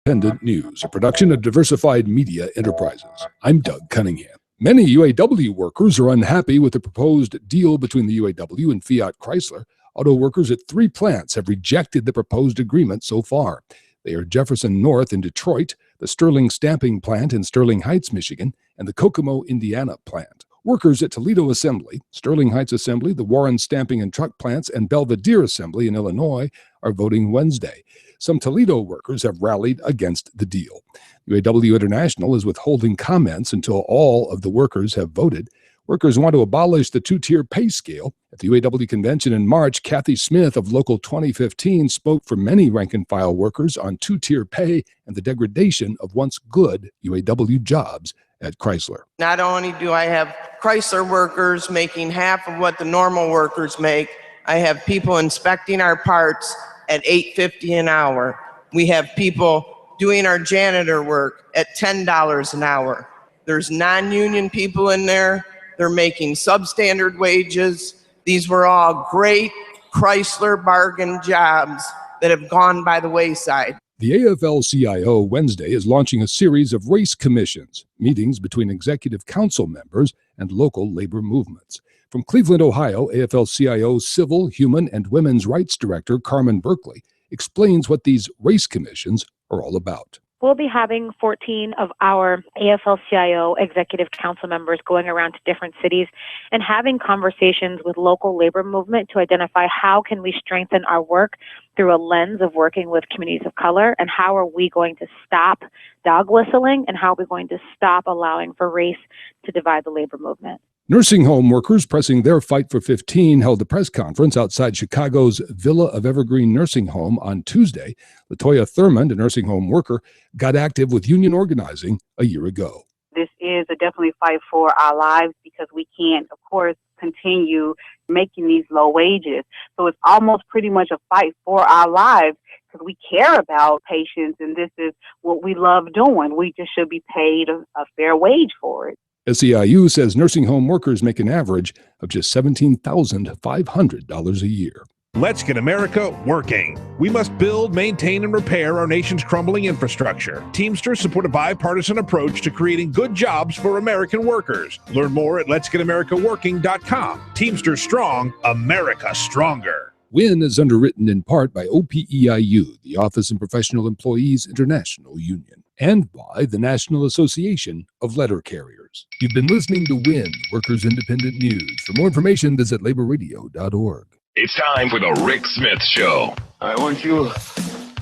Independent News, a production of Diversified Media Enterprises. I'm Doug Cunningham. Many UAW workers are unhappy with the proposed deal between the UAW and Fiat Chrysler. Auto workers at 3 plants have rejected the proposed agreement so far. They are Jefferson North in Detroit, the Sterling Stamping Plant in Sterling Heights, Michigan, and the Kokomo, Indiana plant. Workers at Toledo Assembly, Sterling Heights Assembly, the Warren Stamping and Truck Plants, and Belvidere Assembly in Illinois are voting Wednesday. Some Toledo workers have rallied against the deal. UAW International is withholding comments until all of the workers have voted. Workers want to abolish the 2-tier pay scale. At the UAW convention in March, Kathy Smith of Local 2015 spoke for many rank-and-file workers on 2-tier pay and the degradation of once good UAW jobs at Chrysler. Not only do I have Chrysler workers making half of what the normal workers make, I have people inspecting our parts at $8.50 an hour. We have people doing our janitor work at $10 an hour. There's non-union people in there. They're making substandard wages. These were all great Chrysler bargain jobs that have gone by the wayside. The AFL-CIO Wednesday is launching a series of race commissions, meetings between executive council members and local labor movements. From Cleveland, Ohio, AFL-CIO Civil, Human, and Women's Rights Director Carmen Berkeley explains what these race commissions are all about. We'll be having 14 of our AFL-CIO executive council members going around to different cities and having conversations with local labor movement to identify how can we strengthen our work through a lens of working with communities of color, and how are we going to stop dog whistling, and how are we going to stop allowing for race to divide the labor movement. Nursing home workers pressing their fight for 15 held a press conference outside Chicago's Villa of Evergreen Nursing Home on Tuesday. Latoya Thurmond, a nursing home worker, got active with union organizing a year ago. This is a definitely fight for our lives, because we can't, of course, continue making these low wages. So it's almost pretty much a fight for our lives, because we care about patients, and this is what we love doing. We just should be paid a fair wage for it. SEIU says nursing home workers make an average of just $17,500 a year. Let's get America working. We must build, maintain, and repair our nation's crumbling infrastructure. Teamsters support a bipartisan approach to creating good jobs for American workers. Learn more at letsgetamericaworking.com. Teamsters strong, America stronger. WIN is underwritten in part by OPEIU, the Office of Professional Employees International Union, and by the National Association of Letter Carriers. You've been listening to WIN, Workers Independent News. For more information, visit laborradio.org. It's time for the Rick Smith Show. I want you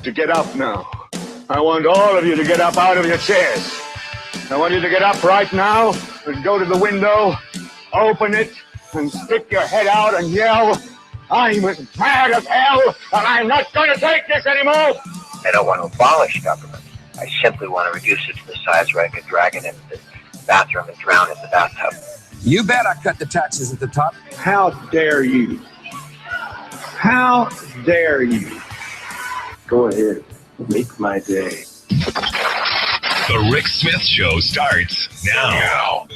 to get up now. I want all of you to get up out of your chairs. I want you to get up right now and go to the window, open it, and stick your head out and yell, "I'm as mad as hell, and I'm not going to take this anymore!" I don't want to abolish government. I simply want to reduce it to the size where I could drag it into the bathroom and drown in the bathtub. You bet I cut the taxes at the top. How dare you? How dare you? Go ahead, make my day. The Rick Smith Show starts now.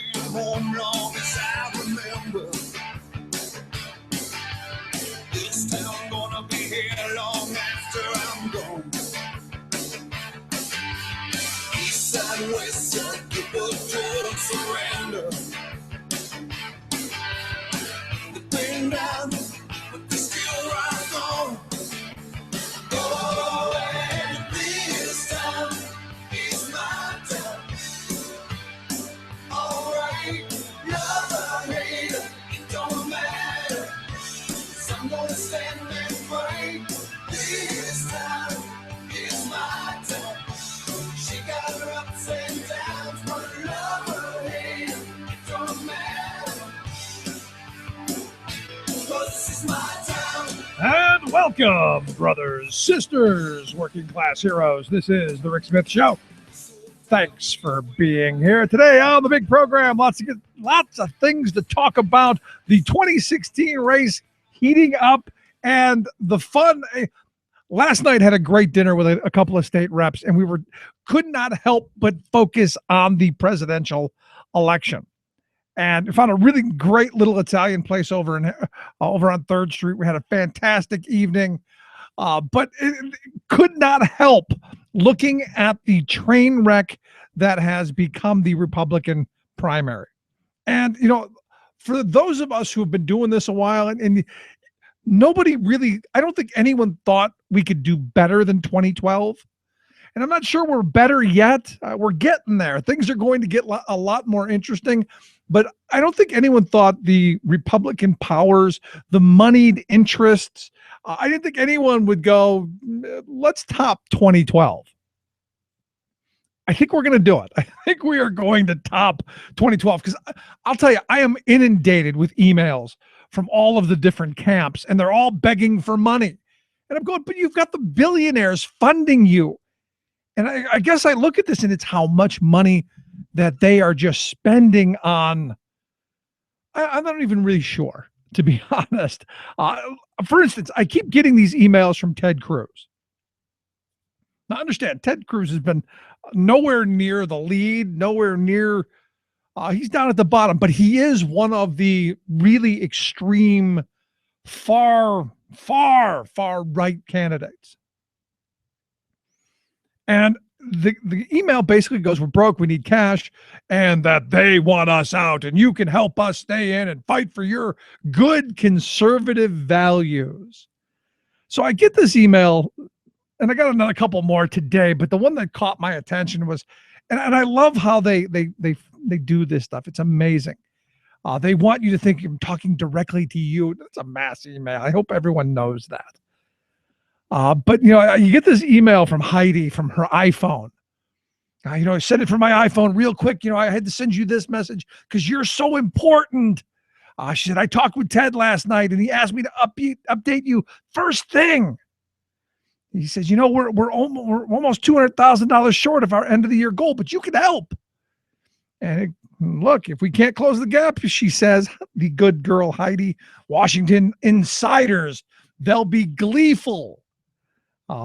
And welcome, brothers, sisters, working class heroes. This is the Rick Smith Show. Thanks for being here today on the big program. Lots of things to talk about. The 2016 race heating up, and the fun. Last night had a great dinner with a couple of state reps, and we could not help but focus on the presidential election. And found a really great little Italian place over on 3rd Street. We had a fantastic evening, but it could not help looking at the train wreck that has become the Republican primary. And, you know, for those of us who have been doing this a while, and nobody really, I don't think anyone thought we could do better than 2012. And I'm not sure we're better yet. We're getting there. Things are going to get a lot more interesting. But I don't think anyone thought the Republican powers, the moneyed interests, I didn't think anyone would go, let's top 2012. I think we're going to do it. I think we are going to top 2012 because I'll tell you, I am inundated with emails from all of the different camps, and they're all begging for money. And I'm going, but you've got the billionaires funding you. And I guess I look at this, and it's how much money that they are just spending on. I'm not even really sure, to be honest. For instance, I keep getting these emails from Ted Cruz. Now, understand, Ted Cruz has been nowhere near the lead, nowhere near, he's down at the bottom, but he is one of the really extreme, far right candidates. And the email basically goes, we're broke, we need cash, and that they want us out, and you can help us stay in and fight for your good conservative values. So I get this email, and I got another couple more today, but the one that caught my attention was, and I love how they do this stuff. It's amazing. They want you to think I'm talking directly to you. That's a mass email. I hope everyone knows that. But, you know, you get this email from Heidi from her iPhone. You know, I sent it from my iPhone real quick. You know, I had to send you this message because you're so important. She said, I talked with Ted last night, and he asked me to update you first thing. He says, you know, we're almost $200,000 short of our end of the year goal, but you can help. And look, if we can't close the gap, she says, the good girl Heidi, Washington insiders, they'll be gleeful.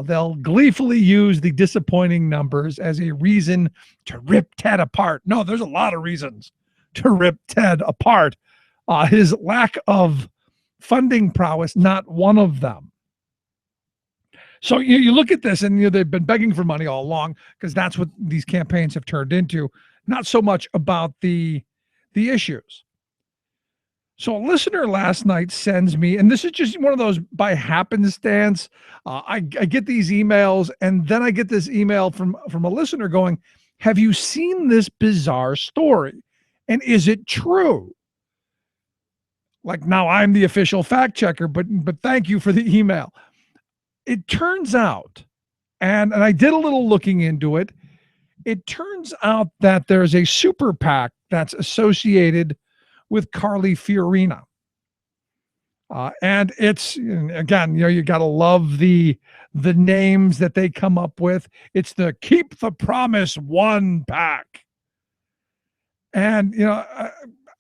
They'll gleefully use the disappointing numbers as a reason to rip Ted apart. No, there's a lot of reasons to rip Ted apart. His lack of funding prowess, not one of them. So you look at this, and they've been begging for money all along because that's what these campaigns have turned into. Not so much about the issues. So a listener last night sends me, and this is just one of those by happenstance. I get these emails, and then I get this email from a listener going, have you seen this bizarre story? And is it true? Like, now I'm the official fact checker, but thank you for the email. It turns out, and I did a little looking into it, it turns out that there's a super PAC that's associated with Carly Fiorina. And it's, again, you know, you got to love the names that they come up with. It's the Keep the Promise One PAC. And, you know,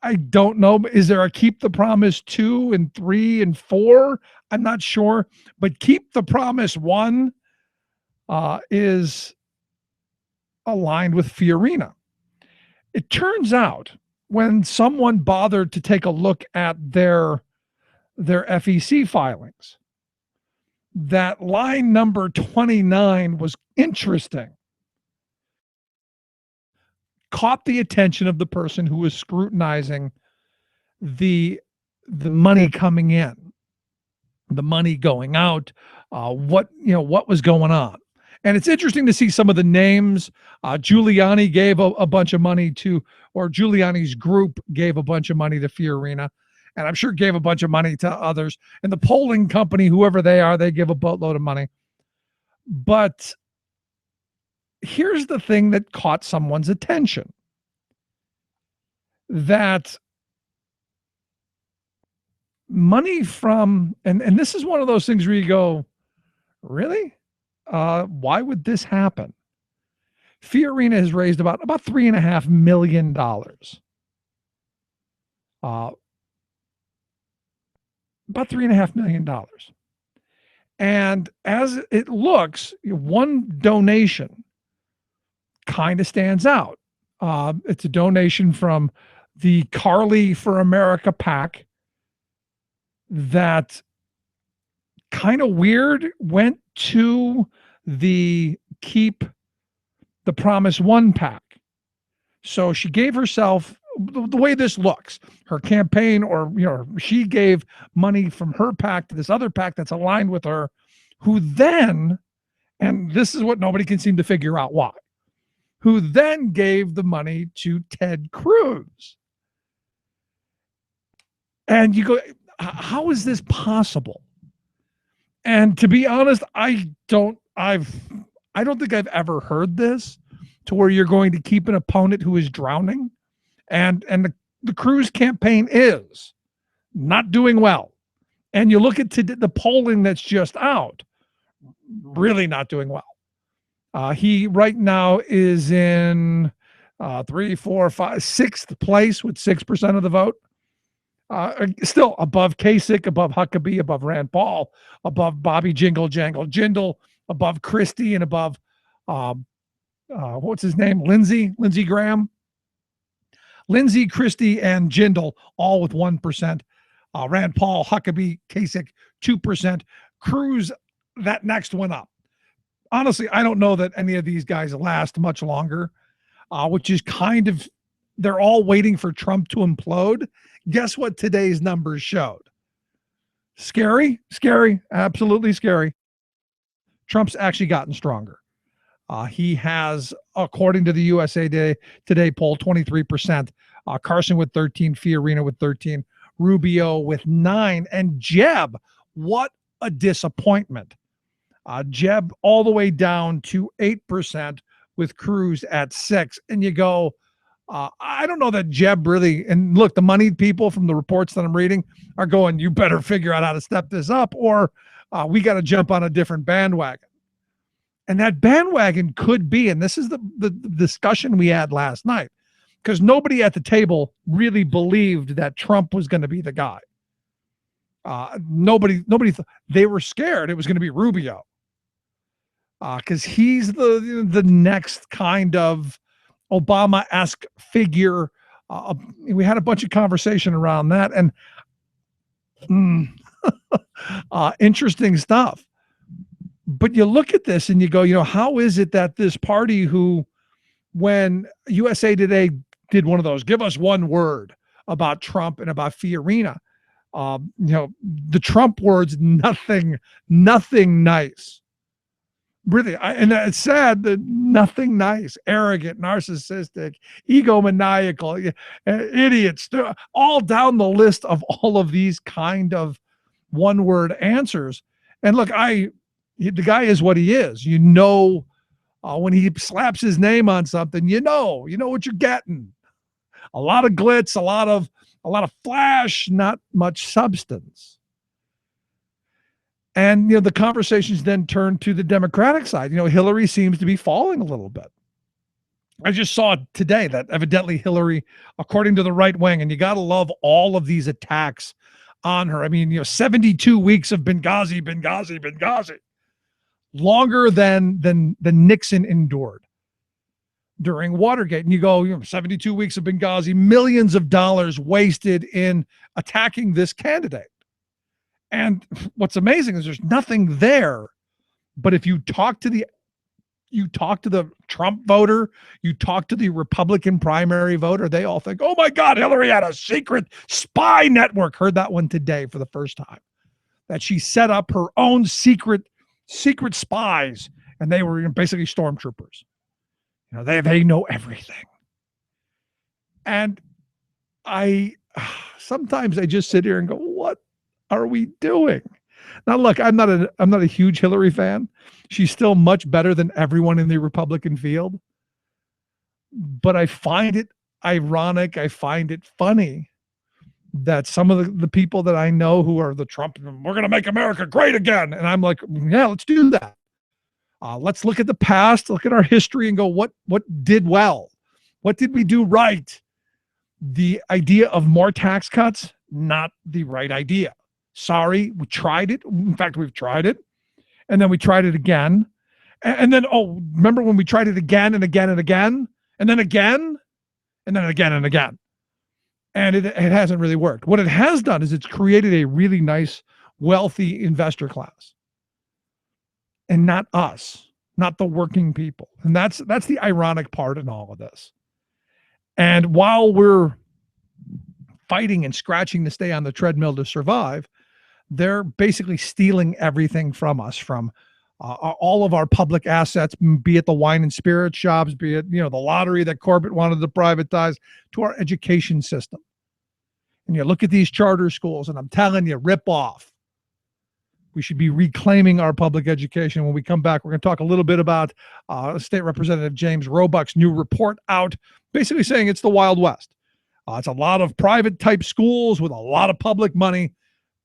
I don't know, is there a Keep the Promise 2 and 3 and 4? I'm not sure, but Keep the Promise One is aligned with Fiorina. It turns out when someone bothered to take a look at their FEC filings, that line number 29 was interesting. Caught the attention of the person who was scrutinizing the money coming in, the money going out, what was going on. And it's interesting to see some of the names. Giuliani gave a bunch of money to, or Giuliani's group gave a bunch of money to Fiorina, and I'm sure gave a bunch of money to others. And the polling company, whoever they are, they give a boatload of money. But here's the thing that caught someone's attention. That money from, and this is one of those things where you go, really? Why would this happen? Fiorina has raised about $3.5 million. About $3.5 million. And as it looks, one donation kind of stands out. It's a donation from the Carly for America PAC that kind of weird went to the keep the Promise One PAC. So she gave herself, the way this looks, her campaign, or she gave money from her PAC to this other PAC that's aligned with her, who then, and this is what nobody can seem to figure out why, who then gave the money to Ted Cruz. And you go, how is this possible? And to be honest, I don't think I've ever heard this, to where you're going to keep an opponent who is drowning. And the Cruz campaign is not doing well. And you look at the polling that's just out, really not doing well. He right now is in 6th place with 6% of the vote. Still above Kasich, above Huckabee, above Rand Paul, above Bobby Jingle Jangle Jindal, above Christie, and above what's his name? Lindsey Graham. Lindsey, Christie, and Jindal all with 1%. Rand Paul, Huckabee, Kasich, 2%. Cruz, that next one up. Honestly, I don't know that any of these guys last much longer, which is kind of, they're all waiting for Trump to implode. Guess what today's numbers showed? Scary, absolutely scary. Trump's actually gotten stronger. He has, according to the USA Today poll, 23%. Carson with 13, Fiorina with 13, Rubio with 9, and Jeb, what a disappointment. Jeb all the way down to 8% with Cruz at 6. And you go, I don't know that Jeb really, and look, the moneyed people from the reports that I'm reading are going, you better figure out how to step this up, or we got to jump on a different bandwagon. And that bandwagon could be, and this is the discussion we had last night, because nobody at the table really believed that Trump was going to be the guy. Nobody they were scared it was going to be Rubio, because he's the next kind of Obama-esque figure. We had a bunch of conversation around that, and interesting stuff. But you look at this and you go, how is it that this party, who, when USA Today did one of those, give us one word about Trump and about Fiorina, the Trump words, nothing nice. Really, and it's sad that nothing nice, arrogant, narcissistic, egomaniacal, idiots, all down the list of all of these kind of one-word answers. And look, the guy is what he is. When he slaps his name on something, you know what you're getting. A lot of glitz, a lot of flash, not much substance. And the conversations then turn to the Democratic side. Hillary seems to be falling a little bit. I just saw today that evidently Hillary, according to the right wing, and you got to love all of these attacks on her. I mean, 72 weeks of Benghazi, longer than Nixon endured during Watergate. And you go, 72 weeks of Benghazi, millions of dollars wasted in attacking this candidate. And what's amazing is there's nothing there. But if you talk to the Trump voter, you talk to the Republican primary voter, they all think, oh my God, Hillary had a secret spy network. Heard that one today for the first time, that she set up her own secret spies, and they were basically stormtroopers. They know everything. And sometimes I just sit here and go, what are we doing? Now, look, I'm not a huge Hillary fan. She's still much better than everyone in the Republican field. But I find it ironic. I find it funny that some of the people that I know who are the Trump, we're going to make America great again. And I'm like, yeah, let's do that. Let's look at the past, look at our history, and go, what did well? What did we do right? The idea of more tax cuts, not the right idea. Sorry, we tried it. In fact, we've tried it. And then we tried it again. And then, remember when we tried it again and again and again? And then again? And then again and again. And it hasn't really worked. What it has done is it's created a really nice, wealthy investor class. And not us. not the working people. And that's the ironic part in all of this. And while we're fighting and scratching to stay on the treadmill to survive, they're basically stealing everything from us, from all of our public assets, be it the wine and spirit shops, be it, the lottery that Corbett wanted to privatize, to our education system. And you look at these charter schools, and I'm telling you, rip off. We should be reclaiming our public education. When we come back, we're going to talk a little bit about State Representative James Roebuck's new report out, basically saying it's the Wild West. It's a lot of private type schools with a lot of public money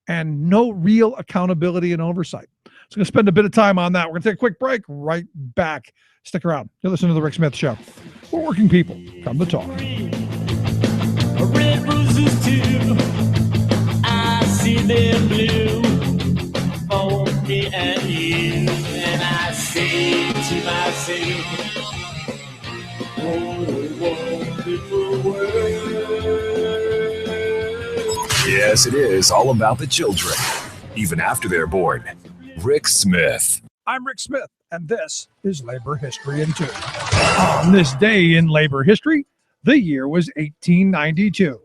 and no real accountability and oversight. So I'm going to spend a bit of time on that. We're going to take a quick break. Right back. Stick around. You're listening to The Rick Smith Show. We're working people. Come to talk. Red roses too. I see them blue for me and you. And I say to myself, oh, wonderful world. Yes, it is all about the children, even after they're born. Rick Smith. I'm Rick Smith, and this is Labor History in 2. On this day in labor history, the year was 1892.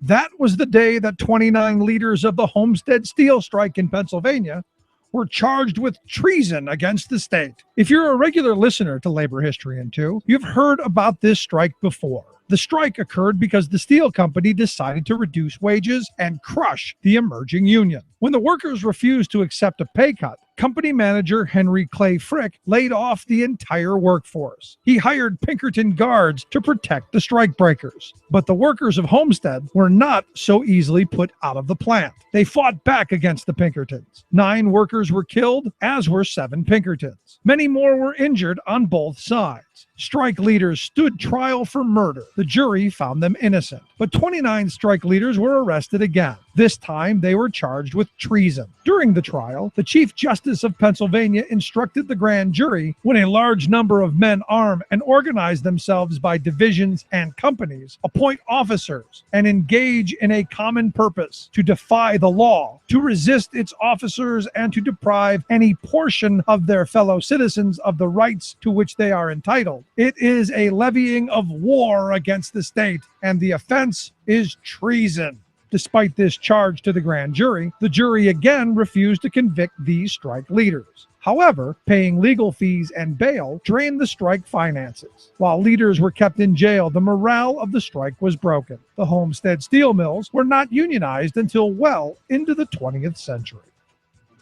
That was the day that 29 leaders of the Homestead Steel Strike in Pennsylvania were charged with treason against the state. If you're a regular listener to Labor History in 2, you've heard about this strike before. The strike occurred because the steel company decided to reduce wages and crush the emerging union. When the workers refused to accept a pay cut, company manager Henry Clay Frick laid off the entire workforce. He hired Pinkerton guards to protect the strikebreakers. But the workers of Homestead were not so easily put out of the plant. They fought back against the Pinkertons. 9 workers were killed, as were 7 Pinkertons. Many more were injured on both sides. Strike leaders stood trial for murder. The jury found them innocent. But 29 strike leaders were arrested again. This time, they were charged with treason. During the trial, the Chief Justice of Pennsylvania instructed the grand jury, when a large number of men arm and organize themselves by divisions and companies, appoint officers, and engage in a common purpose to defy the law, to resist its officers, and to deprive any portion of their fellow citizens of the rights to which they are entitled. It is a levying of war against the state, and the offense is treason. Despite this charge to the grand jury, the jury again refused to convict these strike leaders. However, paying legal fees and bail drained the strike finances. While leaders were kept in jail, the morale of the strike was broken. The Homestead steel mills were not unionized until well into the 20th century.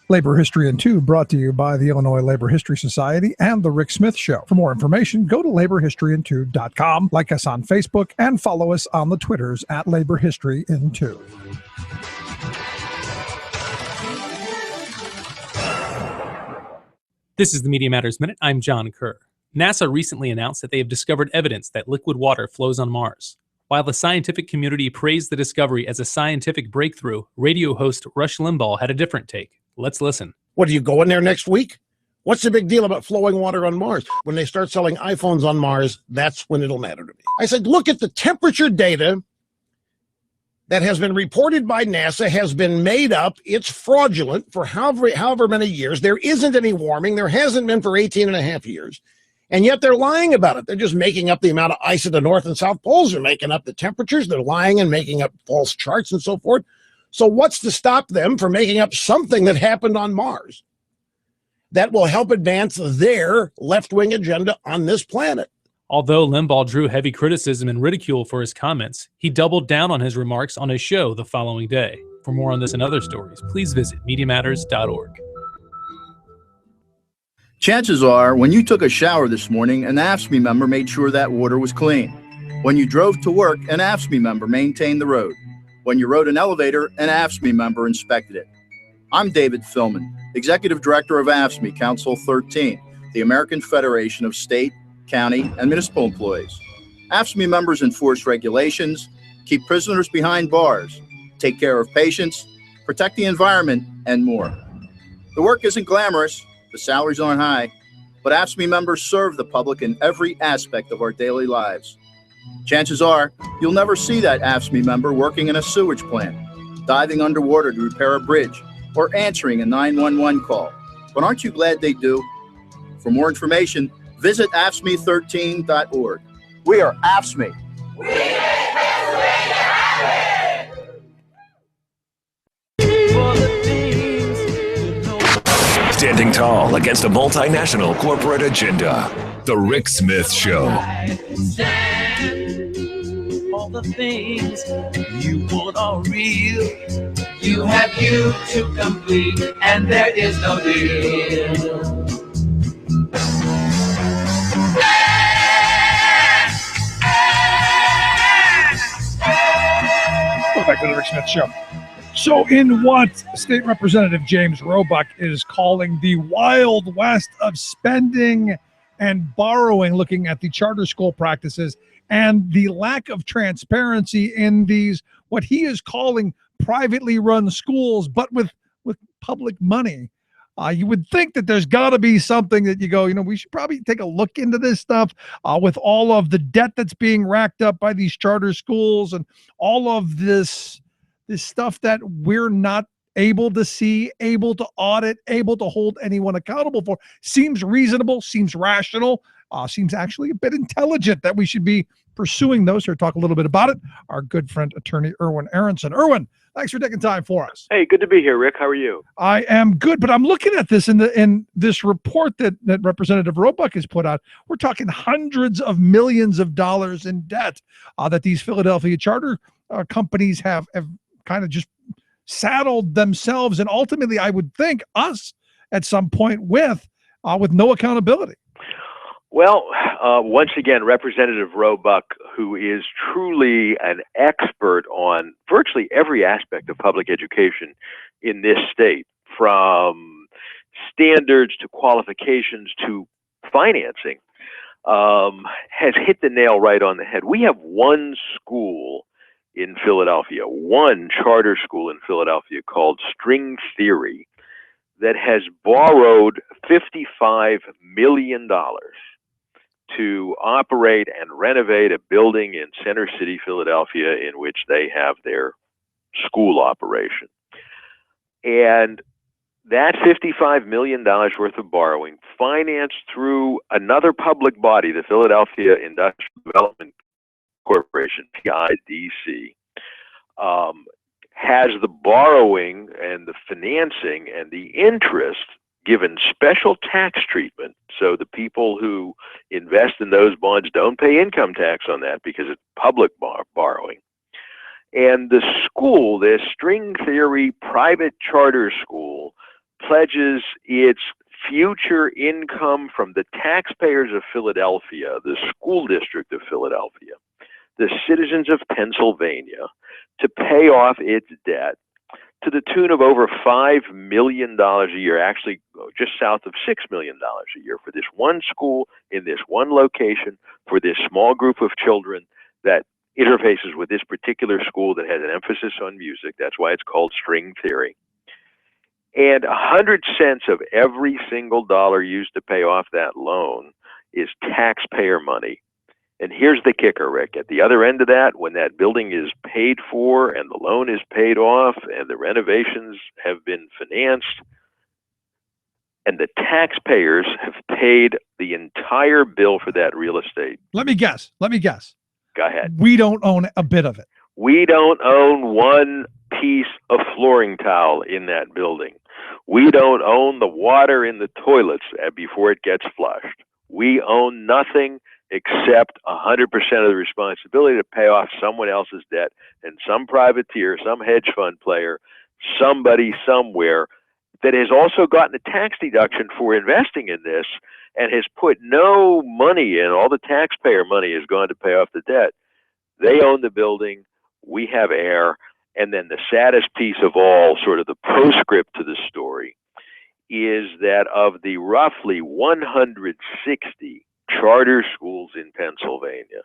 Labor History in 2 brought to you by the Illinois Labor History Society and The Rick Smith Show. For more information, go to laborhistoryin2.com, like us on Facebook, and follow us on the Twitters at Labor History in 2. This is the Media Matters Minute. I'm John Kerr. NASA recently announced that they have discovered evidence that liquid water flows on Mars. While the scientific community praised the discovery as a scientific breakthrough, radio host Rush Limbaugh had a different take. Let's listen. What, do you go in there next week? What's the big deal about flowing water on Mars? When they start selling iPhones on Mars, that's when it'll matter to me. I said, look at the temperature data that has been reported by NASA, has been made up. It's fraudulent for however many years. There isn't any warming. There hasn't been for 18 and a half years. And yet they're lying about it. They're just making up the amount of ice at the North and South Poles. They're making up the temperatures. They're lying and making up false charts and so forth. So what's to stop them from making up something that happened on Mars that will help advance their left-wing agenda on this planet? Although Limbaugh drew heavy criticism and ridicule for his comments, he doubled down on his remarks on his show the following day. For more on this and other stories, please visit MediaMatters.org. Chances are, when you took a shower this morning, an AFSCME member made sure that water was clean. When you drove to work, an AFSCME member maintained the road. When you rode an elevator, an AFSCME member inspected it. I'm David Philman, Executive Director of AFSCME Council 13, the American Federation of State, County, and Municipal Employees. AFSCME members enforce regulations, keep prisoners behind bars, take care of patients, protect the environment, and more. The work isn't glamorous, the salaries aren't high, but AFSCME members serve the public in every aspect of our daily lives. Chances are, you'll never see that AFSCME member working in a sewage plant, diving underwater to repair a bridge, or answering a 911 call. But aren't you glad they do? For more information, visit AFSCME13.org. We are AFSCME. Standing tall against a multinational corporate agenda. The Rick Smith Show. All the things you want are real. You have you to complete, and there is no deal. Welcome back to the Rick Smith Show. So in what State Representative James Roebuck is calling the Wild West of spending and borrowing, looking at the charter school practices and the lack of transparency in these, what he is calling privately run schools, but with public money. You would think that there's got to be something that you go, we should probably take a look into this stuff with all of the debt that's being racked up by these charter schools and all of this stuff that we're not able to see, able to audit, able to hold anyone accountable for. Seems reasonable, seems rational, seems actually a bit intelligent that we should be pursuing those. Here to talk a little bit about it, our good friend, attorney Irwin Aronson. Irwin, thanks for taking time for us. Hey, good to be here, Rick. How are you? I am good, but I'm looking at this in this report that Representative Roebuck has put out. We're talking hundreds of millions of dollars in debt that these Philadelphia charter companies have kind of just saddled themselves and ultimately, I would think, us at some point with no accountability. Well, once again, Representative Roebuck, who is truly an expert on virtually every aspect of public education in this state, from standards to qualifications to financing, has hit the nail right on the head. We have one school in Philadelphia, one charter school in Philadelphia called String Theory that has borrowed $55 million to operate and renovate a building in Center City, Philadelphia, in which they have their school operation. And that $55 million worth of borrowing, financed through another public body, the Philadelphia Industrial Development Corporation, PIDC, has the borrowing and the financing and the interest given special tax treatment. So the people who invest in those bonds don't pay income tax on that because it's public borrowing. And the school, this String Theory private charter school, pledges its future income from the taxpayers of Philadelphia, the school district of Philadelphia, the citizens of Pennsylvania, to pay off its debt to the tune of over $5 million a year, actually just south of $6 million a year for this one school in this one location for this small group of children that interfaces with this particular school that has an emphasis on music. That's why it's called String Theory. And 100 cents of every single dollar used to pay off that loan is taxpayer money. And here's the kicker, Rick. At the other end of that, when that building is paid for and the loan is paid off and the renovations have been financed and the taxpayers have paid the entire bill for that real estate. Let me guess. Go ahead. We don't own a bit of it. We don't own one piece of flooring tile in that building. We don't own the water in the toilets before it gets flushed. We own nothing except 100% of the responsibility to pay off someone else's debt, and some privateer, some hedge fund player, somebody somewhere that has also gotten a tax deduction for investing in this and has put no money in. All the taxpayer money has gone to pay off the debt. They own the building. We have air. And then the saddest piece of all, sort of the postscript to the story, is that of the roughly 160 charter schools in Pennsylvania,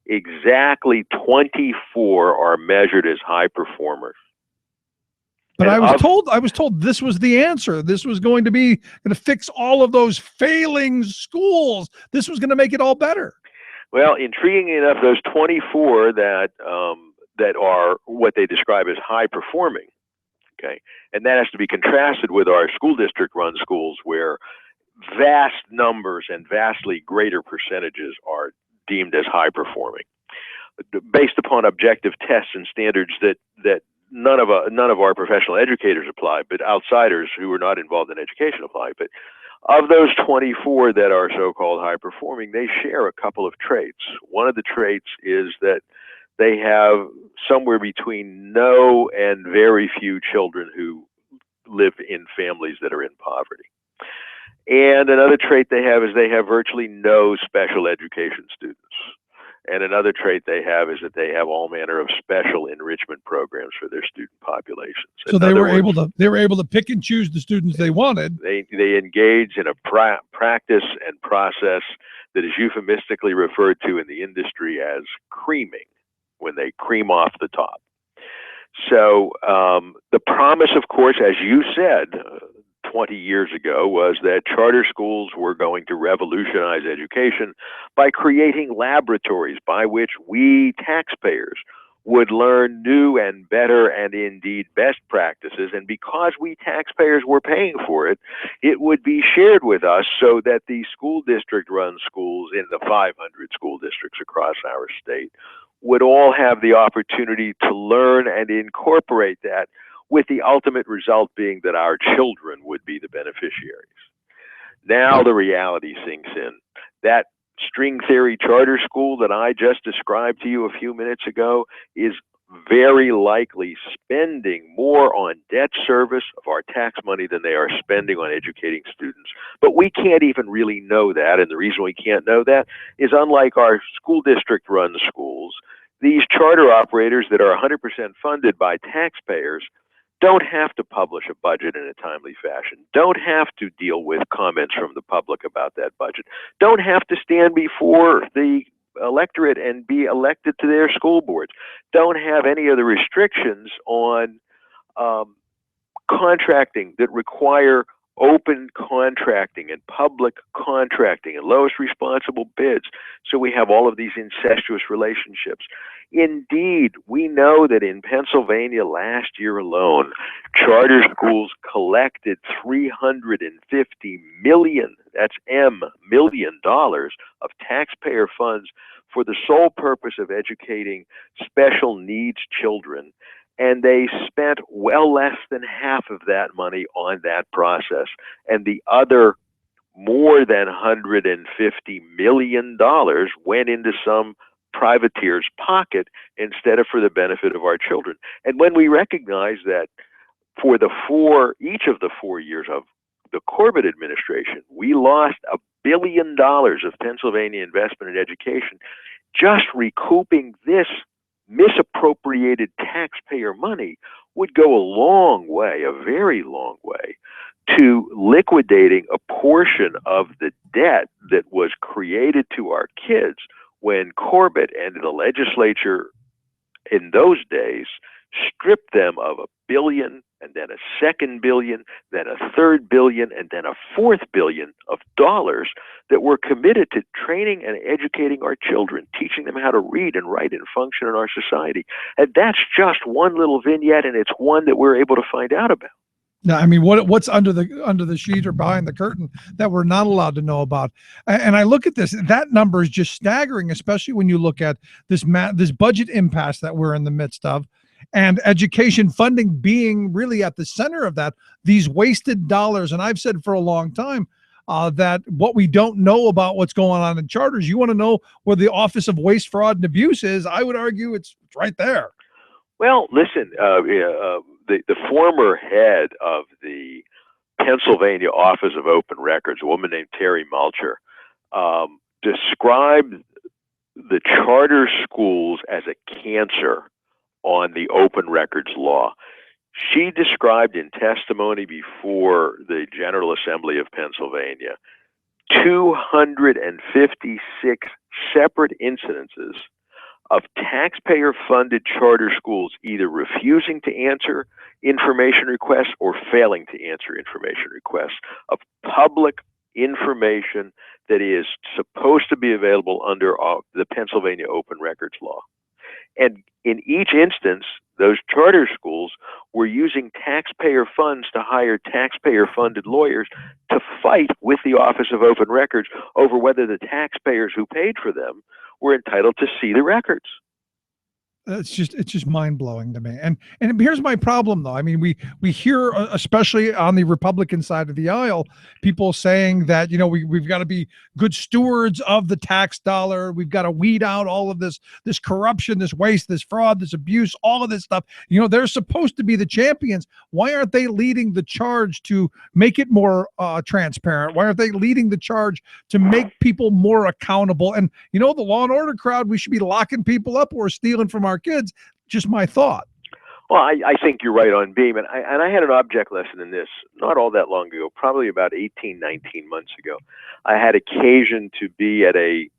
exactly 24 are measured as high performers. But I was told this was the answer. This was going to fix all of those failing schools. This was going to make it all better. Well, intriguingly enough, those 24 that are what they describe as high performing, okay, and that has to be contrasted with our school district run schools where vast numbers and vastly greater percentages are deemed as high performing, based upon objective tests and standards that none of our professional educators apply, but outsiders who are not involved in education apply. But of those 24 that are so-called high performing, they share a couple of traits. One of the traits is that they have somewhere between no and very few children who live in families that are in poverty. And another trait they have is they have virtually no special education students. And another trait they have is that they have all manner of special enrichment programs for their student populations. So they were able to pick and choose the students they wanted. They engage in a practice and process that is euphemistically referred to in the industry as creaming, when they cream off the top. So the promise, of course, as you said 20 years ago, was that charter schools were going to revolutionize education by creating laboratories by which we taxpayers would learn new and better and indeed best practices. And because we taxpayers were paying for it, it would be shared with us so that the school district run schools in the 500 school districts across our state would all have the opportunity to learn and incorporate that, with the ultimate result being that our children would be the beneficiaries. Now the reality sinks in. That string theory charter school that I just described to you a few minutes ago is very likely spending more on debt service of our tax money than they are spending on educating students. But we can't even really know that, and the reason we can't know that is, unlike our school district run schools, these charter operators that are 100% funded by taxpayers don't have to publish a budget in a timely fashion, don't have to deal with comments from the public about that budget, don't have to stand before the electorate and be elected to their school boards, don't have any of the restrictions on contracting that require open contracting and public contracting and lowest responsible bids. So we have all of these incestuous relationships. Indeed, we know that in Pennsylvania last year alone, charter schools collected $350 million, that's million dollars of taxpayer funds for the sole purpose of educating special needs children. And they spent well less than half of that money on that process. And the other more than $150 million went into some privateer's pocket instead of for the benefit of our children. And when we recognize that for each of the 4 years of the Corbett administration, we lost $1 billion of Pennsylvania investment in education, just recouping this misappropriated taxpayer money would go a long way, a very long way, to liquidating a portion of the debt that was created to our kids when Corbett and the legislature in those days stripped them of $1 billion, and then a second billion, then a third billion, and then a fourth billion of dollars that were committed to training and educating our children, teaching them how to read and write and function in our society. And that's just one little vignette, and it's one that we're able to find out about. Now, I mean, what's under the sheet or behind the curtain that we're not allowed to know about? And I look at this, that number is just staggering, especially when you look at this budget impasse that we're in the midst of, and education funding being really at the center of that, these wasted dollars. And I've said for a long time that what we don't know about what's going on in charters, you want to know where the Office of Waste, Fraud, and Abuse is, I would argue it's right there. Well, listen, the former head of the Pennsylvania Office of Open Records, a woman named Terry Mulcher, described the charter schools as a cancer on the open records law. She described in testimony before the General Assembly of Pennsylvania 256 separate incidences of taxpayer-funded charter schools either refusing to answer information requests or failing to answer information requests of public information that is supposed to be available under the Pennsylvania Open Records Law. And in each instance, those charter schools were using taxpayer funds to hire taxpayer-funded lawyers to fight with the Office of Open Records over whether the taxpayers who paid for them were entitled to see the records. It's just mind-blowing to me. And here's my problem, though. I mean, we hear, especially on the Republican side of the aisle, people saying that, we've got to be good stewards of the tax dollar. We've got to weed out all of this corruption, this waste, this fraud, this abuse, all of this stuff. They're supposed to be the champions. Why aren't they leading the charge to make it more transparent? Why aren't they leading the charge to make people more accountable? And, the law and order crowd, we should be locking people up or stealing from our kids. Just my thought. Well, I think you're right on beam. And I had an object lesson in this not all that long ago, probably about 18, 19 months ago. I had occasion to be at a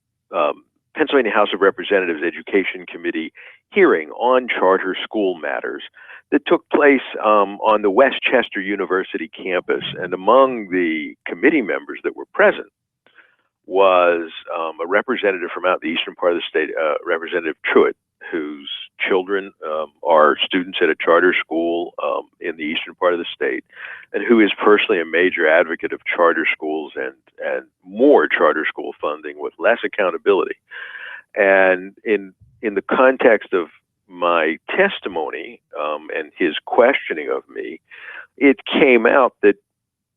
Pennsylvania House of Representatives Education Committee hearing on charter school matters that took place on the Westchester University campus. And among the committee members that were present was a representative from out the eastern part of the state, Representative Truitt, whose children are students at a charter school in the eastern part of the state, and who is personally a major advocate of charter schools and more charter school funding with less accountability. And in the context of my testimony and his questioning of me, it came out that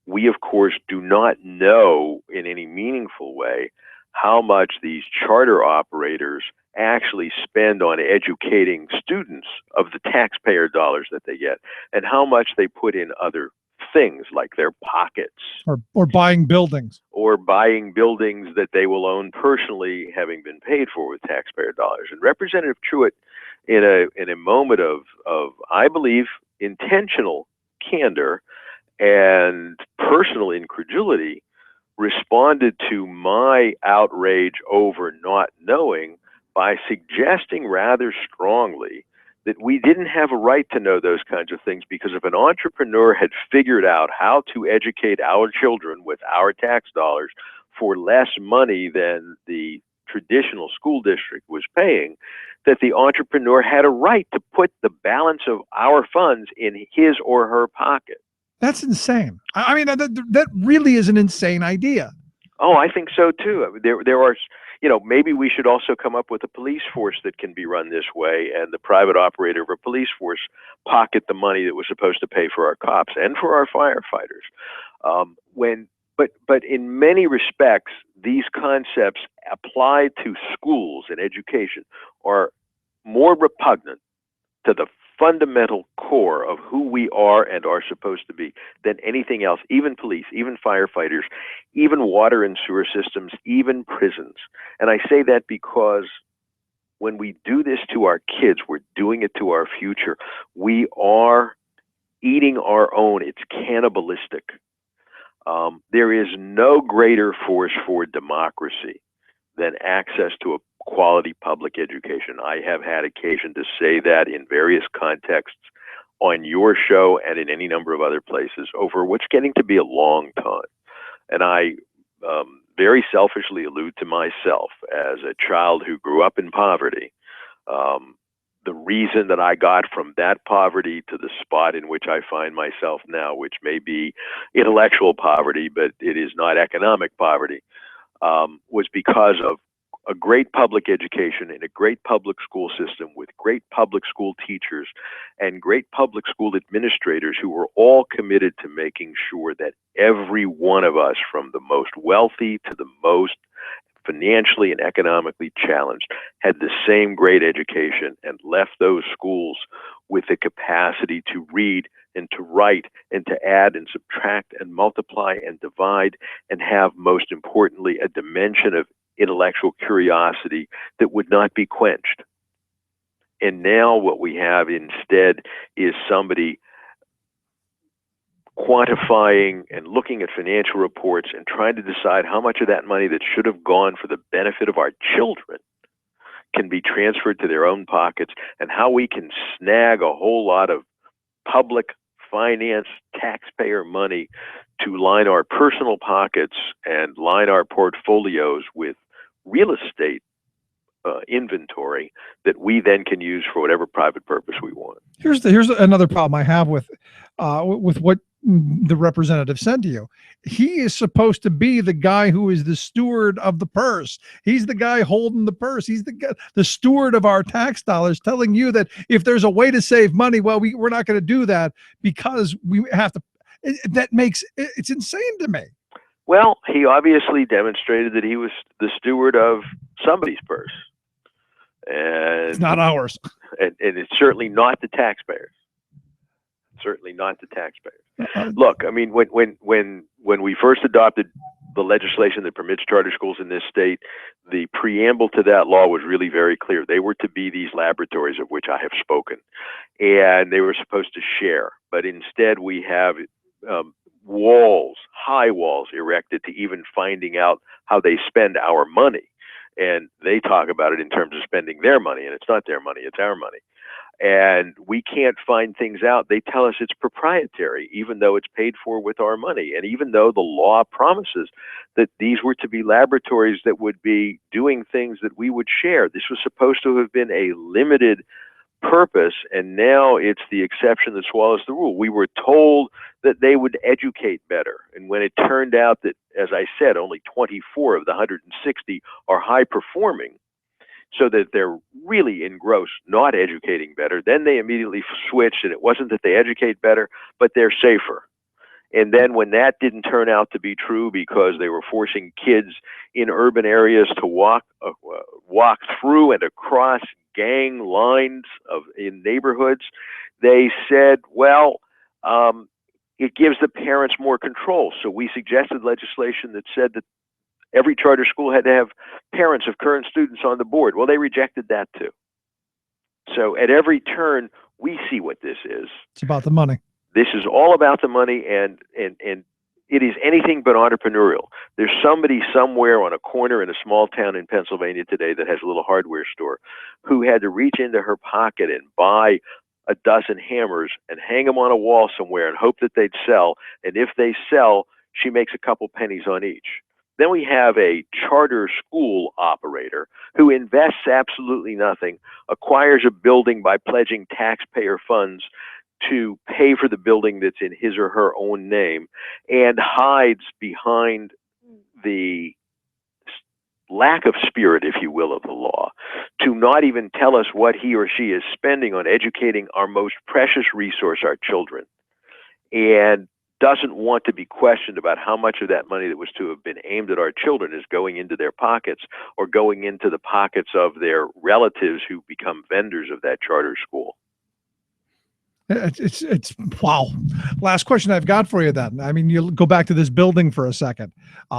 we, of course, do not know in any meaningful way how much these charter operators actually spend on educating students of the taxpayer dollars that they get, and how much they put in other things like their pockets or buying buildings that they will own personally, having been paid for with taxpayer dollars. And Representative Truitt, in a moment of I believe intentional candor and personal incredulity, responded to my outrage over not knowing by suggesting rather strongly that we didn't have a right to know those kinds of things, because if an entrepreneur had figured out how to educate our children with our tax dollars for less money than the traditional school district was paying, that the entrepreneur had a right to put the balance of our funds in his or her pocket. That's insane. I mean, that really is an insane idea. Oh, I think so too. There are, maybe we should also come up with a police force that can be run this way, and the private operator of a police force pocket the money that was supposed to pay for our cops and for our firefighters. But in many respects, these concepts applied to schools and education are more repugnant to the fundamental core of who we are and are supposed to be than anything else, even police, even firefighters, even water and sewer systems, even prisons. And I say that because when we do this to our kids, we're doing it to our future. We are eating our own. It's cannibalistic. There is no greater force for democracy than access to a quality public education. I have had occasion to say that in various contexts on your show and in any number of other places over what's getting to be a long time. And I very selfishly allude to myself as a child who grew up in poverty. The reason that I got from that poverty to the spot in which I find myself now, which may be intellectual poverty, but it is not economic poverty, was because of a great public education in a great public school system with great public school teachers and great public school administrators who were all committed to making sure that every one of us, from the most wealthy to the most financially and economically challenged, had the same great education and left those schools with the capacity to read and to write and to add and subtract and multiply and divide, and have, most importantly, a dimension of intellectual curiosity that would not be quenched. And now what we have instead is somebody quantifying and looking at financial reports and trying to decide how much of that money that should have gone for the benefit of our children can be transferred to their own pockets, and how we can snag a whole lot of public finance taxpayer money to line our personal pockets and line our portfolios with real estate inventory that we then can use for whatever private purpose we want. Here's another problem I have with what the representative said to you. He is supposed to be the guy who is the steward of the purse. He's the guy holding the purse. He's the steward of our tax dollars, telling you that if there's a way to save money, well, we're not going to do that because we have to. It's insane to me. Well, he obviously demonstrated that he was the steward of somebody's purse. And it's not ours. And it's certainly not the taxpayers. Certainly not the taxpayers. Look, I mean, when we first adopted the legislation that permits charter schools in this state, the preamble to that law was really very clear. They were to be these laboratories of which I have spoken, and they were supposed to share. But instead, we have walls, high walls erected to even finding out how they spend our money. And they talk about it in terms of spending their money, and it's not their money, it's our money. And we can't find things out. They tell us it's proprietary, even though it's paid for with our money. And even though the law promises that these were to be laboratories that would be doing things that we would share, this was supposed to have been a limited purpose, and now it's the exception that swallows the rule. We were told that they would educate better, and when it turned out that, as I said, only 24 of the 160 are high performing, so that they're really in gross not educating better, then they immediately switched, and it wasn't that they educate better, but they're safer. And then when that didn't turn out to be true because they were forcing kids in urban areas to walk through and across gang lines in neighborhoods, they said, well, it gives the parents more control. So we suggested legislation that said that every charter school had to have parents of current students on the board. Well, they rejected that too. So at every turn, we see what this is. It's about the money. This is all about the money, and it is anything but entrepreneurial. There's somebody somewhere on a corner in a small town in Pennsylvania today that has a little hardware store who had to reach into her pocket and buy a dozen hammers and hang them on a wall somewhere and hope that they'd sell. And if they sell, she makes a couple pennies on each. Then we have a charter school operator who invests absolutely nothing, acquires a building by pledging taxpayer funds to pay for the building that's in his or her own name, and hides behind the lack of spirit, if you will, of the law, to not even tell us what he or she is spending on educating our most precious resource, our children, and doesn't want to be questioned about how much of that money that was to have been aimed at our children is going into their pockets or going into the pockets of their relatives who become vendors of that charter school. It's wow. Last question I've got for you then. I mean, you go back to this building for a second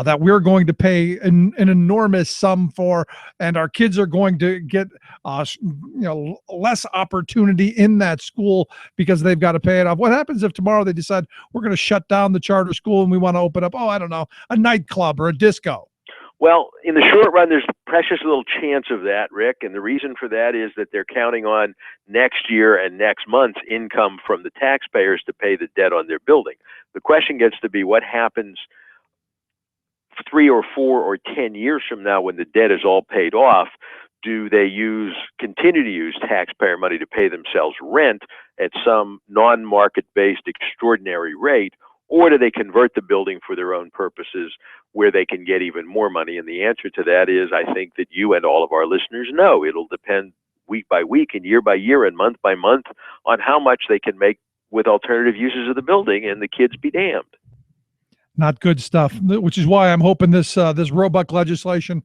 that we're going to pay an enormous sum for, and our kids are going to get less opportunity in that school because they've got to pay it off. What happens if tomorrow they decide we're going to shut down the charter school and we want to open up, I don't know, a nightclub or a disco? Well, in the short run, there's a precious little chance of that, Rick. And the reason for that is that they're counting on next year and next month's income from the taxpayers to pay the debt on their building. The question gets to be what happens 3 or 4 or 10 years from now when the debt is all paid off. Do they continue to use taxpayer money to pay themselves rent at some non-market-based extraordinary rate? Or do they convert the building for their own purposes where they can get even more money? And the answer to that is, I think that you and all of our listeners know it'll depend week by week and year by year and month by month on how much they can make with alternative uses of the building, and the kids be damned. Not good stuff, which is why I'm hoping this Roebuck legislation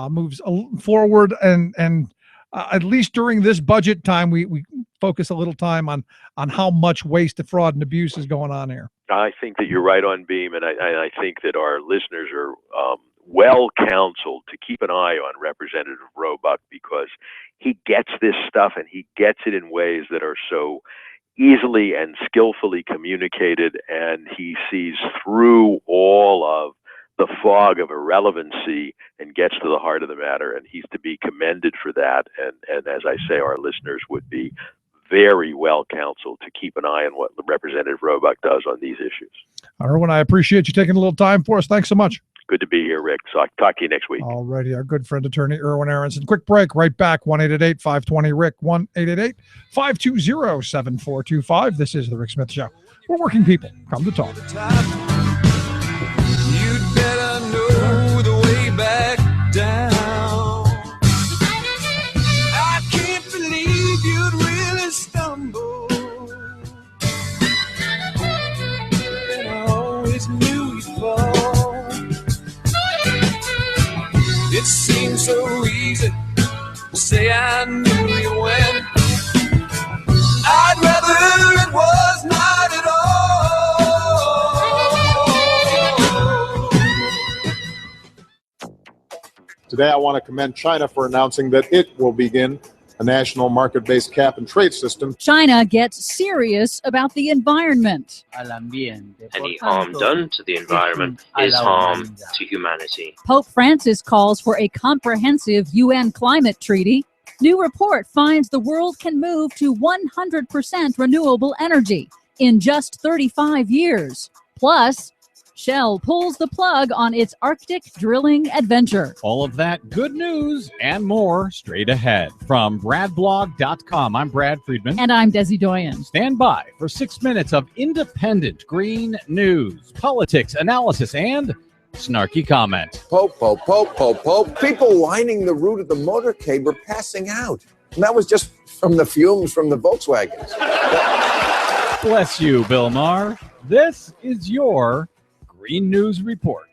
moves forward and at least during this budget time, we focus a little time on how much waste, fraud, and abuse is going on here. I think that you're right on beam, and I think that our listeners are well counseled to keep an eye on Representative Roebuck, because he gets this stuff and he gets it in ways that are so easily and skillfully communicated, and he sees through all of the fog of irrelevancy and gets to the heart of the matter, and he's to be commended for that. And as I say, our listeners would be very well counseled to keep an eye on what Representative Roebuck does on these issues. Irwin, I appreciate you taking a little time for us. Thanks so much. Good to be here, Rick. So I'll talk to you next week. Alrighty, our good friend, attorney Irwin Aronson. Quick break, right back, 1-888-520-RICK, 1-888-520-7425. This is The Rick Smith Show. We're working people. Come to talk. You'd better know the way back down. I can't believe you'd really stumble. And I always knew you'd fall. It seems so easy to say I knew you when I'd rather it was not at all. Today, I want to commend China for announcing that it will begin a national market-based cap and trade system. China gets serious about the environment. Any harm done to the environment is harm to humanity. Pope Francis calls for a comprehensive UN climate treaty. New report finds the world can move to 100% renewable energy in just 35 years. Plus, Shell pulls the plug on its Arctic drilling adventure. All of that good news and more straight ahead from bradblog.com. I'm Brad Friedman. And I'm Desi Doyen. Stand by for 6 minutes of independent green news, politics, analysis, and snarky comment. Pope. People lining the route of the motorcade were passing out. And that was just from the fumes from the Volkswagens. Bless you, Bill Maher. This is your Green News Report.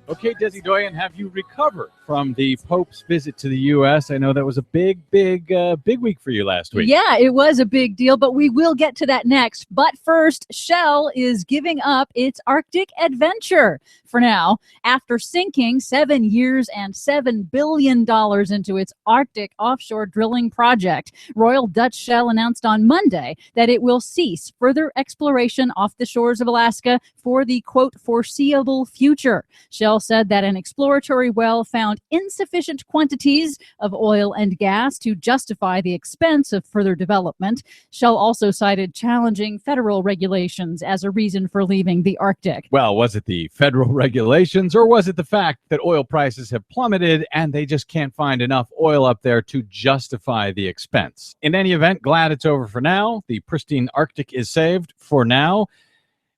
Okay, Desi Doyen, have you recovered from the Pope's visit to the U.S.? I know that was a big week for you last week. Yeah, it was a big deal, but we will get to that next. But first, Shell is giving up its Arctic adventure for now after sinking 7 years and $7 billion into its Arctic offshore drilling project. Royal Dutch Shell announced on Monday that it will cease further exploration off the shores of Alaska for the, quote, foreseeable future. Shell said that an exploratory well found insufficient quantities of oil and gas to justify the expense of further development. Shell also cited challenging federal regulations as a reason for leaving the Arctic. Well, was it the federal regulations or was it the fact that oil prices have plummeted and they just can't find enough oil up there to justify the expense? In any event, glad it's over for now. The pristine Arctic is saved for now.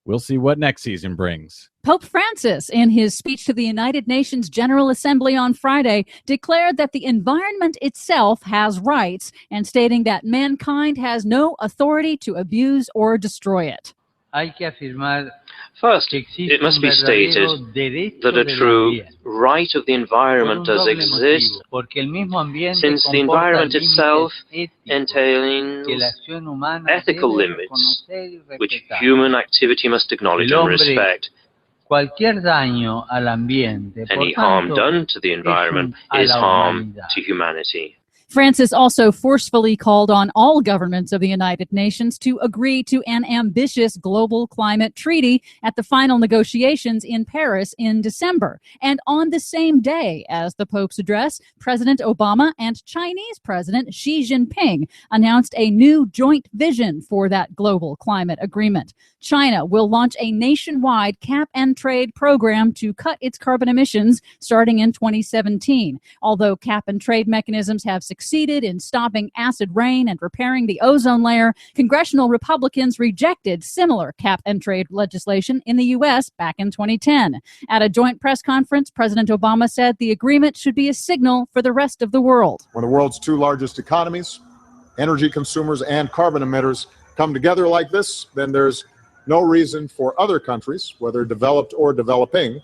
We'll see what next season brings. Pope Francis, in his speech to the United Nations General Assembly on Friday, declared that the environment itself has rights and stating that mankind has no authority to abuse or destroy it. First, it must be stated that a true right of the environment does exist, since the environment itself entails ethical limits, which human activity must acknowledge and respect. Any harm done to the environment is harm to humanity. Francis also forcefully called on all governments of the United Nations to agree to an ambitious global climate treaty at the final negotiations in Paris in December. And on the same day as the Pope's address, President Obama and Chinese President Xi Jinping announced a new joint vision for that global climate agreement. China will launch a nationwide cap-and-trade program to cut its carbon emissions starting in 2017. Although cap-and-trade mechanisms have succeeded in stopping acid rain and repairing the ozone layer, congressional Republicans rejected similar cap-and-trade legislation in the U.S. back in 2010. At a joint press conference, President Obama said the agreement should be a signal for the rest of the world. When the world's two largest economies, energy consumers and carbon emitters, come together like this, then there's no reason for other countries, whether developed or developing,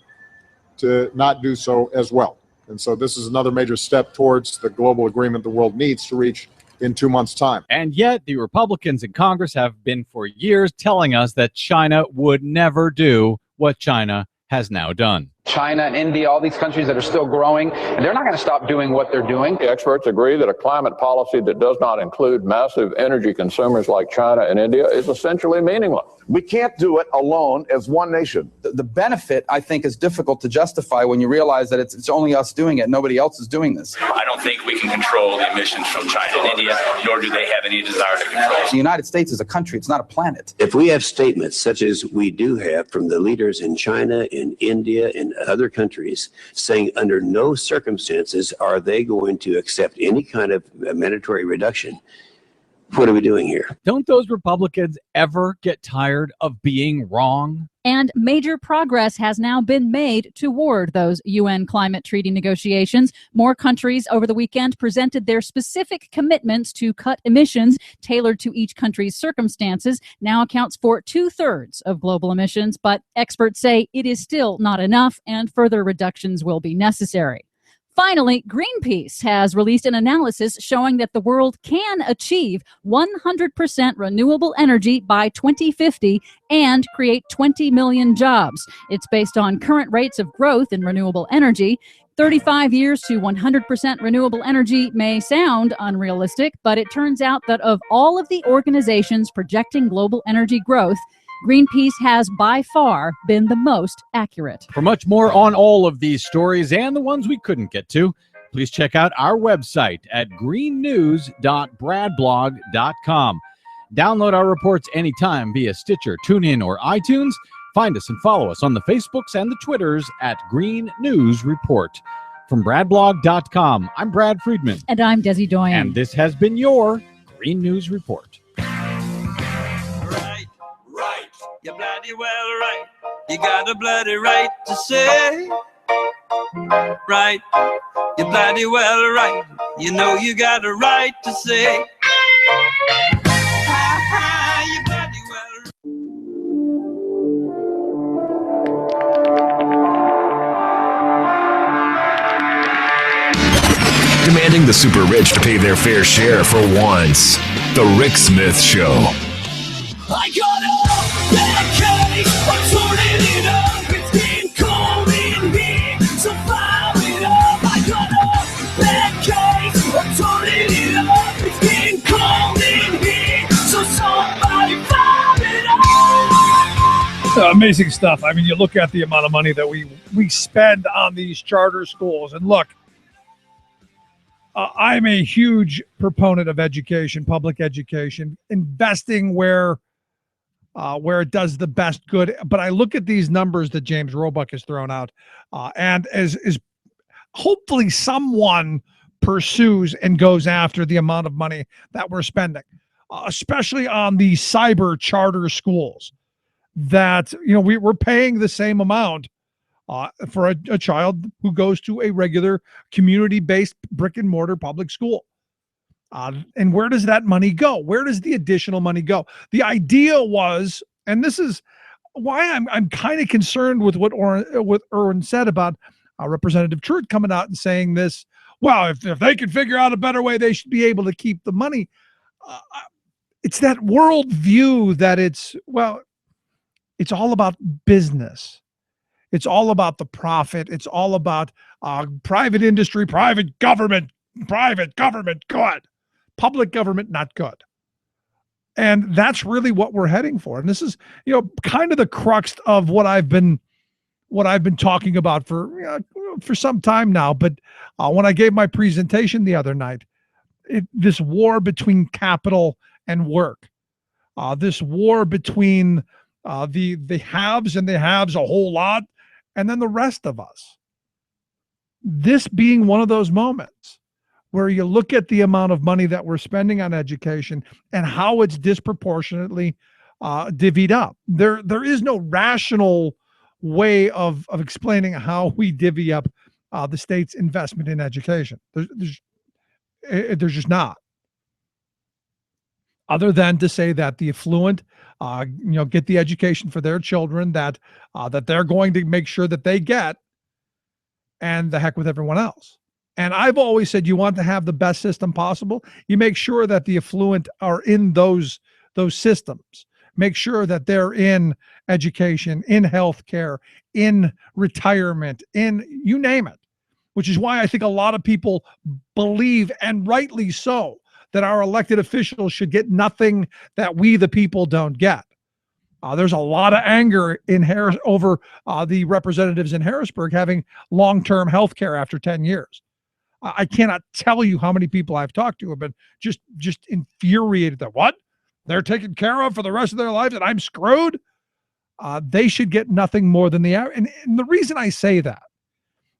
to not do so as well. And so this is another major step towards the global agreement the world needs to reach in 2 months' time. And yet the Republicans in Congress have been for years telling us that China would never do what China has now done. China and India, all these countries that are still growing, and they're not going to stop doing what they're doing. The experts agree that a climate policy that does not include massive energy consumers like China and India is essentially meaningless. We can't do it alone as one nation. The benefit, I think, is difficult to justify when you realize that it's only us doing it. Nobody else is doing this. I don't think we can control the emissions from China and India, nor do they have any desire to control. The United States is a country. It's not a planet. If we have statements such as we do have from the leaders in China, in India, and other countries saying under no circumstances are they going to accept any kind of mandatory reduction, what are we doing here? Don't those Republicans ever get tired of being wrong? And major progress has now been made toward those UN climate treaty negotiations. More countries over the weekend presented their specific commitments to cut emissions tailored to each country's circumstances. Now accounts for 2/3 of global emissions, but experts say it is still not enough and further reductions will be necessary. Finally, Greenpeace has released an analysis showing that the world can achieve 100% renewable energy by 2050 and create 20 million jobs. It's based on current rates of growth in renewable energy. 35 years to 100% renewable energy may sound unrealistic, but it turns out that of all of the organizations projecting global energy growth, Greenpeace has by far been the most accurate. For much more on all of these stories and the ones we couldn't get to, please check out our website at greennews.bradblog.com. Download our reports anytime via Stitcher, TuneIn, or iTunes. Find us and follow us on the Facebooks and the Twitters at Green News Report. From bradblog.com, I'm Brad Friedman. And I'm Desi Doyen. And this has been your Green News Report. You're bloody well right. You got a bloody right to say. Right. You're bloody well right. You know you got a right to say. You bloody well. Demanding the super rich to pay their fair share for once. The Rick Smith Show. I got a bad case, I'm turning it up, it's been cold in here, so fire it up. I got a bad case, I'm turning it up, it's been cold in here, so somebody fire it up. Amazing stuff. I mean, you look at the amount of money that we spend on these charter schools, and look, I'm a huge proponent of education, public education, investing where it does the best good. But I look at these numbers that James Roebuck has thrown out, and as hopefully someone pursues and goes after the amount of money that we're spending, especially on the cyber charter schools, that, you know, we're paying the same amount for a child who goes to a regular community-based brick and mortar public school. And where does that money go? Where does the additional money go? The idea was, and this is why I'm kind of concerned with what Irwin said about Representative Truitt coming out and saying this. Well, if they can figure out a better way, they should be able to keep the money. It's that world view that it's all about business. It's all about the profit. It's all about private industry, private government good. Public government, not good. And that's really what we're heading for. And this is, kind of the crux of what I've been talking about for some time now. But when I gave my presentation the other night, this war between capital and work, this war between the haves and the haves a whole lot, and then the rest of us. This being one of those moments where you look at the amount of money that we're spending on education and how it's disproportionately divvied up. There is no rational way of explaining how we divvy up the state's investment in education. There's just not. Other than to say that the affluent, get the education for their children that they're going to make sure that they get, and the heck with everyone else. And I've always said, you want to have the best system possible, you make sure that the affluent are in those systems, make sure that they're in education, in healthcare, in retirement, in you name it, which is why I think a lot of people believe, and rightly so, that our elected officials should get nothing that we, the people, don't get. There's a lot of anger in Harris over the representatives in Harrisburg having long-term health care after 10 years. I cannot tell you how many people I've talked to have been just infuriated that what? They're taken care of for the rest of their lives and I'm screwed? They should get nothing more than the average. And the reason I say that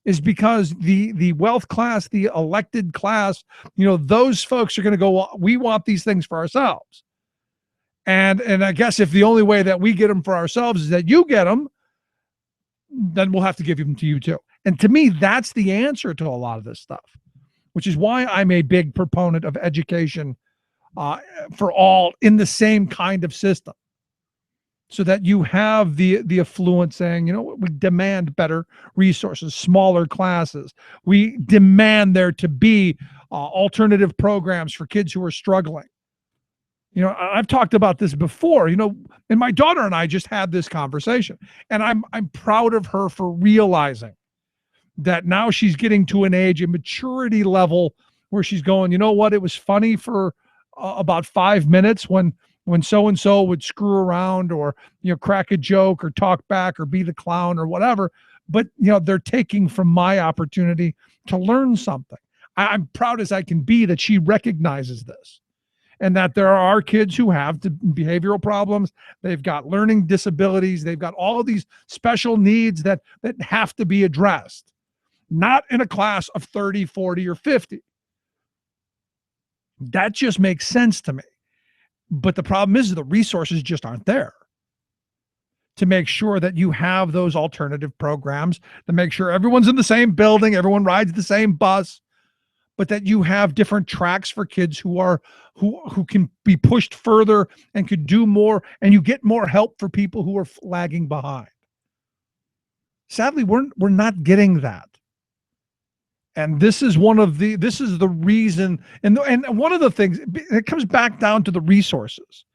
is because the wealth class, the elected class, those folks are going to go, we want these things for ourselves. And I guess if the only way that we get them for ourselves is that you get them, then we'll have to give them to you too. And to me, that's the answer to a lot of this stuff, which is why I'm a big proponent of education for all in the same kind of system, so that you have the affluent saying, we demand better resources, smaller classes. We demand there to be alternative programs for kids who are struggling. I've talked about this before, and my daughter and I just had this conversation, and I'm proud of her for realizing that now she's getting to an age, a maturity level where she's going, you know what, it was funny for about 5 minutes when so-and-so would screw around or, crack a joke or talk back or be the clown or whatever. But, they're taking from my opportunity to learn something. I'm proud as I can be that she recognizes this. And that there are kids who have behavioral problems. They've got learning disabilities. They've got all of these special needs that have to be addressed. Not in a class of 30, 40, or 50. That just makes sense to me. But the problem is the resources just aren't there to make sure that you have those alternative programs, to make sure everyone's in the same building, everyone rides the same bus, but that you have different tracks for kids who can be pushed further and could do more, and you get more help for people who are lagging behind. Sadly, we're not getting that. And this is the reason, and one of the things, it comes back down to the resources,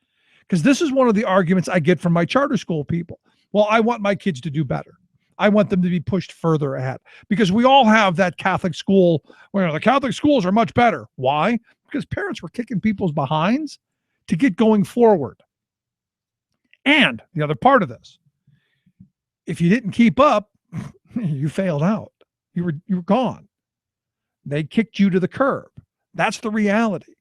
because this is one of the arguments I get from my charter school people. Well, I want my kids to do better. I want them to be pushed further ahead, because we all have that Catholic school where the Catholic schools are much better. Why? Because parents were kicking people's behinds to get going forward. And the other part of this, if you didn't keep up, you failed out. You were gone. They kicked you to the curb. That's the reality.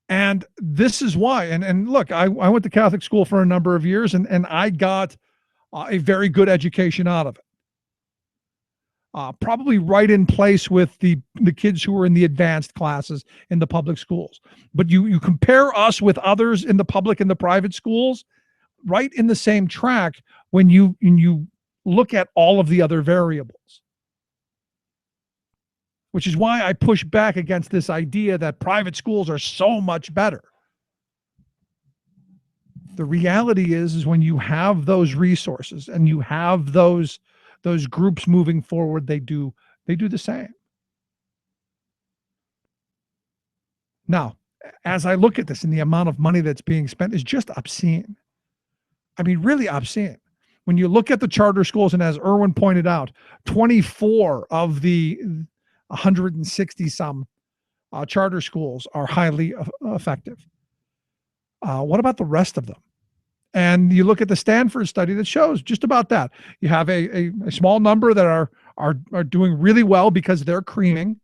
And this is why, and look, I went to Catholic school for a number of years, and I got a very good education out of it. Probably right in place with the kids who were in the advanced classes in the public schools. But you compare us with others in the public and the private schools, right in the same track when you look at all of the other variables. Which is why I push back against this idea that private schools are so much better. The reality is when you have those resources and you have those groups moving forward, they do the same. Now, as I look at this, and the amount of money that's being spent is just obscene. I mean, really obscene. When you look at the charter schools, and as Irwin pointed out, 24 of the 160 some charter schools are highly effective. What about the rest of them? And you look at the Stanford study that shows just about that. You have a small number that are doing really well because they're creaming.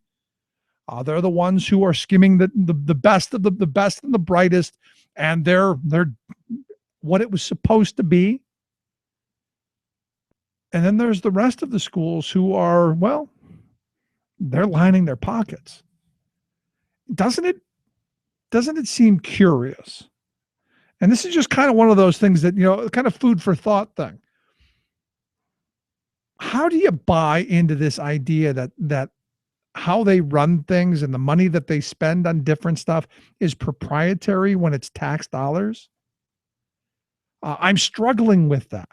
They're the ones who are skimming the best of the best and the brightest, and they're what it was supposed to be. And then there's the rest of the schools who are, well, they're lining their pockets. Doesn't it seem curious? And this is just kind of one of those things that, kind of food for thought thing. How do you buy into this idea that how they run things and the money that they spend on different stuff is proprietary when it's tax dollars? I'm struggling with that.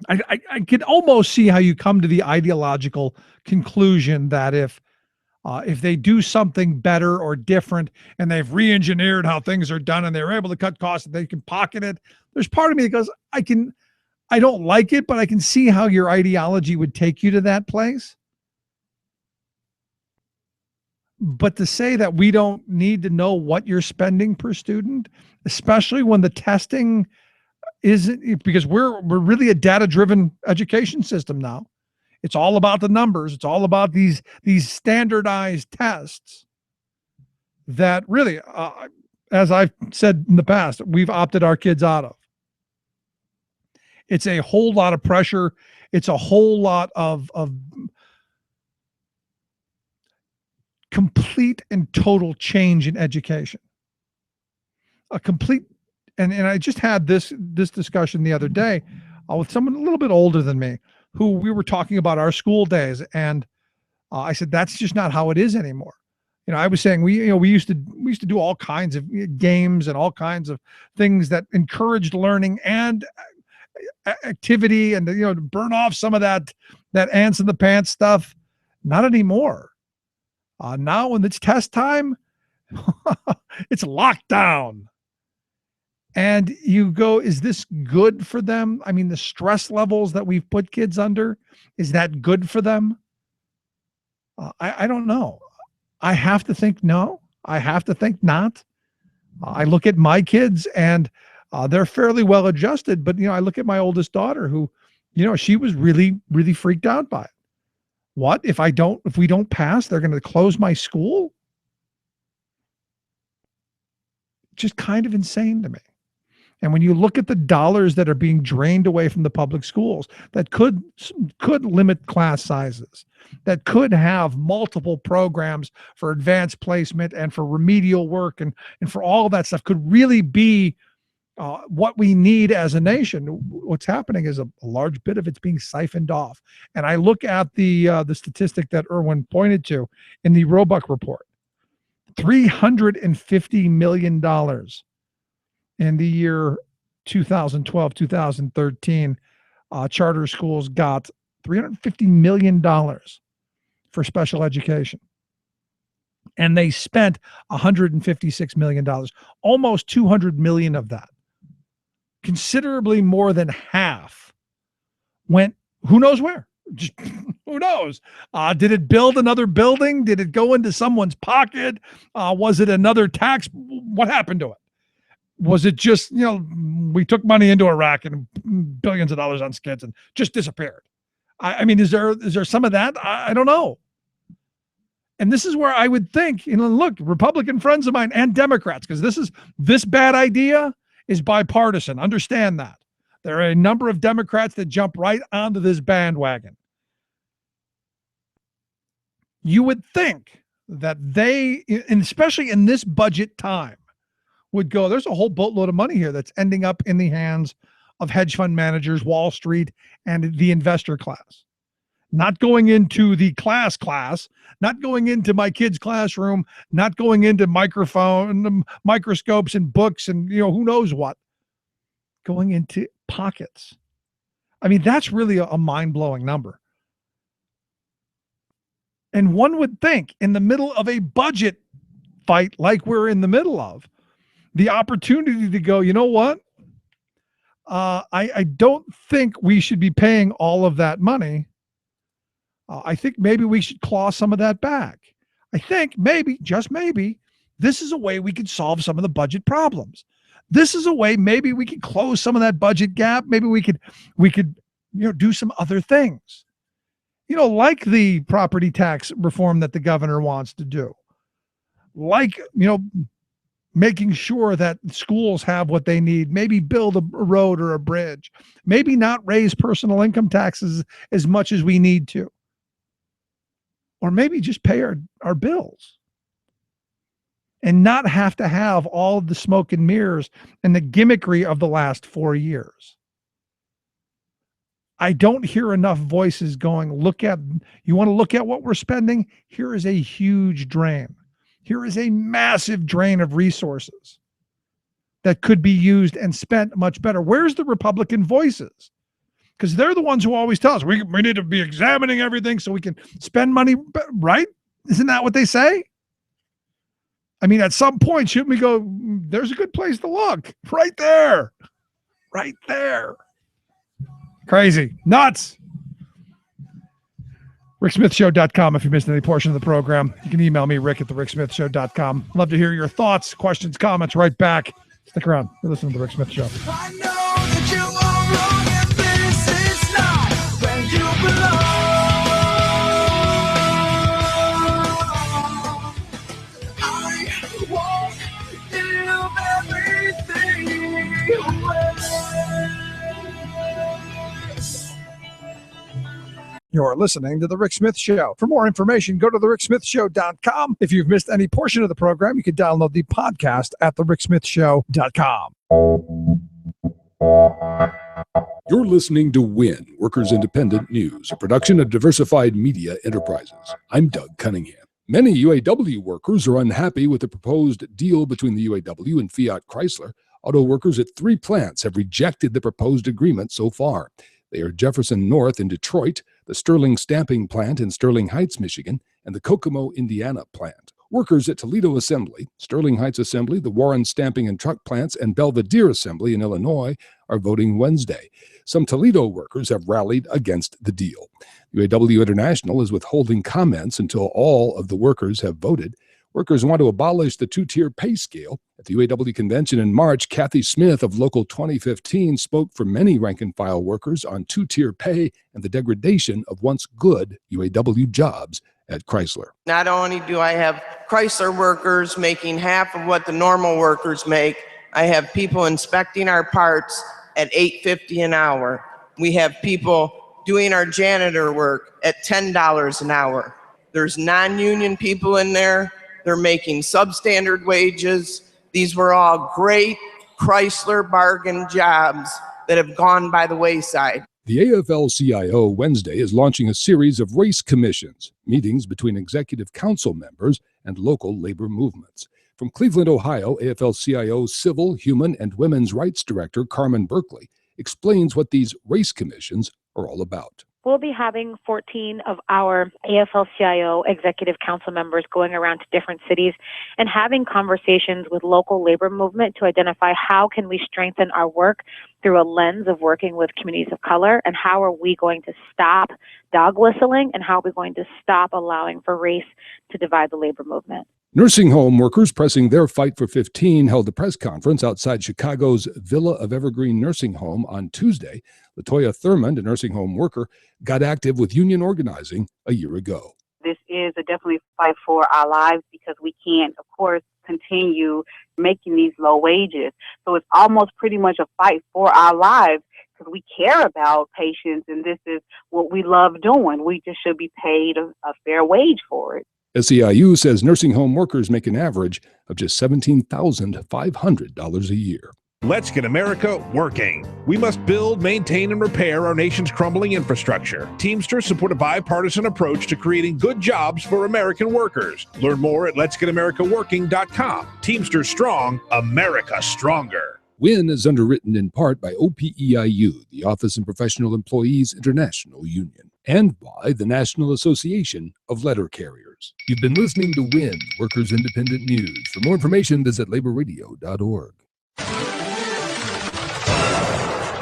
I can almost see how you come to the ideological conclusion that if if they do something better or different and they've re-engineered how things are done and they're able to cut costs and they can pocket it, there's part of me that goes, I don't like it, but I can see how your ideology would take you to that place. But to say that we don't need to know what you're spending per student, especially when the testing isn't, because we're really a data-driven education system now. It's all about the numbers. It's all about these standardized tests that really, as I've said in the past, we've opted our kids out of. It's a whole lot of pressure. It's a whole lot of complete and total change in education. A complete, and I just had this discussion the other day with someone a little bit older than me, who we were talking about our school days, and I said that's just not how it is anymore. I was saying we used to do all kinds of games and all kinds of things that encouraged learning and activity, and to burn off some of that ants in the pants stuff. Not anymore. Now when it's test time, it's lockdown. And you go, is this good for them? I mean, the stress levels that we've put kids under, is that good for them? I don't know. I have to think no. I have to think not. I look at my kids and they're fairly well adjusted, but I look at my oldest daughter who, she was really, really freaked out by it. What if we don't pass, they're going to close my school? Just kind of insane to me. And when you look at the dollars that are being drained away from the public schools, that could limit class sizes, that could have multiple programs for advanced placement and for remedial work and for all of that stuff, could really be what we need as a nation. What's happening is a large bit of it's being siphoned off. And I look at the statistic that Irwin pointed to in the Roebuck report, $350 million in the year 2012, 2013, charter schools got $350 million for special education. And they spent $156 million, almost $200 million of that. Considerably more than half went, who knows where? Just, who knows? Did it build another building? Did it go into someone's pocket? Was it another tax? What happened to it? Was it just, we took money into Iraq and billions of dollars on skids and just disappeared? I mean, is there some of that? I don't know. And this is where I would think, look, Republican friends of mine and Democrats, because this bad idea is bipartisan. Understand that. There are a number of Democrats that jump right onto this bandwagon. You would think that they, and especially in this budget time, would go, there's a whole boatload of money here that's ending up in the hands of hedge fund managers, Wall Street, and the investor class. Not going into the class, not going into my kid's classroom, not going into microscopes and books and who knows what. Going into pockets. I mean, that's really a mind-blowing number. And one would think in the middle of a budget fight like we're in the middle of, the opportunity to go, you know what? I don't think we should be paying all of that money. I think maybe we should claw some of that back. I think maybe, just maybe, this is a way we could solve some of the budget problems. This is a way maybe we could close some of that budget gap. Maybe we could do some other things. Like the property tax reform that the governor wants to do. Like, making sure that schools have what they need, maybe build a road or a bridge, maybe not raise personal income taxes as much as we need to, or maybe just pay our bills and not have to have all of the smoke and mirrors and the gimmickry of the last 4 years. I don't hear enough voices going, you want to look at what we're spending? Here is a huge drain. Here is a massive drain of resources that could be used and spent much better. Where's the Republican voices? Because they're the ones who always tell us we need to be examining everything so we can spend money, right? Isn't that what they say? I mean, at some point, shouldn't we go, there's a good place to look. Right there. Right there. Crazy. Nuts. RickSmithShow.com if you missed any portion of the program. You can email me, Rick at TheRickSmithShow.com. Love to hear your thoughts, questions, comments right back. Stick around. You're listening to The Rick Smith Show. I know that you are wrong and this is not where you belong. I won't give everything away. You're listening to The Rick Smith Show. For more information, go to TheRickSmithShow.com. If you've missed any portion of the program, you can download the podcast at TheRickSmithShow.com. You're listening to WIN, Workers Independent News, a production of Diversified Media Enterprises. I'm Doug Cunningham. Many UAW workers are unhappy with the proposed deal between the UAW and Fiat Chrysler. Auto workers at 3 plants have rejected the proposed agreement so far. They are Jefferson North in Detroit, the Sterling Stamping Plant in Sterling Heights, Michigan, and the Kokomo, Indiana plant. Workers at Toledo Assembly, Sterling Heights Assembly, the Warren Stamping and Truck Plants, and Belvedere Assembly in Illinois are voting Wednesday. Some Toledo workers have rallied against the deal. UAW International is withholding comments until all of the workers have voted. Workers want to abolish the 2-tier pay scale. At the UAW convention in March, Kathy Smith of Local 2015 spoke for many rank-and-file workers on 2-tier pay and the degradation of once good UAW jobs at Chrysler. Not only do I have Chrysler workers making half of what the normal workers make, I have people inspecting our parts at $8.50 an hour. We have people doing our janitor work at $10 an hour. There's non-union people in there. They're making substandard wages. These were all great Chrysler bargain jobs that have gone by the wayside. The AFL-CIO Wednesday is launching a series of race commissions, meetings between executive council members and local labor movements. From Cleveland, Ohio, AFL-CIO Civil, Human, and Women's Rights Director Carmen Berkeley explains what these race commissions are all about. We'll be having 14 of our AFL-CIO executive council members going around to different cities and having conversations with local labor movement to identify how can we strengthen our work through a lens of working with communities of color, and how are we going to stop dog whistling, and how are we going to stop allowing for race to divide the labor movement. Nursing home workers pressing their fight for 15 held a press conference outside Chicago's Villa of Evergreen Nursing Home on Tuesday. Latoya Thurmond, a nursing home worker, got active with union organizing a year ago. This is a definitely fight for our lives because we can't, of course, continue making these low wages. So it's almost pretty much a fight for our lives because we care about patients, and this is what we love doing. We just should be paid a fair wage for it. SEIU says nursing home workers make an average of just $17,500 a year. Let's get America working. We must build, maintain, and repair our nation's crumbling infrastructure. Teamsters support a bipartisan approach to creating good jobs for American workers. Learn more at letsgetamericaworking.com. Teamsters strong, America stronger. WIN is underwritten in part by OPEIU, the Office of Professional Employees International Union, and by the National Association of Letter Carriers. You've been listening to WIN, Workers Independent News. For more information, visit laborradio.org.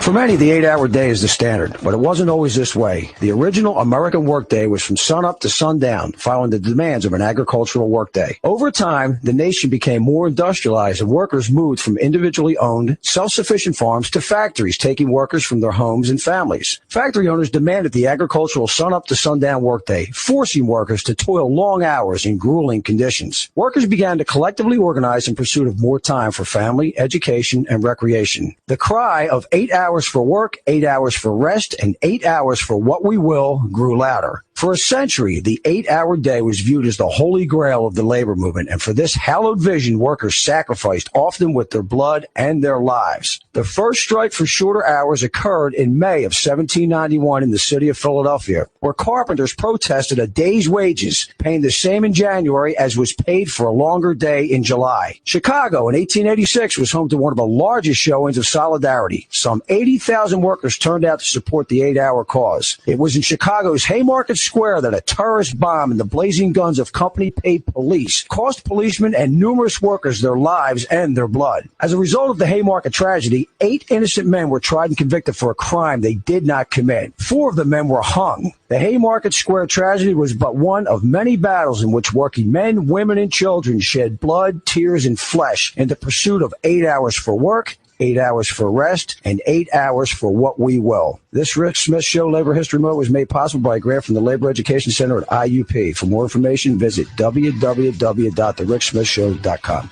For many, the 8-hour day is the standard, but it wasn't always this way. The original American workday was from sunup to sundown, following the demands of an agricultural workday. Over time, the nation became more industrialized, and workers moved from individually owned, self-sufficient farms to factories, taking workers from their homes and families. Factory owners demanded the agricultural sunup to sundown workday, forcing workers to toil long hours in grueling conditions. Workers began to collectively organize in pursuit of more time for family, education, and recreation. The cry of 8 hours for work, 8 hours for rest, and 8 hours for what we will grew louder. For a century, the 8-hour day was viewed as the holy grail of the labor movement, and for this hallowed vision, workers sacrificed, often with their blood and their lives. The first strike for shorter hours occurred in May of 1791 in the city of Philadelphia, where carpenters protested a day's wages, paying the same in January as was paid for a longer day in July. Chicago in 1886 was home to one of the largest showings of solidarity. Some 80,000 workers turned out to support the 8-hour cause. It was in Chicago's Haymarket Square that a terrorist bomb and the blazing guns of company-paid police cost policemen and numerous workers their lives and their blood. As a result of the Haymarket tragedy, 8 innocent men were tried and convicted for a crime they did not commit. 4 of the men were hung. The Haymarket Square tragedy was but one of many battles in which working men, women, and children shed blood, tears, and flesh in the pursuit of 8 hours for work, 8 hours for rest, and 8 hours for what we will. This Rick Smith Show Labor History Moment was made possible by a grant from the Labor Education Center at IUP. For more information, visit www.thericksmithshow.com.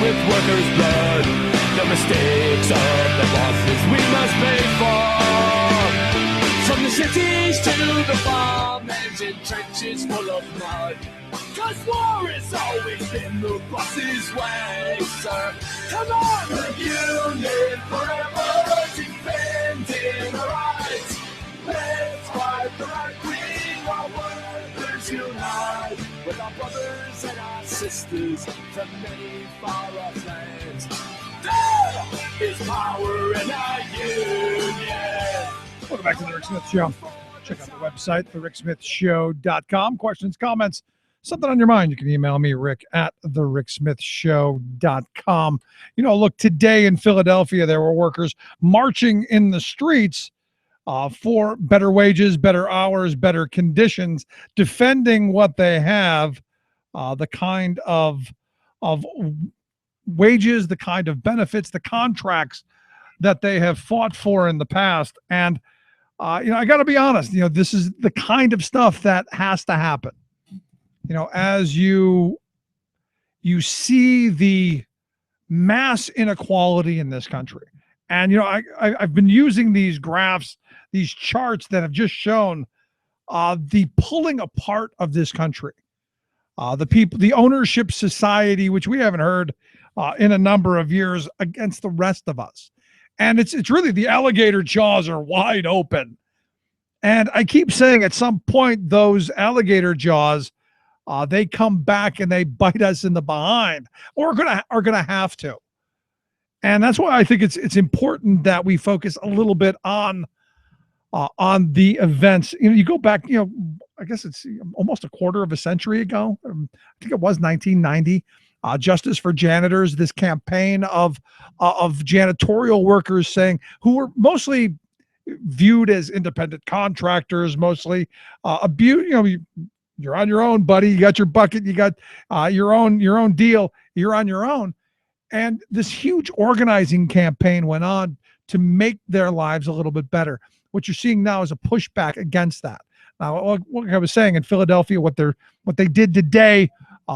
Workers' blood, the mistakes of the bosses we must pay for. From the cities to the farmlands and trenches full of mud. 'Cause war has always been the boss's way, sir. Come on, the union forever, defending our rights. Let's fight the right wing while workers unite. With our brothers and our sisters from many far-off lands. There is power in our union. Welcome back to the Rick Smith Show. Check out the website, thericksmithshow.com. Questions, comments, something on your mind, you can email me, Rick, at thericksmithshow.com. You know, look, today in Philadelphia, there were workers marching in the streets for better wages, better hours, better conditions, defending what they have, the kind of wages, the kind of benefits, the contracts that they have fought for in the past. And, you know, I got to be honest, you know, this is the kind of stuff that has to happen. You know, as you see the mass inequality in this country. And, you know, I've been using these graphs, these charts that have just shown the pulling apart of this country. The people, the ownership society, which we haven't heard in a number of years, against the rest of us. And it's really the alligator jaws are wide open. And I keep saying at some point, those alligator jaws, they come back and they bite us in the behind, or are gonna have to. And that's why I think it's important that we focus a little bit on the events. You know, you go back, you know, I guess it's almost a quarter of a century ago. I think it was 1990. Justice for Janitors, this campaign of janitorial workers who were mostly viewed as independent contractors, mostly you know, you're on your own, buddy. You got your bucket. You got your own deal. You're on your own. And this huge organizing campaign went on to make their lives a little bit better. What you're seeing now is a pushback against that. Now, like I was saying, in Philadelphia, what they did today,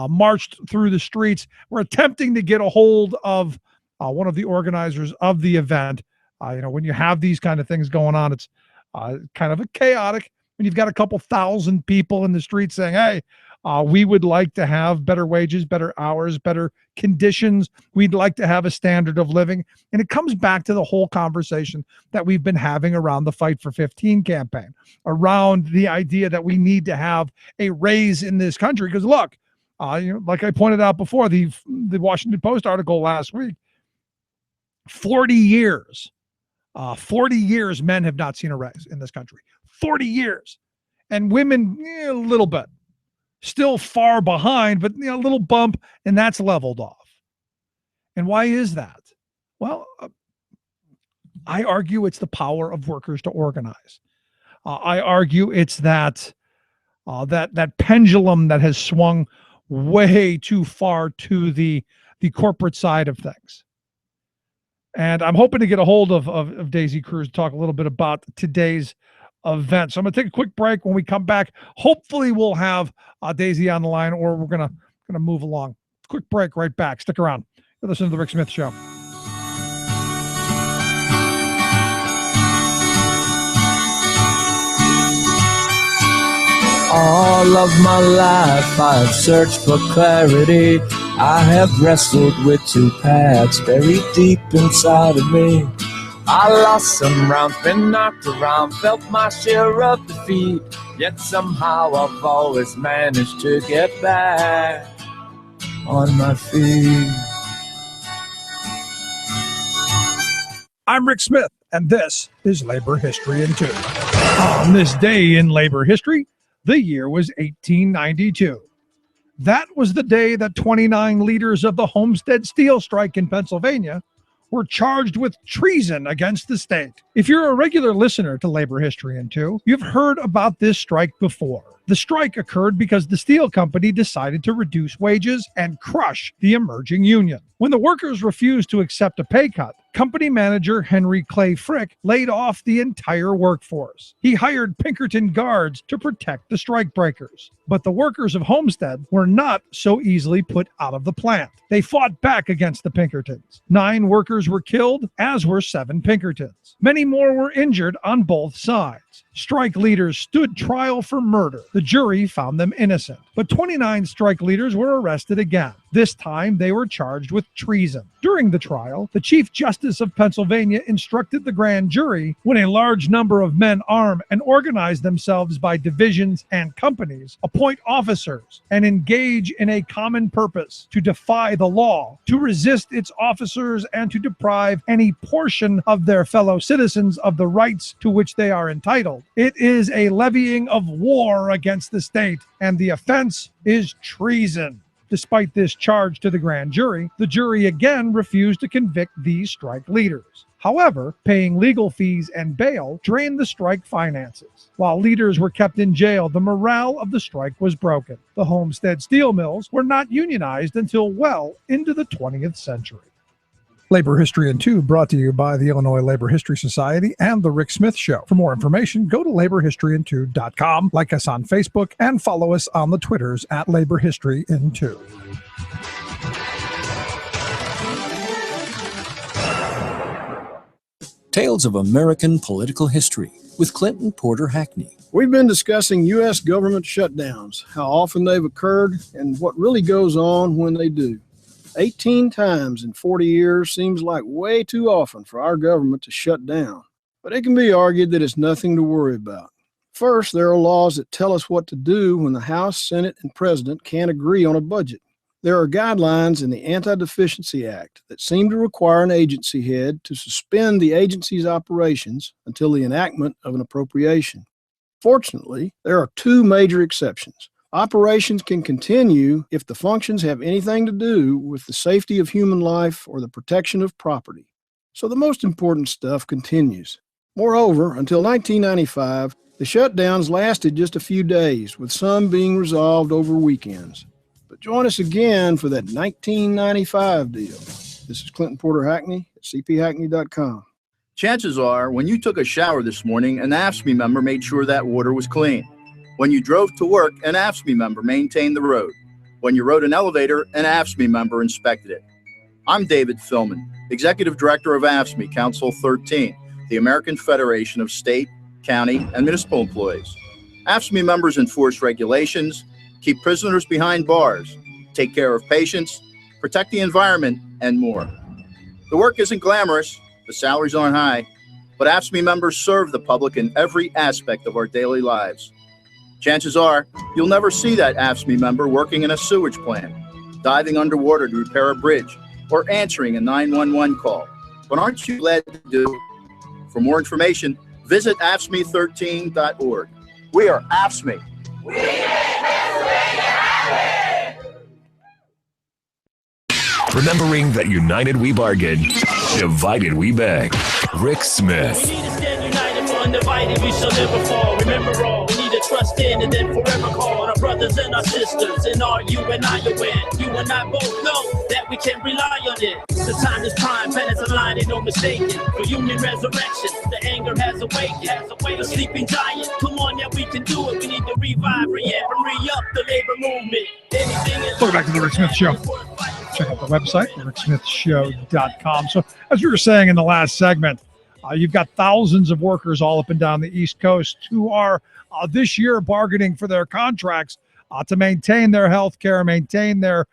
marched through the streets, were attempting to get a hold of one of the organizers of the event. You know, when you have these kind of things going on, it's kind of a chaotic. When you've got a couple thousand people in the streets saying, hey, we would like to have better wages, better hours, better conditions. We'd like to have a standard of living. And it comes back to the whole conversation that we've been having around the Fight for 15 campaign, around the idea that we need to have a raise in this country. Because look, you know, like I pointed out before, the Washington Post article last week, 40 years men have not seen a raise in this country. 40 years. And women, a little bit. Still far behind, but a little bump, and that's leveled off. And why is that? Well, I argue it's the power of workers to organize. I argue it's that pendulum that has swung way too far to the corporate side of things. And I'm hoping to get a hold of Daisy Cruz to talk a little bit about today's event. So I'm going to take a quick break. When we come back, hopefully we'll have Daisy on the line, or we're gonna move along. Quick break, right back. Stick around. You're listening to the Rick Smith Show. All of my life I've searched for clarity. I have wrestled with two paths buried deep inside of me. I lost some rounds, been knocked around, felt my share of defeat. Yet somehow I've always managed to get back. on my feet. I'm Rick Smith, and this is Labor History in 2. On this day in labor history, the year was 1892. That was the day that 29 leaders of the Homestead Steel Strike in Pennsylvania were charged with treason against the state. If you're a regular listener to Labor History in 2, you've heard about this strike before. The strike occurred because the steel company decided to reduce wages and crush the emerging union. When the workers refused to accept a pay cut, company manager Henry Clay Frick laid off the entire workforce. He hired Pinkerton guards to protect the strikebreakers. But the workers of Homestead were not so easily put out of the plant. They fought back against the Pinkertons. 9 workers were killed, as were 7 Pinkertons. Many more were injured on both sides. Strike leaders stood trial for murder. The jury found them innocent. But 29 strike leaders were arrested again. This time, they were charged with treason. During the trial, the Chief Justice of Pennsylvania instructed the grand jury, when a large number of men arm and organize themselves by divisions and companies, appoint officers, and engage in a common purpose to defy the law, to resist its officers, and to deprive any portion of their fellow citizens of the rights to which they are entitled. It is a levying of war against the state, and the offense is treason. Despite this charge to the grand jury, the jury again refused to convict these strike leaders. However, paying legal fees and bail drained the strike finances. While leaders were kept in jail, the morale of the strike was broken. The Homestead steel mills were not unionized until well into the 20th century. Labor History in 2 brought to you by the Illinois Labor History Society and The Rick Smith Show. For more information, go to laborhistoryin2.com, like us on Facebook, and follow us on the Twitters at Labor History in 2. Tales of American Political History with Clinton Porter Hackney. We've been discussing U.S. government shutdowns, how often they've occurred, and what really goes on when they do. 18 times in 40 years seems like way too often for our government to shut down. But it can be argued that it's nothing to worry about. First, there are laws that tell us what to do when the House, Senate, and President can't agree on a budget. There are guidelines in the Anti-Deficiency Act that seem to require an agency head to suspend the agency's operations until the enactment of an appropriation. Fortunately, there are 2 major exceptions. Operations can continue if the functions have anything to do with the safety of human life or the protection of property. So the most important stuff continues. Moreover, until 1995, the shutdowns lasted just a few days, with some being resolved over weekends. But join us again for that 1995 deal. This is Clinton Porter Hackney at cphackney.com. Chances are, when you took a shower this morning, an AFSCME member made sure that water was clean. When you drove to work, an AFSCME member maintained the road. When you rode an elevator, an AFSCME member inspected it. I'm David Philman, Executive Director of AFSCME Council 13, the American Federation of State, County, and Municipal Employees. AFSCME members enforce regulations, keep prisoners behind bars, take care of patients, protect the environment, and more. The work isn't glamorous, the salaries aren't high, but AFSCME members serve the public in every aspect of our daily lives. Chances are, you'll never see that AFSCME member working in a sewage plant, diving underwater to repair a bridge, or answering a 911 call. But aren't you glad to do? For more information, visit AFSCME13.org. We are AFSCME. We make Pennsylvania happen! Remembering that united we bargain, divided we beg. Rick Smith. We need to stand united for undivided, we shall never fall. Remember all, we need to trust in and then forever call our brothers and our sisters. And are you and I are win? You and I both know that we can rely on it. The time is prime, planets aligned and no mistaken. For union resurrection, the anger has awakened. The sleeping giant, come on, yeah, we can do it. We need to revive, re-up the labor movement. Welcome back to the Rick Smith Show. Check out the website, ricksmithshow.com. So as we were saying in the last segment, you've got thousands of workers all up and down the East Coast who are this year bargaining for their contracts to maintain their health care, maintain their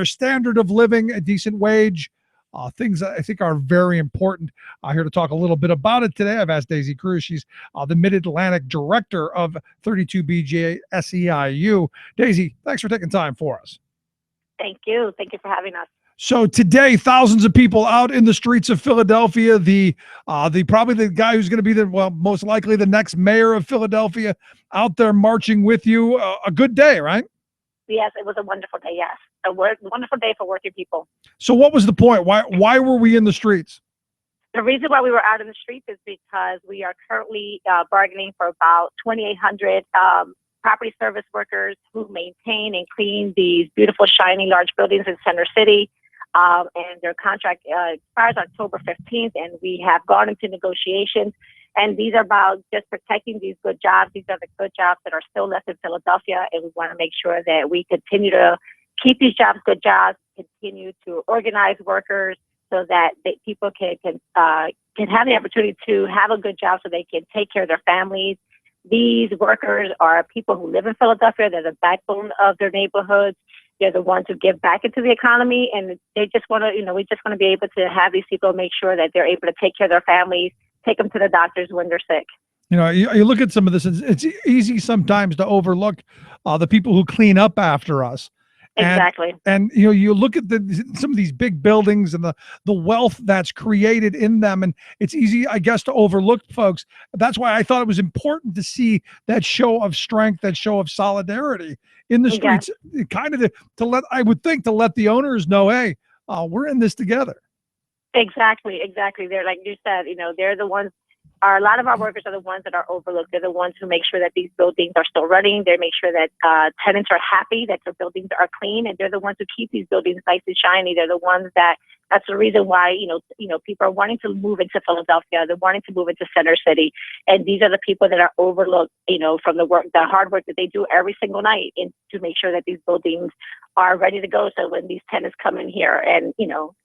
standard of living, a decent wage, things that I think are very important. Here to talk a little bit about it today, I've asked Daisy Cruz. She's the Mid-Atlantic Director of 32BJ SEIU. Daisy, thanks for taking time for us. Thank you. Thank you for having us. So today, thousands of people out in the streets of Philadelphia. The probably the guy who's going to be most likely the next mayor of Philadelphia, out there marching with you. A good day, right? Yes, it was a wonderful day. Yes, a wonderful day for working people. So what was the point? Why were we in the streets? The reason why we were out in the streets is because we are currently bargaining for about 2,800 property service workers who maintain and clean these beautiful, shiny, large buildings in Center City. And their contract expires October 15th, and we have gone into negotiations. And these are about just protecting these good jobs. These are the good jobs that are still left in Philadelphia, and we want to make sure that we continue to keep these jobs good jobs, continue to organize workers so that people can have the opportunity to have a good job so they can take care of their families. These workers are people who live in Philadelphia. They're the backbone of their neighborhoods. They're the ones who give back into the economy, and they just want to, we just want to be able to have these people make sure that they're able to take care of their families, take them to the doctors when they're sick. You look at some of this, it's easy sometimes to overlook the people who clean up after us. Exactly. And you look at some of these big buildings and the wealth that's created in them, and it's easy, I guess, to overlook folks. That's why I thought it was important to see that show of strength, that show of solidarity in the streets, kind of to let the owners know, hey, we're in this together. Exactly. They're, like you said, they're the ones. A lot of our workers are the ones that are overlooked. They're the ones who make sure that these buildings are still running. They make sure that tenants are happy, that their buildings are clean, and they're the ones who keep these buildings nice and shiny. They're the ones that's the reason why, people are wanting to move into Philadelphia. They're wanting to move into Center City. And these are the people that are overlooked, from the hard work that they do every single night to make sure that these buildings are ready to go. So when these tenants come in here and,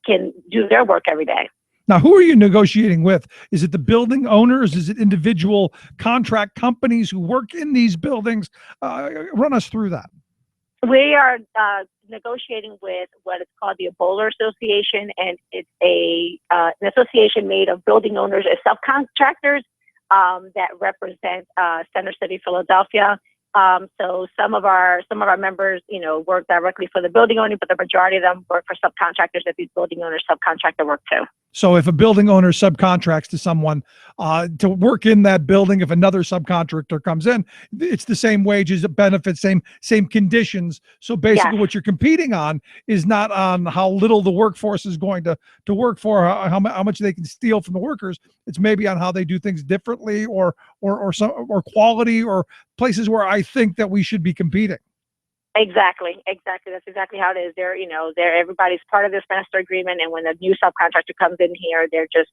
can do their work every day. Now, who are you negotiating with? Is it the building owners? Is it individual contract companies who work in these buildings? Run us through that. We are negotiating with what is called the Bowler Association, and it's an association made of building owners and subcontractors that represent Center City, Philadelphia. So some of our members, work directly for the building owner, but the majority of them work for subcontractors that these building owners subcontract their work to. So if a building owner subcontracts to someone to work in that building, if another subcontractor comes in, it's the same wages, benefits, same conditions. So basically what you're competing on is not on how little the workforce is going to work for, how much they can steal from the workers. It's maybe on how they do things differently or quality, or places where I think that we should be competing. Exactly. That's exactly how it is. They're everybody's part of this master agreement, and when a new subcontractor comes in here, they're just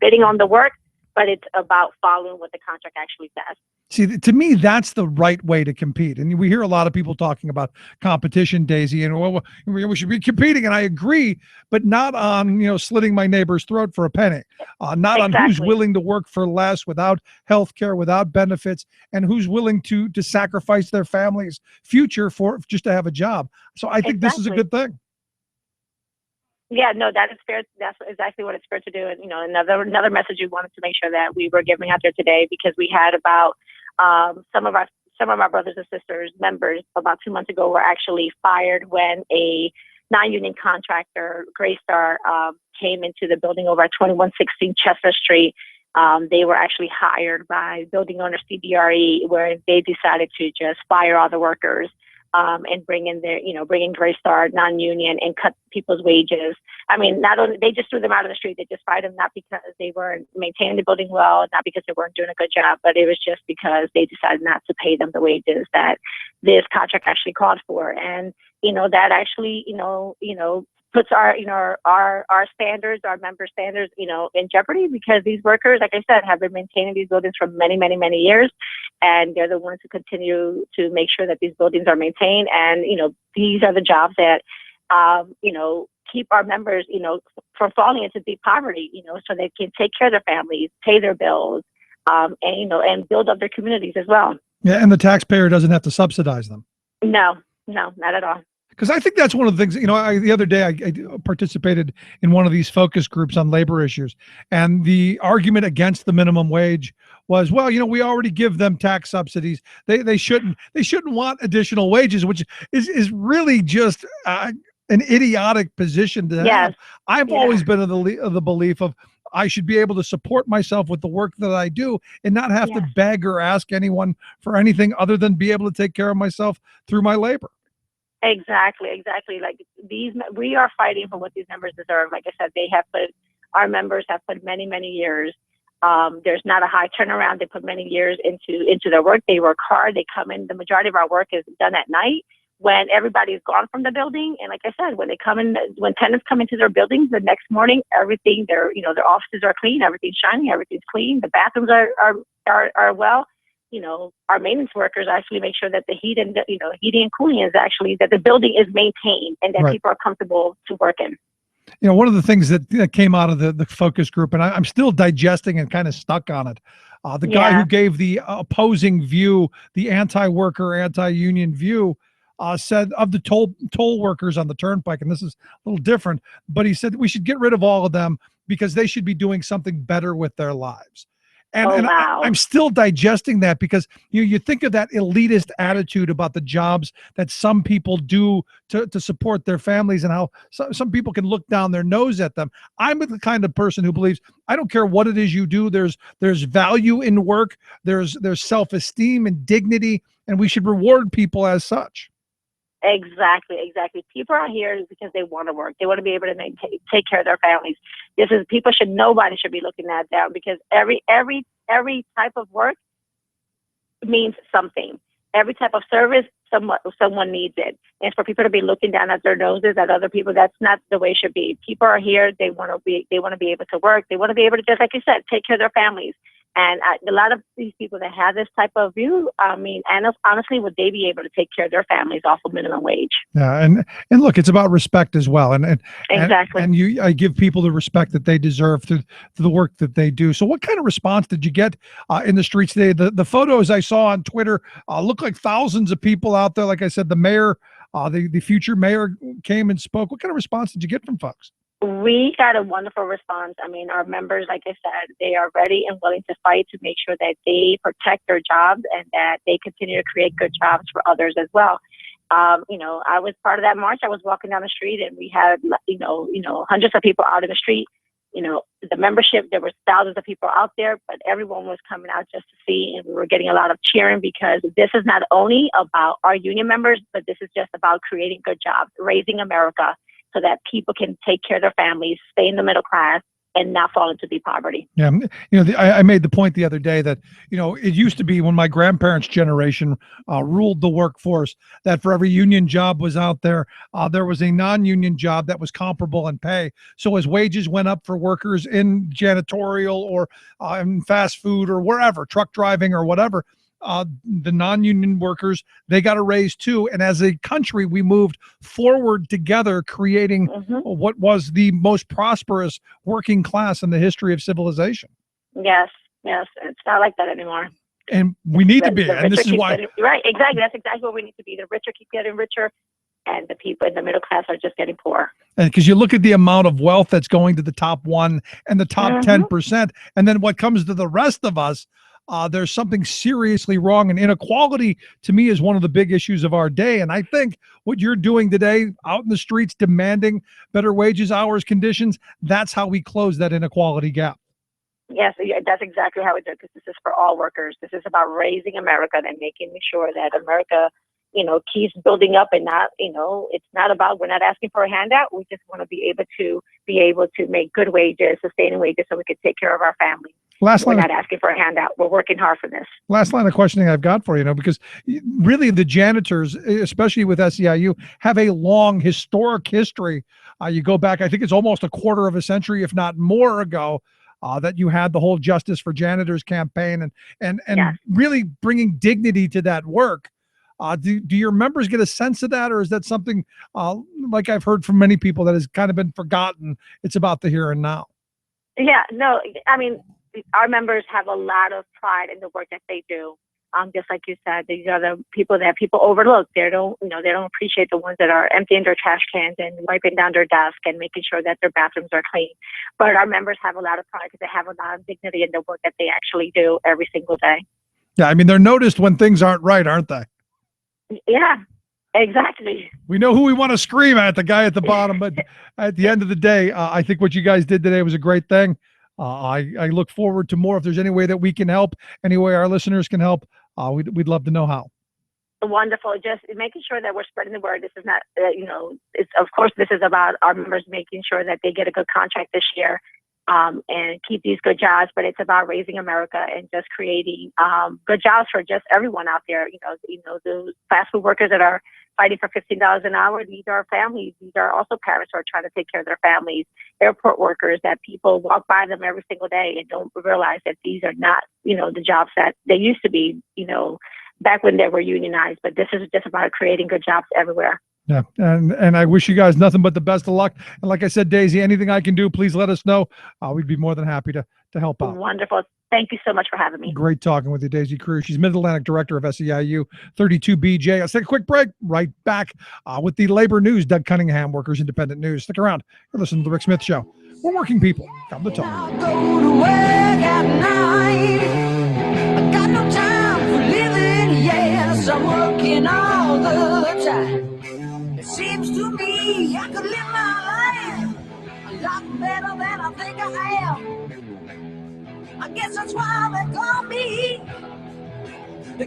bidding on the work, but it's about following what the contract actually says. See, to me, that's the right way to compete. And we hear a lot of people talking about competition, Daisy, and we should be competing, and I agree, but not on slitting my neighbor's throat for a penny, not on who's willing to work for less, without health care, without benefits, and who's willing to sacrifice their family's future for just to have a job. So I think this is a good thing. Yeah, no, that is fair. That's exactly what it's fair to do. And another message we wanted to make sure that we were giving out there today, because we had about some of our brothers and sisters members about 2 months ago were actually fired when a non-union contractor, Graystar, came into the building over at 2116 Chestnut Street. They were actually hired by building owner CBRE, where they decided to just fire all the workers. And bring in Graystar non-union and cut people's wages. I mean, not only they just threw them out of the street, they just fired them not because they weren't maintaining the building well, not because they weren't doing a good job, but it was just because they decided not to pay them the wages that this contract actually called for. And that actually puts our standards, our member standards, in jeopardy, because these workers, like I said, have been maintaining these buildings for many, many, many years. And they're the ones who continue to make sure that these buildings are maintained. And, these are the jobs that, keep our members, from falling into deep poverty, so they can take care of their families, pay their bills, and build up their communities as well. Yeah. And the taxpayer doesn't have to subsidize them. No, not at all. Because I think that's one of the things, the other day I participated in one of these focus groups on labor issues, and the argument against the minimum wage was, well, we already give them tax subsidies. They shouldn't want additional wages, which is really just an idiotic position to have. I've always been of the belief of I should be able to support myself with the work that I do and not have to beg or ask anyone for anything other than be able to take care of myself through my labor. Exactly. Like we are fighting for what these members deserve. Like I said, our members have put many, many years. There's not a high turnaround. They put many years into their work. They work hard. They come in. The majority of our work is done at night when everybody's gone from the building. And like I said, when tenants come into their buildings the next morning, everything, their offices are clean. Everything's shiny. Everything's clean. The bathrooms are well. Our maintenance workers actually make sure that the heating and cooling is actually, that the building is maintained and that people are comfortable to work in. One of the things that came out of the focus group, and I'm still digesting and kind of stuck on it. The guy who gave the opposing view, the anti-worker, anti-union view, said of the toll workers on the turnpike, and this is a little different, but he said we should get rid of all of them because they should be doing something better with their lives. And I'm still digesting that because you think of that elitist attitude about the jobs that some people do to support their families and how some people can look down their nose at them. I'm the kind of person who believes I don't care what it is you do. There's value in work. There's self-esteem and dignity, and we should reward people as such. Exactly. People are here because they want to work. They want to be able to take care of their families. Nobody should be looking that down because every type of work means something. Every type of service, someone needs it. And for people to be looking down at their noses at other people, that's not the way it should be. People are here. They want to be able to work. They want to be able to, just like you said, take care of their families. And a lot of these people that have this type of view, and honestly, would they be able to take care of their families off of minimum wage? Yeah, and look, it's about respect as well, and exactly. And I give people the respect that they deserve through the work that they do. So, what kind of response did you get in the streets today? The photos I saw on Twitter look like thousands of people out there. Like I said, the mayor, the future mayor, came and spoke. What kind of response did you get from folks? We got a wonderful response. Our members, like I said, they are ready and willing to fight to make sure that they protect their jobs and that they continue to create good jobs for others as well. I was part of that march. I was walking down the street and we had, hundreds of people out in the street. The membership, there were thousands of people out there, but everyone was coming out just to see, and we were getting a lot of cheering because this is not only about our union members, but this is just about creating good jobs, raising America, so that people can take care of their families, stay in the middle class, and not fall into deep poverty. Yeah, I made the point the other day that, it used to be when my grandparents' generation ruled the workforce that for every union job was out there, there was a non-union job that was comparable in pay. So as wages went up for workers in janitorial or in fast food or wherever, truck driving or whatever, the non-union workers, they got a raise too. And as a country, we moved forward together, creating what was the most prosperous working class in the history of civilization. Yes. It's not like that anymore. And we need to be. And this is why. Right, exactly. That's exactly what we need to be. The richer keep getting richer, and the people in the middle class are just getting poorer. And because you look at the amount of wealth that's going to the top 1% and the top 10%, and then what comes to the rest of us, there's something seriously wrong. And inequality, to me, is one of the big issues of our day. And I think what you're doing today out in the streets, demanding better wages, hours, conditions, that's how we close that inequality gap. Yes, that's exactly how we do it. This is for all workers. This is about raising America and making sure that America, keeps building up and not, it's not about, we're not asking for a handout. We just want to be able to make good wages, sustaining wages, so we can take care of our families. We're not asking for a handout. We're working hard for this. Last line of questioning I've got for you, because really the janitors, especially with SEIU, have a long historic history. You go back, I think it's almost a quarter of a century, if not more ago, that you had the whole Justice for Janitors campaign and really bringing dignity to that work. Do your members get a sense of that, or is that something like I've heard from many people that has kind of been forgotten? It's about the here and now. Yeah, no, our members have a lot of pride in the work that they do. Just like you said, these are the people that people overlook. They don't appreciate the ones that are emptying their trash cans and wiping down their desk and making sure that their bathrooms are clean. But our members have a lot of pride because they have a lot of dignity in the work that they actually do every single day. Yeah, I mean, they're noticed when things aren't right, aren't they? Yeah, exactly. We know who we want to scream at, the guy at the bottom, but at the end of the day, I think what you guys did today was a great thing. I look forward to more. If there's any way that we can help, any way our listeners can help, we'd love to know how. Wonderful. Just making sure that we're spreading the word. This is not, of course, this is about our members making sure that they get a good contract this year and keep these good jobs, but it's about raising America and just creating good jobs for just everyone out there. The fast food workers that are fighting for $15 an hour, these are families. These are also parents who are trying to take care of their families. Airport workers that people walk by them every single day and don't realize that these are not, the jobs that they used to be, back when they were unionized. But this is just about creating good jobs everywhere. Yeah, and I wish you guys nothing but the best of luck. And like I said, Daisy, anything I can do, please let us know. We'd be more than happy to help out. Wonderful. Thank you so much for having me. Great talking with you, Daisy Cruz. She's Mid-Atlantic Director of SEIU 32BJ. Let's take a quick break. Right back with the labor news. Doug Cunningham, Workers Independent News. Stick around. You're listening to The Rick Smith Show. We're working people. Come to talk. Go to work at night. I got no time for living, yes. I'm working all the time. It seems to me I could live my life a lot better than I think I am. I guess that's why they call me the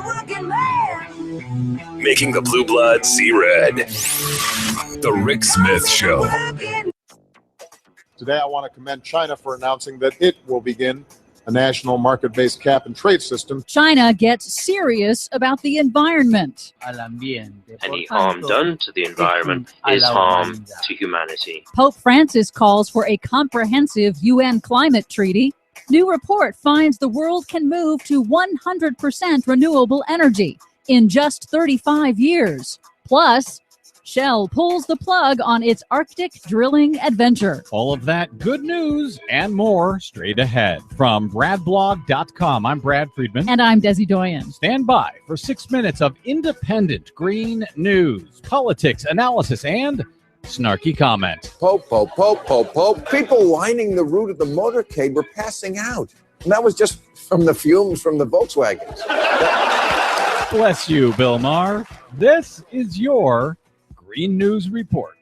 working man. Making the blue blood see red. The Rick Smith Show. Today, I want to commend China for announcing that it will begin a national market-based cap and trade system. China gets serious about the environment. Any harm done to the environment is harm to humanity. Pope Francis calls for a comprehensive UN climate treaty. New report finds the world can move to 100% renewable energy in just 35 years. Plus, Shell pulls the plug on its Arctic drilling adventure. All of that good news and more straight ahead. From bradblog.com, I'm Brad Friedman. And I'm Desi Doyen. Stand by for 6 minutes of independent green news, politics, analysis, and snarky comment. Pope. People lining the route of the motorcade were passing out. And that was just from the fumes from the Volkswagens. Bless you, Bill Maher. This is your Green News Report.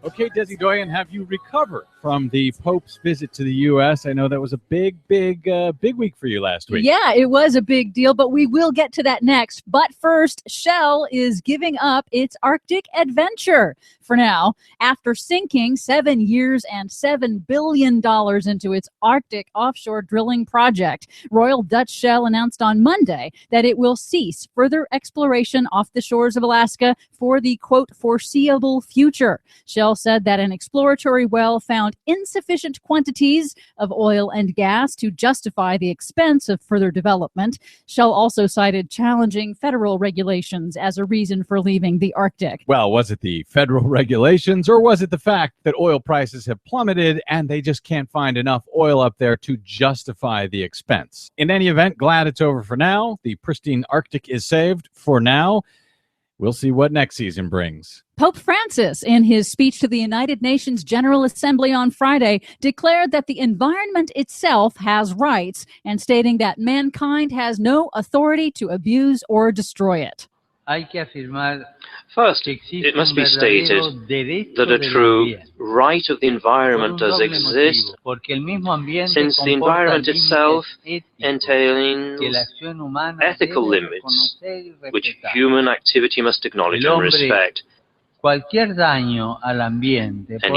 Okay, Desi Doyen, have you recovered from the Pope's visit to the U.S.? I know that was a big week for you last week. Yeah, it was a big deal, but we will get to that next. But first, Shell is giving up its Arctic adventure for now after sinking 7 years and $7 billion into its Arctic offshore drilling project. Royal Dutch Shell announced on Monday that it will cease further exploration off the shores of Alaska for the, quote, foreseeable future. Shell said that an exploratory well found insufficient quantities of oil and gas to justify the expense of further development. Shell also cited challenging federal regulations as a reason for leaving the Arctic. Well, was it the federal regulations or was it the fact that oil prices have plummeted and they just can't find enough oil up there to justify the expense? In any event, glad it's over for now. The pristine Arctic is saved for now. We'll see what next season brings. Pope Francis, in his speech to the United Nations General Assembly on Friday, declared that the environment itself has rights and stating that mankind has no authority to abuse or destroy it. First, it must be stated that a true right of the environment does exist, since the environment itself entails ethical limits, which human activity must acknowledge and respect. Any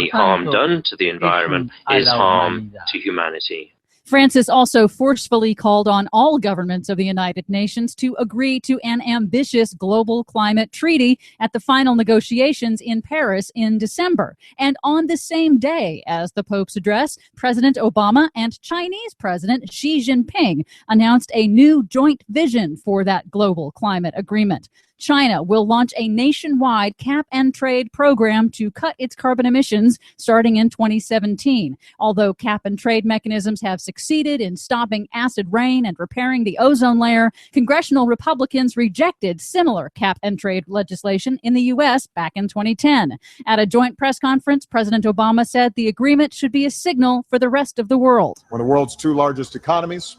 harm done to the environment is harm to humanity. Francis also forcefully called on all governments of the United Nations to agree to an ambitious global climate treaty at the final negotiations in Paris in December. And on the same day as the Pope's address, President Obama and Chinese President Xi Jinping announced a new joint vision for that global climate agreement. China will launch a nationwide cap-and-trade program to cut its carbon emissions starting in 2017. Although cap-and-trade mechanisms have succeeded in stopping acid rain and repairing the ozone layer, congressional Republicans rejected similar cap-and-trade legislation in the U.S. back in 2010. At a joint press conference, President Obama said the agreement should be a signal for the rest of the world. When the world's two largest economies,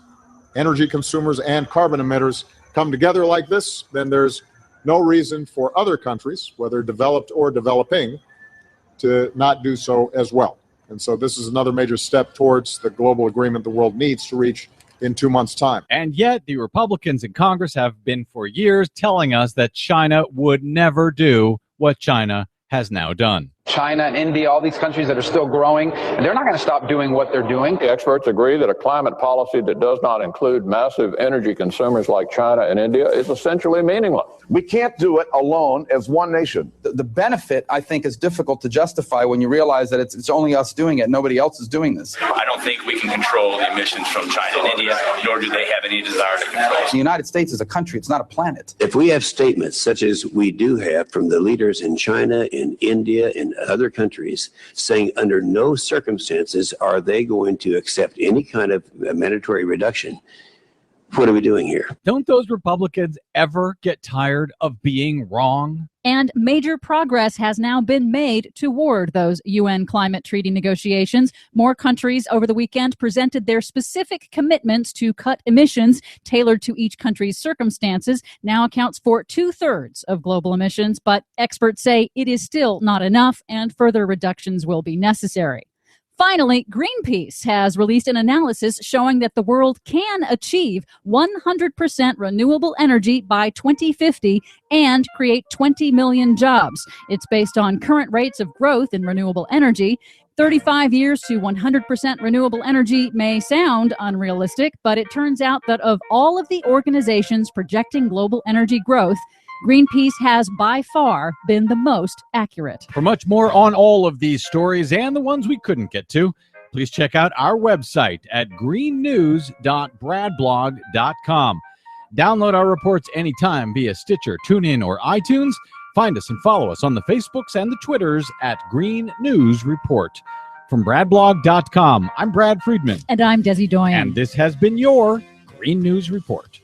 energy consumers and carbon emitters, come together like this, then there's no reason for other countries, whether developed or developing, to not do so as well. And so this is another major step towards the global agreement the world needs to reach in 2 months' time. And yet the Republicans in Congress have been for years telling us that China would never do what China has now done. China and India, all these countries that are still growing, and they're not going to stop doing what they're doing. The experts agree that a climate policy that does not include massive energy consumers like China and India is essentially meaningless. We can't do it alone as one nation. The benefit, I think, is difficult to justify when you realize that it's only us doing it. Nobody else is doing this. I don't think we can control the emissions from China and India, nor do they have any desire to control. The United States is a country. It's not a planet. If we have statements such as we do have from the leaders in China, in India, and other countries saying under no circumstances are they going to accept any kind of mandatory reduction, what are we doing here? Don't those Republicans ever get tired of being wrong? And major progress has now been made toward those UN climate treaty negotiations. More countries over the weekend presented their specific commitments to cut emissions tailored to each country's circumstances. Now accounts for 2/3 of global emissions, but experts say it is still not enough and further reductions will be necessary. Finally, Greenpeace has released an analysis showing that the world can achieve 100% renewable energy by 2050 and create 20 million jobs. It's based on current rates of growth in renewable energy. 35 years to 100% renewable energy may sound unrealistic, but it turns out that of all of the organizations projecting global energy growth, Greenpeace has by far been the most accurate. For much more on all of these stories and the ones we couldn't get to, please check out our website at greennews.bradblog.com. Download our reports anytime via Stitcher, TuneIn, or iTunes. Find us and follow us on the Facebooks and the Twitters at Green News Report. From bradblog.com, I'm Brad Friedman. And I'm Desi Doyen. And this has been your Green News Report.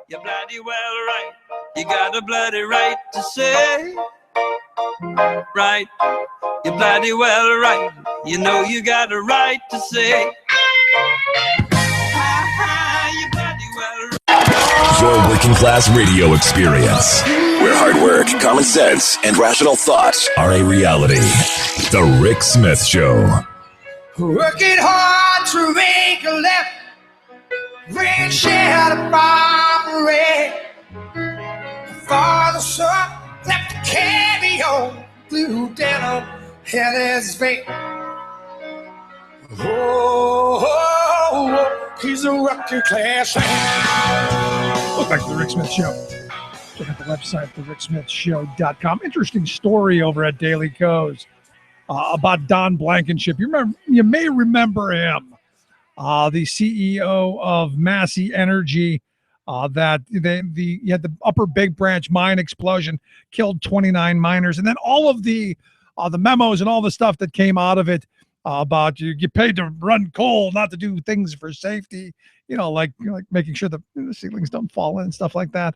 You're bloody well right. You got a bloody right to say. Right. You're bloody well right. You know you got a right to say. You're bloody well right. Your working class radio experience, where hard work, common sense, and rational thoughts are a reality. The Rick Smith Show. Working hard to make a left. Red shed a bomb red. Father, son, left to carry on. Blue denim, hell is fake. Oh, he's a working class man. Welcome back to the Rick Smith Show. Check out the website, thericksmithshow.com. Interesting story over at Daily Kos about Don Blankenship. You may remember him. The CEO of Massey Energy, that you had the Upper Big Branch mine explosion, killed 29 miners, and then all of the memos and all the stuff that came out of it about you get paid to run coal, not to do things for safety, like making sure the ceilings don't fall in and stuff like that.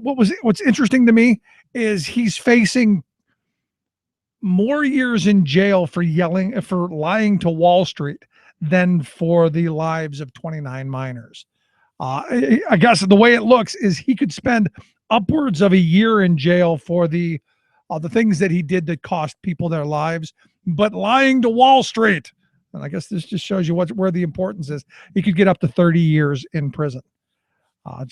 What's interesting to me is he's facing more years in jail for lying to Wall Street than for the lives of 29 miners. I guess the way it looks is he could spend upwards of a year in jail for the things that he did that cost people their lives, but lying to Wall Street. And I guess this just shows you where the importance is. He could get up to 30 years in prison. I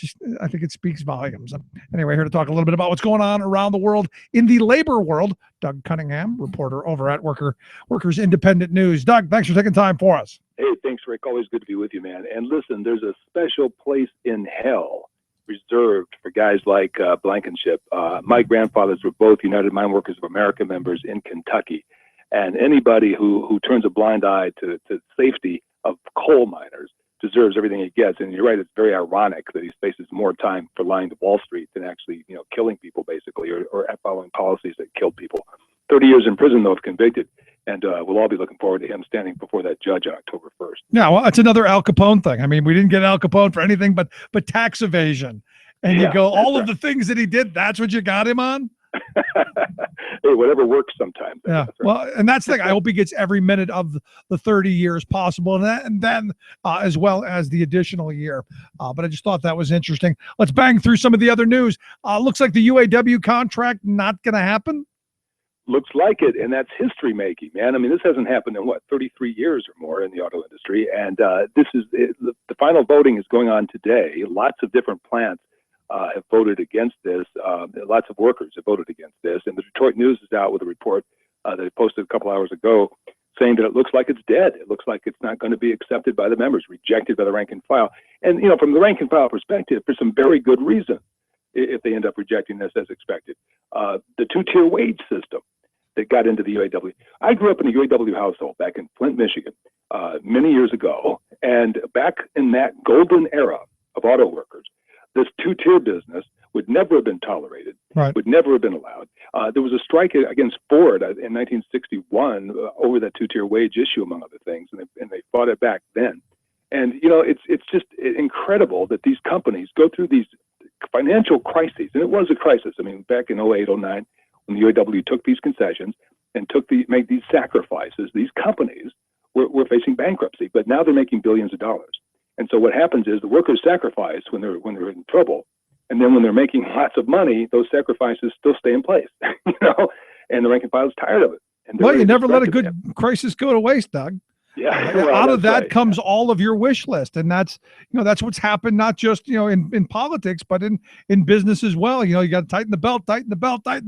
think it speaks volumes. Anyway, here to talk a little bit about what's going on around the world in the labor world. Doug Cunningham, reporter over at Workers Independent News. Doug, thanks for taking time for us. Hey, thanks, Rick. Always good to be with you, man. And listen, there's a special place in hell reserved for guys like Blankenship. My grandfathers were both United Mine Workers of America members in Kentucky. And anybody who turns a blind eye to safety of coal miners deserves everything he gets. And you're right, it's very ironic that he faces more time for lying to Wall Street than actually, killing people basically, or following policies that killed people. 30 years in prison, though, if convicted. And we'll all be looking forward to him standing before that judge on October 1st. Yeah, well, it's another Al Capone thing. I mean, we didn't get Al Capone for anything but tax evasion. And you go, all of the things that he did, that's what you got him on? Hey, whatever works sometimes. Yeah. Well, and that's the thing. I hope he gets every minute of the 30 years possible, and then as well as the additional year. But I just thought that was interesting. Let's bang through some of the other news. Looks like the UAW contract not going to happen. Looks like it, and that's history making, man. I mean, this hasn't happened in 33 years or more in the auto industry, and this is the final voting is going on today. Lots of different plants have voted against this. Lots of workers have voted against this, and the Detroit News is out with a report that they posted a couple hours ago saying that it looks like it's dead. It looks like it's not going to be accepted by the members, rejected by the rank and file. And from the rank and file perspective, for some very good reason, if they end up rejecting this as expected. The two-tier wage system that got into the UAW. I grew up in a UAW household back in Flint, Michigan, many years ago. And back in that golden era of auto workers, this two-tier business would never have been tolerated, would never have been allowed. There was a strike against Ford in 1961 over that two-tier wage issue, among other things, and they fought it back then. And, it's just incredible that these companies go through these financial crises, and it was a crisis. I mean, back in 08, 09, when the UAW took these concessions and made these sacrifices, these companies were facing bankruptcy, but now they're making billions of dollars. And so what happens is the workers sacrifice when they're in trouble, and then when they're making lots of money, those sacrifices still stay in place, and the rank and file is tired of it. Well, you never let a good crisis go to waste, Doug. Yeah. Well, out of that comes all of your wish list. And that's what's happened, not just, in politics, but in business as well. You got to tighten the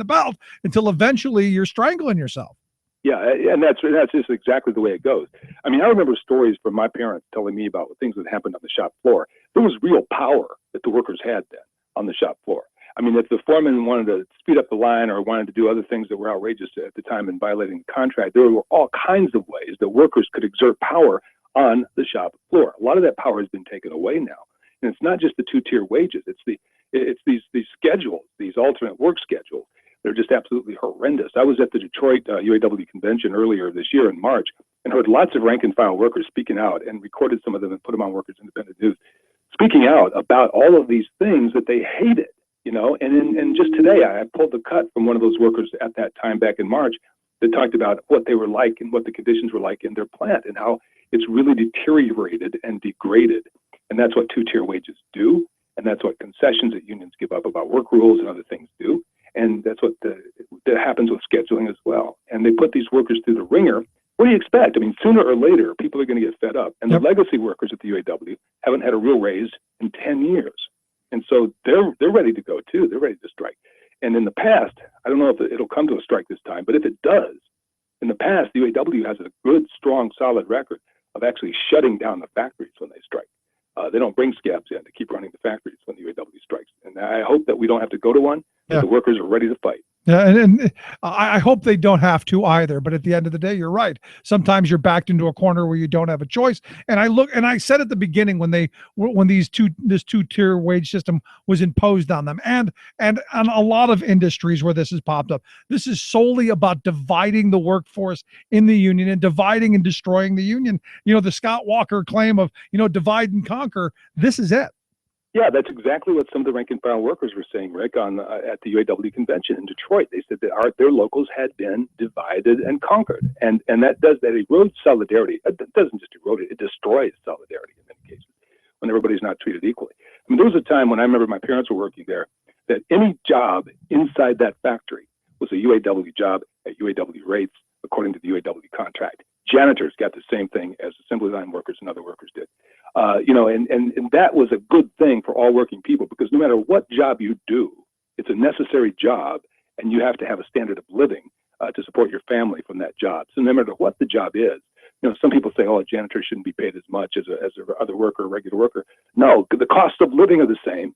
belt until eventually you're strangling yourself. Yeah. And that's just exactly the way it goes. I mean, I remember stories from my parents telling me about things that happened on the shop floor. There was real power that the workers had then on the shop floor. I mean, if the foreman wanted to speed up the line or wanted to do other things that were outrageous at the time in violating the contract, there were all kinds of ways that workers could exert power on the shop floor. A lot of that power has been taken away now. And it's not just the two-tier wages. It's these schedules, these alternate work schedules. They're just absolutely horrendous. I was at the Detroit UAW convention earlier this year in March and heard lots of rank and file workers speaking out, and recorded some of them and put them on Workers Independent News, speaking out about all of these things that they hated. And just today, I pulled the cut from one of those workers at that time back in March that talked about what they were like and what the conditions were like in their plant and how it's really deteriorated and degraded. And that's what two-tier wages do. And that's what concessions that unions give up about work rules and other things do. And that's what that happens with scheduling as well. And they put these workers through the ringer. What do you expect? I mean, sooner or later, people are going to get fed up. And the legacy workers at the UAW haven't had a real raise in 10 years. And so they're ready to go too. They're ready to strike. And in the past, I don't know if it'll come to a strike this time, but if it does, in the past, the UAW has a good, strong, solid record of actually shutting down the factories when they strike. They don't bring scabs in to keep running the factories when the UAW strikes. And I hope that we don't have to go to one. Yeah. The workers are ready to fight. Yeah, and I hope they don't have to either. But at the end of the day, you're right. Sometimes you're backed into a corner where you don't have a choice. And I said at the beginning when this two-tier wage system was imposed on them, and on a lot of industries where this has popped up, this is solely about dividing the workforce in the union and dividing and destroying the union. The Scott Walker claim of divide and conquer. This is it. Yeah, that's exactly what some of the rank and file workers were saying, Rick, at the UAW convention in Detroit. They said that their locals had been divided and conquered, and that erodes solidarity. It doesn't just erode it; it destroys solidarity in many cases when everybody's not treated equally. I mean, there was a time when I remember my parents were working there that any job inside that factory was a UAW job at UAW rates according to the UAW contract. Janitors got the same thing as assembly line workers and other workers did. And that was a good thing for all working people, because no matter what job you do, it's a necessary job, and you have to have a standard of living to support your family from that job. So no matter what the job is, some people say, oh, a janitor shouldn't be paid as much as a other worker, a regular worker. No, the cost of living are the same.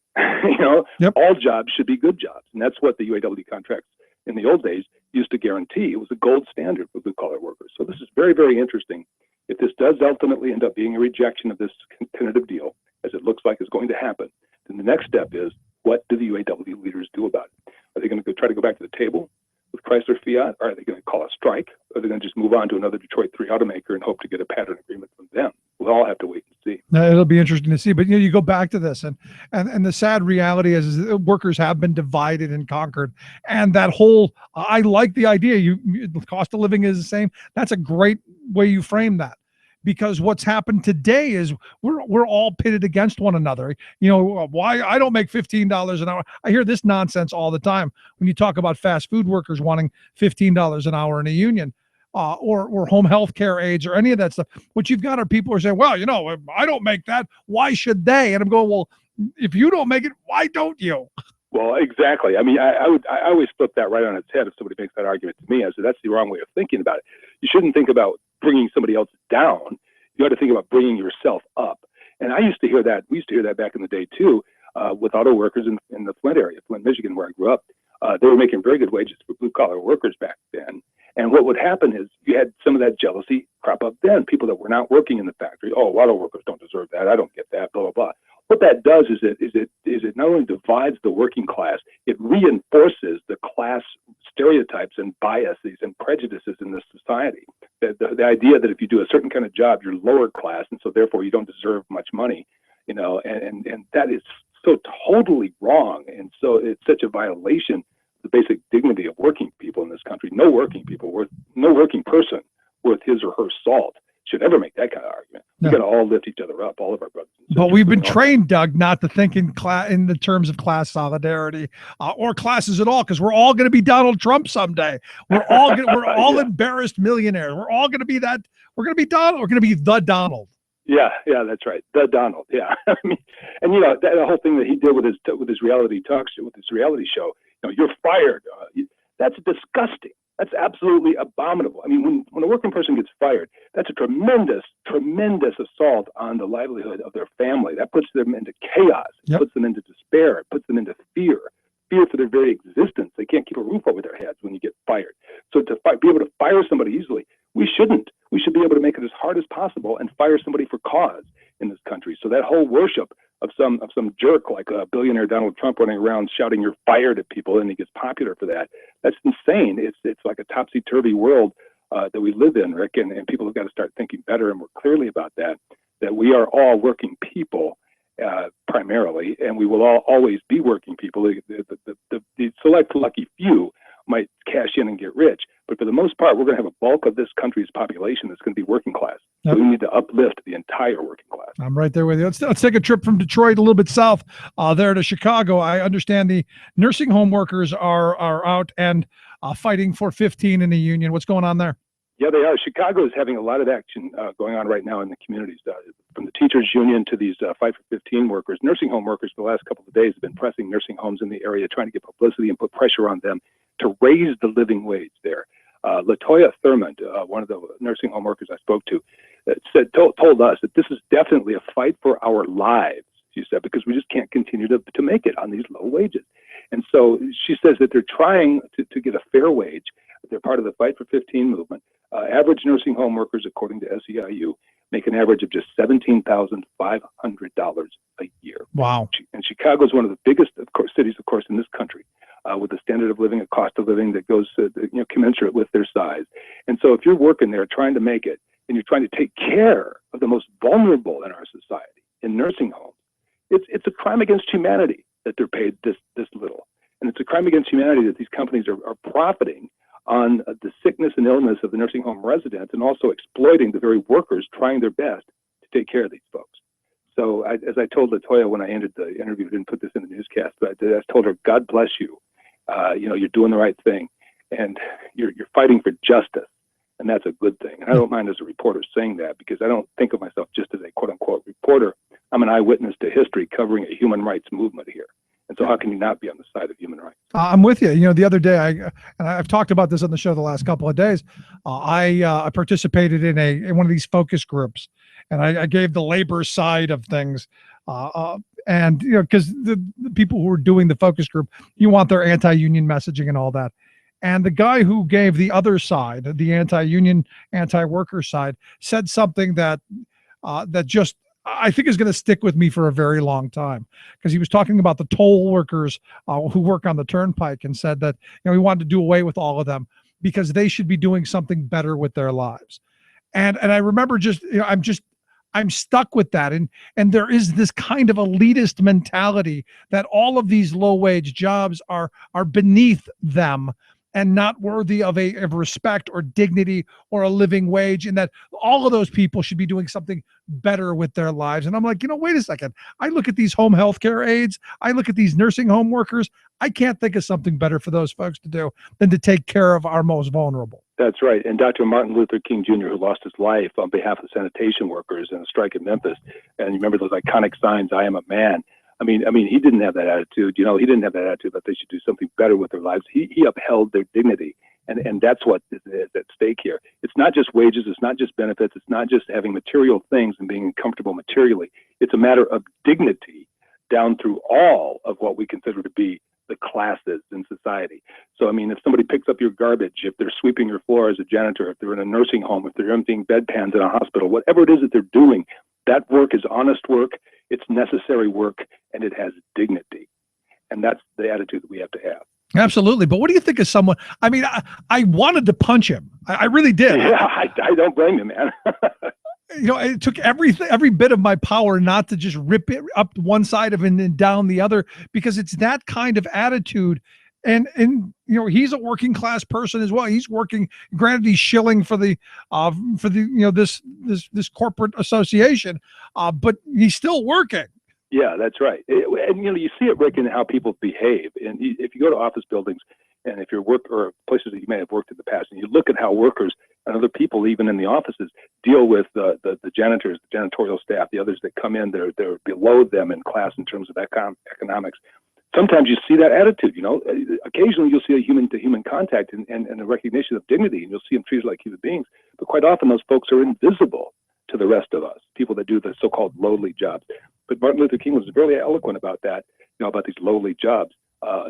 All jobs should be good jobs, and that's what the UAW contracts in the old days used to guarantee. It was a gold standard for blue collar workers. So this is very, very interesting If this does ultimately end up being a rejection of this tentative deal, as it looks like is going to happen, then the next step is, what do the UAW leaders do about it? Are they going to try to go back to the table with Chrysler Fiat? Or are they going to call a strike? Or are they going to just move on to another Detroit 3 automaker and hope to get a pattern agreement from them? We'll all have to wait and see. It'll be interesting to see. But you go back to this, and the sad reality is that workers have been divided and conquered. And that whole, I like the idea. The cost of living is the same. That's a great way you frame that. Because what's happened today is we're all pitted against one another. Why I don't make $15 an hour. I hear this nonsense all the time when you talk about fast food workers wanting $15 an hour in a union, or home health care aides or any of that stuff. What you've got are people who are saying, well, I don't make that. Why should they? And I'm going, well, if you don't make it, why don't you? Well, exactly. I mean, I always flip that right on its head if somebody makes that argument to me. I said, that's the wrong way of thinking about it. You shouldn't think about bringing somebody else down. You ought to think about bringing yourself up. And I used to hear that. We used to hear that back in the day, too, with auto workers in the Flint area, Flint, Michigan, where I grew up. They were making very good wages for blue-collar workers back then. And what would happen is you had some of that jealousy crop up then, people that were not working in the factory. Oh, auto workers don't deserve that. I don't get that, blah, blah, blah. What that does is it not only divides the working class, it reinforces the class stereotypes and biases and prejudices in this society. The idea that if you do a certain kind of job, you're lower class, and so therefore you don't deserve much money, and that is so totally wrong. And so it's such a violation of the basic dignity of working people in this country. No working person worth his or her salt should ever make that kind of argument. We got to all lift each other up, all of our brothers and sisters. But we've been trained, Doug, not to think in the terms of class solidarity or classes at all, because we're all going to be Donald Trump someday. We're all embarrassed millionaires. We're all going to be that. We're going to be Donald. We're going to be the Donald. Yeah, that's right. The Donald. Yeah, I mean, and that whole thing that he did with his reality talk show, with his reality show. You're fired. That's disgusting. That's absolutely abominable. I mean, when a working person gets fired, that's a tremendous, tremendous assault on the livelihood of their family. That puts them into chaos. It puts them into despair. It puts them into fear for their very existence. They can't keep a roof over their heads when you get fired. So to be able to fire somebody easily, we shouldn't. We should be able to make it as hard as possible and fire somebody for cause in this country. So that whole worship of some jerk like billionaire Donald Trump running around shouting "you're fired" at people and he gets popular for that, that's insane. It's like a topsy-turvy world that we live in, Rick, and people have got to start thinking better and more clearly about that we are all working people primarily, and we will all always be working people. The select lucky few might cash in and get rich, but for the most part, we're going to have a bulk of this country's population that's going to be working class. So we need to uplift the entire working class. I'm right there with you. Let's take a trip from Detroit a little bit south there to Chicago. I understand the nursing home workers are out and fighting for 15 in the union. What's going on there? Yeah, they are. Chicago is having a lot of action going on right now in the communities, from the teachers union to these Fight for 15 workers. Nursing home workers for the last couple of days have been pressing nursing homes in the area, trying to get publicity and put pressure on them to raise the living wage there. LaToya Thurmond, one of the nursing home workers I spoke to, told us that this is definitely a fight for our lives, she said, because we just can't continue to make it on these low wages. And so she says that they're trying to get a fair wage. They're part of the Fight for 15 movement. Average nursing home workers, according to SEIU, make an average of just $17,500 a year. Wow. And Chicago is one of the biggest cities, of course, in this country, with a standard of living, a cost of living that goes commensurate with their size. And so if you're working there trying to make it, and you're trying to take care of the most vulnerable in our society, in nursing homes, it's a crime against humanity that they're paid this little. And it's a crime against humanity that these companies are profiting on the sickness and illness of the nursing home residents, and also exploiting the very workers trying their best to take care of these folks. So as I told LaToya when I ended the interview, I didn't put this in the newscast, but I told her, God bless you. You're doing the right thing, and you're fighting for justice, and that's a good thing. And I don't mind as a reporter saying that, because I don't think of myself just as a quote-unquote reporter. I'm an eyewitness to history covering a human rights movement here. And so how can you not be on the side of human rights? I'm with you. The other day, I've talked about this on the show the last couple of days. I participated in one of these focus groups, and I gave the labor side of things. Because the people who are doing the focus group, you want their anti-union messaging and all that. And the guy who gave the other side, the anti-union, anti-worker side, said something that just I think is going to stick with me for a very long time, because he was talking about the toll workers who work on the turnpike, and said that he wanted to do away with all of them because they should be doing something better with their lives. And I remember I'm stuck with that. And there is this kind of elitist mentality that all of these low wage jobs are beneath them and not worthy of respect or dignity or a living wage, and that all of those people should be doing something better with their lives. And I'm like, wait a second. I look at these home health care aides. I look at these nursing home workers. I can't think of something better for those folks to do than to take care of our most vulnerable. That's right. And Dr. Martin Luther King Jr., who lost his life on behalf of sanitation workers in a strike in Memphis, and you remember those iconic signs, "I am a man." I mean, he didn't have that attitude. He didn't have that attitude that they should do something better with their lives. He upheld their dignity, and that's what is at stake here. It's not just wages. It's not just benefits. It's not just having material things and being comfortable materially. It's a matter of dignity down through all of what we consider to be the classes in society. So, if somebody picks up your garbage, if they're sweeping your floor as a janitor, if they're in a nursing home, if they're emptying bedpans in a hospital, whatever it is that they're doing, that work is honest work, it's necessary work, and it has dignity. And that's the attitude that we have to have. Absolutely. But what do you think of someone? I wanted to punch him. I really did. Yeah, I don't blame you, man. It took every bit of my power not to just rip it up one side of it and then down the other, because it's that kind of attitude. And he's a working class person as well. He's working, granted he's shilling for the this corporate association, but he's still working. Yeah, that's right. And you see it, Rick, in how people behave. And if you go to office buildings, and if you're or places that you may have worked in the past, and you look at how workers and other people, even in the offices, deal with the janitors, the janitorial staff, the others that come in, they're below them in class in terms of economics. Sometimes you see that attitude. Occasionally you'll see a human-to-human contact and a recognition of dignity, and you'll see them treated like human beings. But quite often those folks are invisible to the rest of us, people that do the so-called lowly jobs. But Martin Luther King was very eloquent about that, about these lowly jobs.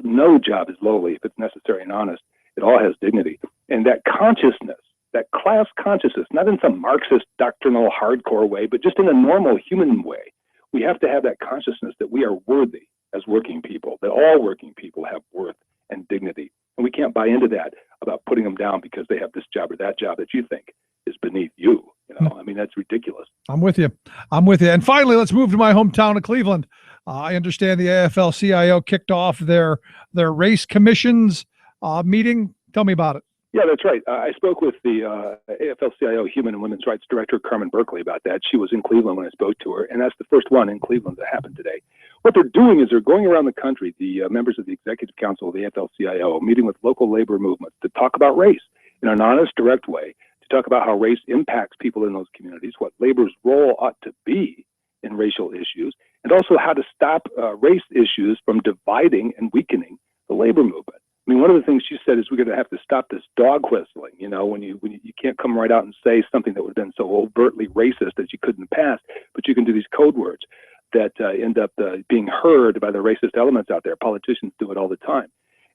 No job is lowly if it's necessary and honest. It all has dignity. And that consciousness, that class consciousness, not in some Marxist doctrinal hardcore way, but just in a normal human way, we have to have that consciousness that we are worthy as working people, that all working people have worth and dignity. And we can't buy into that about putting them down because they have this job or that job that you think is beneath you. That's ridiculous. I'm with you. And finally, let's move to my hometown of Cleveland. I understand the AFL-CIO kicked off their race commissions meeting. Tell me about it. Yeah, that's right. I spoke with the AFL-CIO Human and Women's Rights Director, Carmen Berkeley, about that. She was in Cleveland when I spoke to her, and that's the first one in Cleveland that happened today. What they're doing is they're going around the country, the members of the Executive Council of the AFL-CIO, meeting with local labor movements to talk about race in an honest, direct way, to talk about how race impacts people in those communities, what labor's role ought to be in racial issues, and also how to stop race issues from dividing and weakening the labor movement. One of the things she said is we're going to have to stop this dog whistling. When you can't come right out and say something that would have been so overtly racist that you could in the past, but you can do these code words that end up being heard by the racist elements out there. Politicians do it all the time.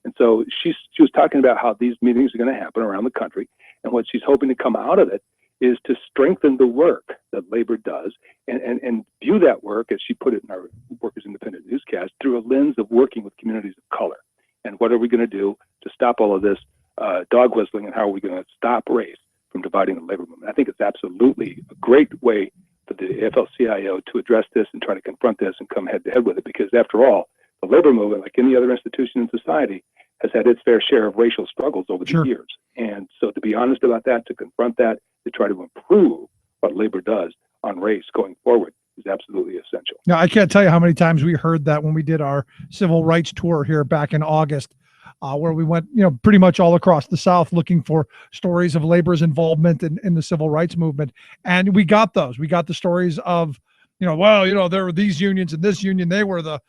And so she was talking about how these meetings are going to happen around the country, and what she's hoping to come out of it is to strengthen the work that labor does and view that work, as she put it in our Workers Independent newscast, through a lens of working with communities of color. And what are we going to do to stop all of this dog whistling, and how are we going to stop race from dividing the labor movement? I think it's absolutely a great way for the AFL-CIO to address this and try to confront this and come head-to-head with it, because after all, the labor movement, like any other institution in society, has had its fair share of racial struggles over the years. And so to be honest about that, to confront that, to try to improve what labor does on race going forward is absolutely essential. Now, I can't tell you how many times we heard that when we did our civil rights tour here back in August, where we went, pretty much all across the South looking for stories of labor's involvement in the civil rights movement. And we got those. We got the stories of, there were these unions and this union, they were the,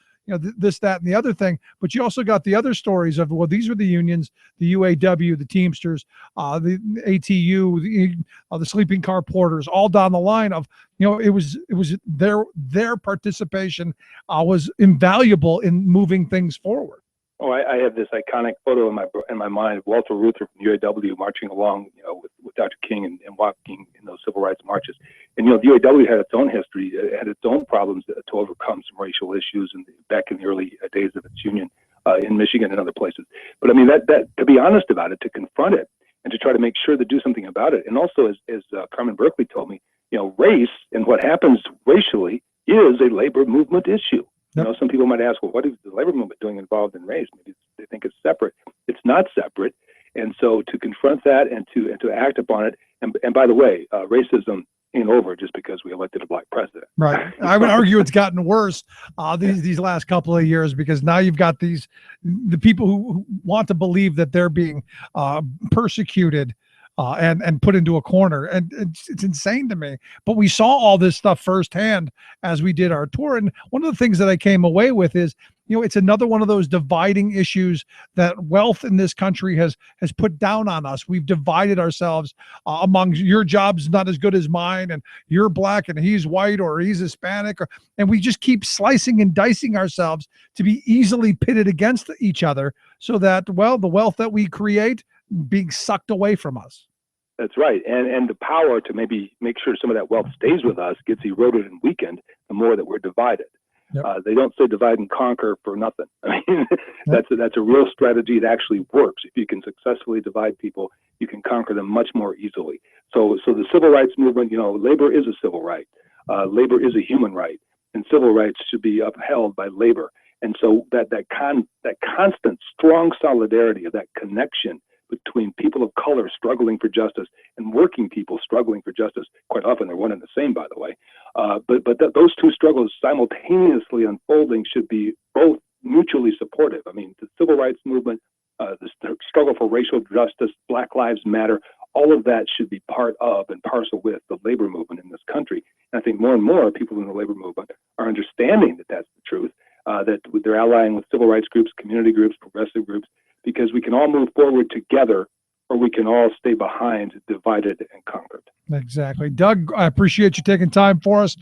this, that, and the other thing. But you also got the other stories of, these were the unions, the UAW, the Teamsters, the ATU, the sleeping car porters, all down the line of, it was their participation was invaluable in moving things forward. Oh, I have this iconic photo in my mind of Walter Reuther from UAW marching along, with Dr. King and walking in those civil rights marches. And the UAW had its own history, had its own problems to overcome some racial issues, and back in the early days of its union in Michigan and other places. But I mean, that to be honest about it, to confront it, and to try to make sure to do something about it. And also, as Carmen Berkeley told me, race and what happens racially is a labor movement issue. Yep. Some people might ask, well, what is the labor movement doing involved in race? Maybe they think it's separate. It's not separate. And so to confront that and to act upon it, and by the way, racism ain't over just because we elected a black president. Right. I would argue it's gotten worse these last couple of years, because now you've got the people who want to believe that they're being persecuted and put into a corner. And it's insane to me. But we saw all this stuff firsthand as we did our tour. And one of the things that I came away with is, it's another one of those dividing issues that wealth in this country has put down on us. We've divided ourselves among your job's not as good as mine, and you're black and he's white or he's Hispanic, and we just keep slicing and dicing ourselves to be easily pitted against each other, so that, well, the wealth that we create being sucked away from us. That's right. And the power to maybe make sure some of that wealth stays with us gets eroded and weakened the more that we're divided. Yep. They don't say divide and conquer for nothing. I mean, that's a real strategy that actually works. If you can successfully divide people, you can conquer them much more easily. So the civil rights movement, labor is a civil right. Labor is a human right, and civil rights should be upheld by labor. And so that constant, strong solidarity of that connection between people of color struggling for justice and working people struggling for justice. Quite often they're one and the same, by the way. But those two struggles simultaneously unfolding should be both mutually supportive. I mean, the civil rights movement, the struggle for racial justice, Black Lives Matter, all of that should be part of and parcel with the labor movement in this country. And I think more and more people in the labor movement are understanding that that's the truth, that they're allying with civil rights groups, community groups, progressive groups, because we can all move forward together, or we can all stay behind, divided and conquered. Exactly. Doug, I appreciate you taking time for us.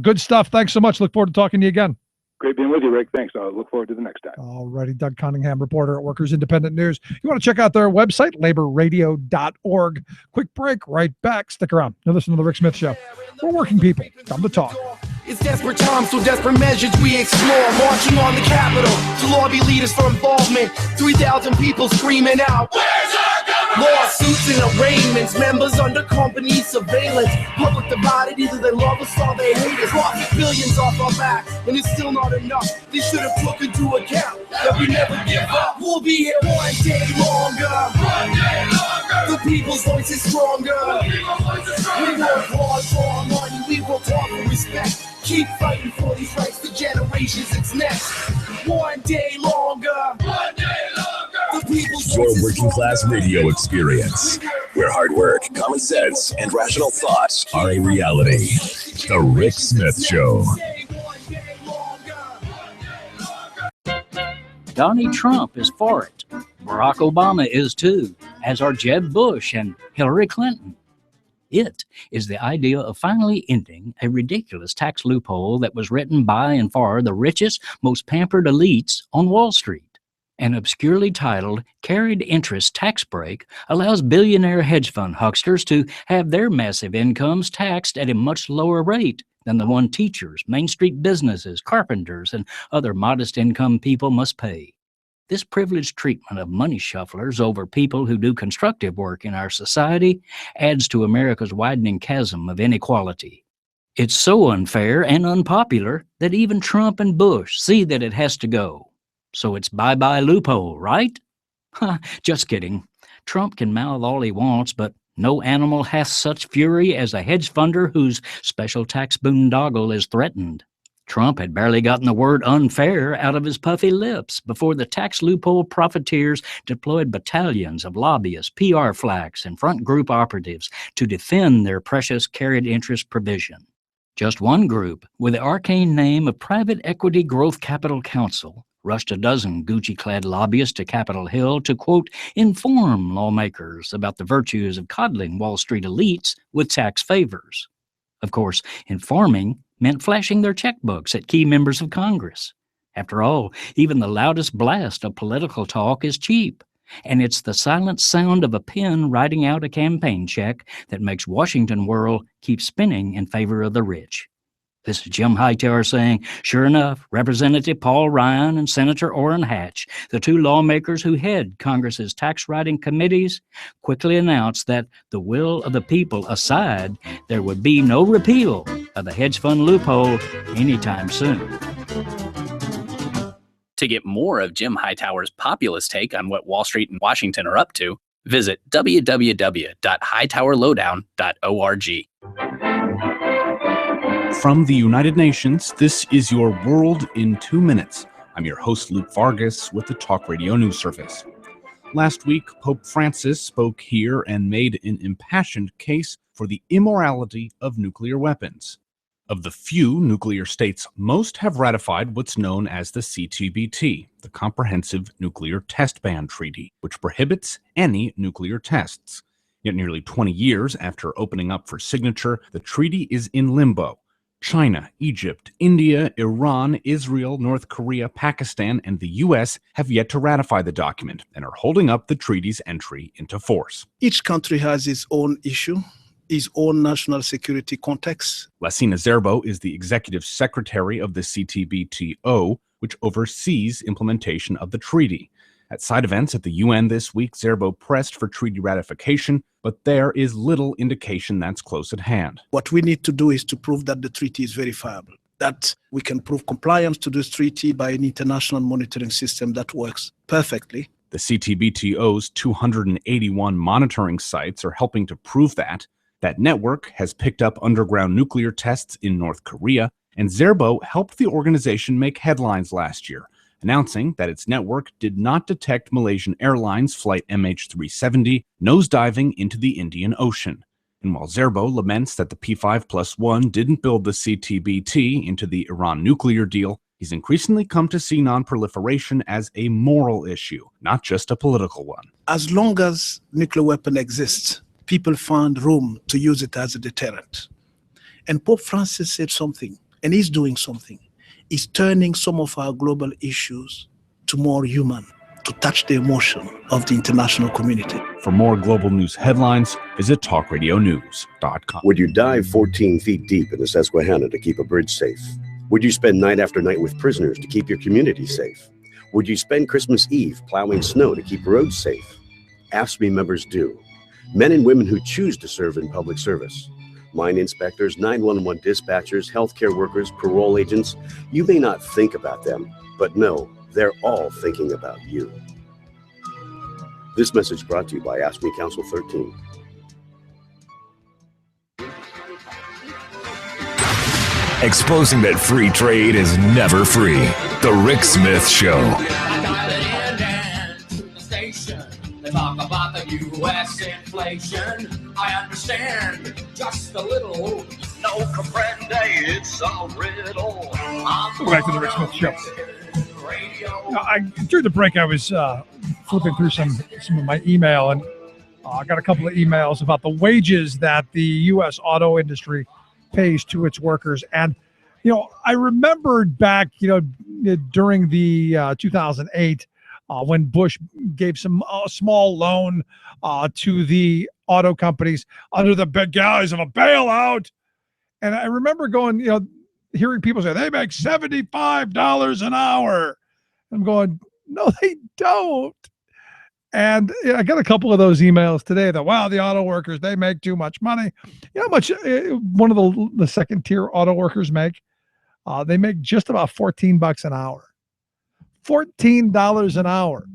Good stuff. Thanks so much. Look forward to talking to you again. Great being with you, Rick. Thanks. I look forward to the next time. All righty. Doug Cunningham, reporter at Workers Independent News. You want to check out their website, laborradio.org. Quick break, right back. Stick around. You're listening to The Rick Smith Show. We're working people. Come to talk. It's desperate times, so desperate measures we explore. Marching on the Capitol to lobby leaders for involvement. 3,000 people screaming out, "Where's our government?" Lawsuits and arraignments, members under company surveillance. Public divided, either they love us or they hate us. Lost billions off our back, and it's still not enough. They should have took into account that we never give up. We'll be here one day longer. One day longer. The people's voice is stronger. We work hard for our money. We work hard for respect. Keep fighting for these rights for generations. It's next. One day longer. One day longer. The people's Your working class radio experience, where hard work, common sense, and rational thoughts are a reality. The Rick Smith Show. Donnie Trump is for it. Barack Obama is too, as are Jeb Bush and Hillary Clinton. It is the idea of finally ending a ridiculous tax loophole that was written by and for the richest, most pampered elites on Wall Street. An obscurely titled carried interest tax break allows billionaire hedge fund hucksters to have their massive incomes taxed at a much lower rate than the one teachers, Main Street businesses, carpenters, and other modest income people must pay. This privileged treatment of money shufflers over people who do constructive work in our society adds to America's widening chasm of inequality. It's so unfair and unpopular that even Trump and Bush see that it has to go. So it's bye-bye loophole, right? Just kidding. Trump can mouth all he wants, but no animal hath such fury as a hedge funder whose special tax boondoggle is threatened. Trump had barely gotten the word unfair out of his puffy lips before the tax loophole profiteers deployed battalions of lobbyists, PR flacks, and front group operatives to defend their precious carried interest provision. Just one group, with the arcane name of Private Equity Growth Capital Council, rushed a dozen Gucci-clad lobbyists to Capitol Hill to, quote, inform lawmakers about the virtues of coddling Wall Street elites with tax favors. Of course, informing meant flashing their checkbooks at key members of Congress. After all, even the loudest blast of political talk is cheap. And it's the silent sound of a pen writing out a campaign check that makes Washington World keep spinning in favor of the rich. This is Jim Hightower saying, sure enough, Representative Paul Ryan and Senator Orrin Hatch, the two lawmakers who head Congress's tax writing committees, quickly announced that, the will of the people aside, there would be no repeal of the hedge fund loophole anytime soon. To get more of Jim Hightower's populist take on what Wall Street and Washington are up to, visit www.hightowerlowdown.org. From the United Nations, this is your World in 2 Minutes. I'm your host, Luke Vargas, with the Talk Radio News Service. Last week, Pope Francis spoke here and made an impassioned case for the immorality of nuclear weapons. Of the few nuclear states, most have ratified what's known as the CTBT, the Comprehensive Nuclear Test Ban Treaty, which prohibits any nuclear tests. Yet nearly 20 years after opening up for signature, the treaty is in limbo. China, Egypt, India, Iran, Israel, North Korea, Pakistan, and the U.S. have yet to ratify the document and are holding up the treaty's entry into force. Each country has its own issue, its own national security context. Lassina Zerbo is the executive secretary of the CTBTO, which oversees implementation of the treaty. At side events at the UN this week, Zerbo pressed for treaty ratification, but there is little indication that's close at hand. What we need to do is to prove that the treaty is verifiable, that we can prove compliance to this treaty by an international monitoring system that works perfectly. The CTBTO's 281 monitoring sites are helping to prove that. That network has picked up underground nuclear tests in North Korea, and Zerbo helped the organization make headlines last year, announcing that its network did not detect Malaysian Airlines Flight MH370 nosediving into the Indian Ocean. And while Zerbo laments that the P5+1 didn't build the CTBT into the Iran nuclear deal, he's increasingly come to see non-proliferation as a moral issue, not just a political one. As long as nuclear weapon exists, people find room to use it as a deterrent. And Pope Francis said something, and he's doing something. He's turning some of our global issues to more human, to touch the emotion of the international community. For more global news headlines, visit talkradionews.com. Would you dive 14 feet deep in the Susquehanna to keep a bridge safe? Would you spend night after night with prisoners to keep your community safe? Would you spend Christmas Eve plowing snow to keep roads safe? AFSCME members do. Men and women who choose to serve in public service. Mine inspectors, 911 dispatchers, healthcare workers, parole agents. You may not think about them, but no, they're all thinking about you. This message brought to you by AFSCME Council 13. Exposing that free trade is never free. The Rick Smith Show. They talk about the U.S. inflation. I understand just a little. No comprende, it's a riddle. Welcome back to the Rick Smith Show. During the break, I was flipping through some of my email, and I got a couple of emails about the wages that the U.S. auto industry pays to its workers. And, I remembered back, during the 2008, when Bush gave some small loan to the auto companies under the big guise of a bailout. And I remember going, hearing people say, they make $75 an hour. I'm going, no, they don't. And I got a couple of those emails today that, wow, the auto workers, they make too much money. You know how much one of the second tier auto workers make? They make just about $14 an hour. $14 an hour.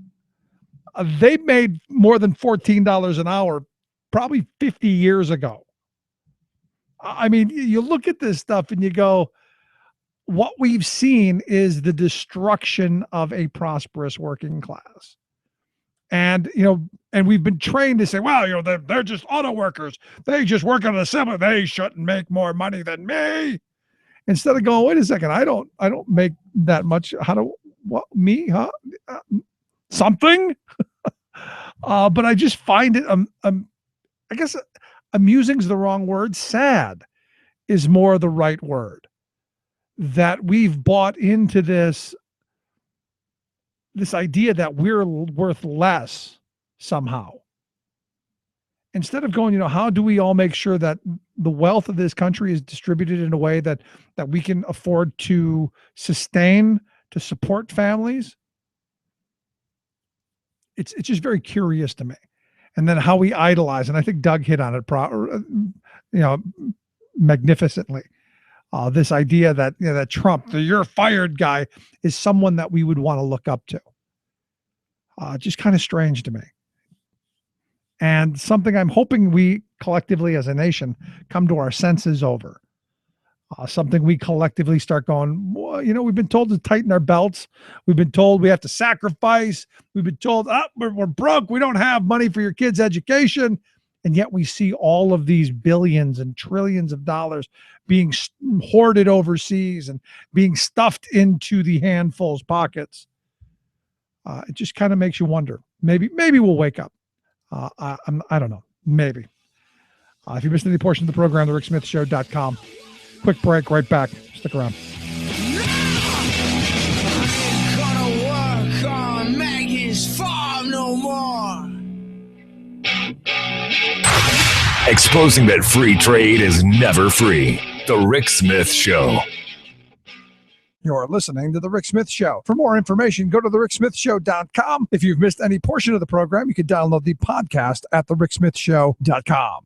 They made more than $14 an hour probably 50 years ago. I mean, you look at this stuff and you go, what we've seen is the destruction of a prosperous working class. And, and we've been trained to say, well, they're just auto workers. They just work on an assembly. They shouldn't make more money than me. Instead of going, wait a second, I don't make that much. What, me, huh? Something? But I just find it, I guess amusing is the wrong word. Sad is more the right word. That we've bought into this this idea that we're worth less somehow. Instead of going, how do we all make sure that the wealth of this country is distributed in a way that we can afford to sustain, to support families? It's just very curious to me. And then how we idolize, and I think Doug hit on it, magnificently. This idea that that Trump, the "you're fired" guy, is someone that we would want to look up to. Just kind of strange to me. And something I'm hoping we collectively as a nation come to our senses over. Something we collectively start going, well, we've been told to tighten our belts. We've been told we have to sacrifice. We've been told, we're broke. We don't have money for your kids' education. And yet we see all of these billions and trillions of dollars being hoarded overseas and being stuffed into the handfuls pockets. It just kind of makes you wonder. Maybe we'll wake up. I don't know. Maybe. If you missed any portion of the program, thericksmithshow.com. Quick break, right back. Stick around. Gonna work on Maggie's farm no more. Exposing that free trade is never free. The Rick Smith Show. You're listening to The Rick Smith Show. For more information, go to thericksmithshow.com. If you've missed any portion of the program, you can download the podcast at thericksmithshow.com.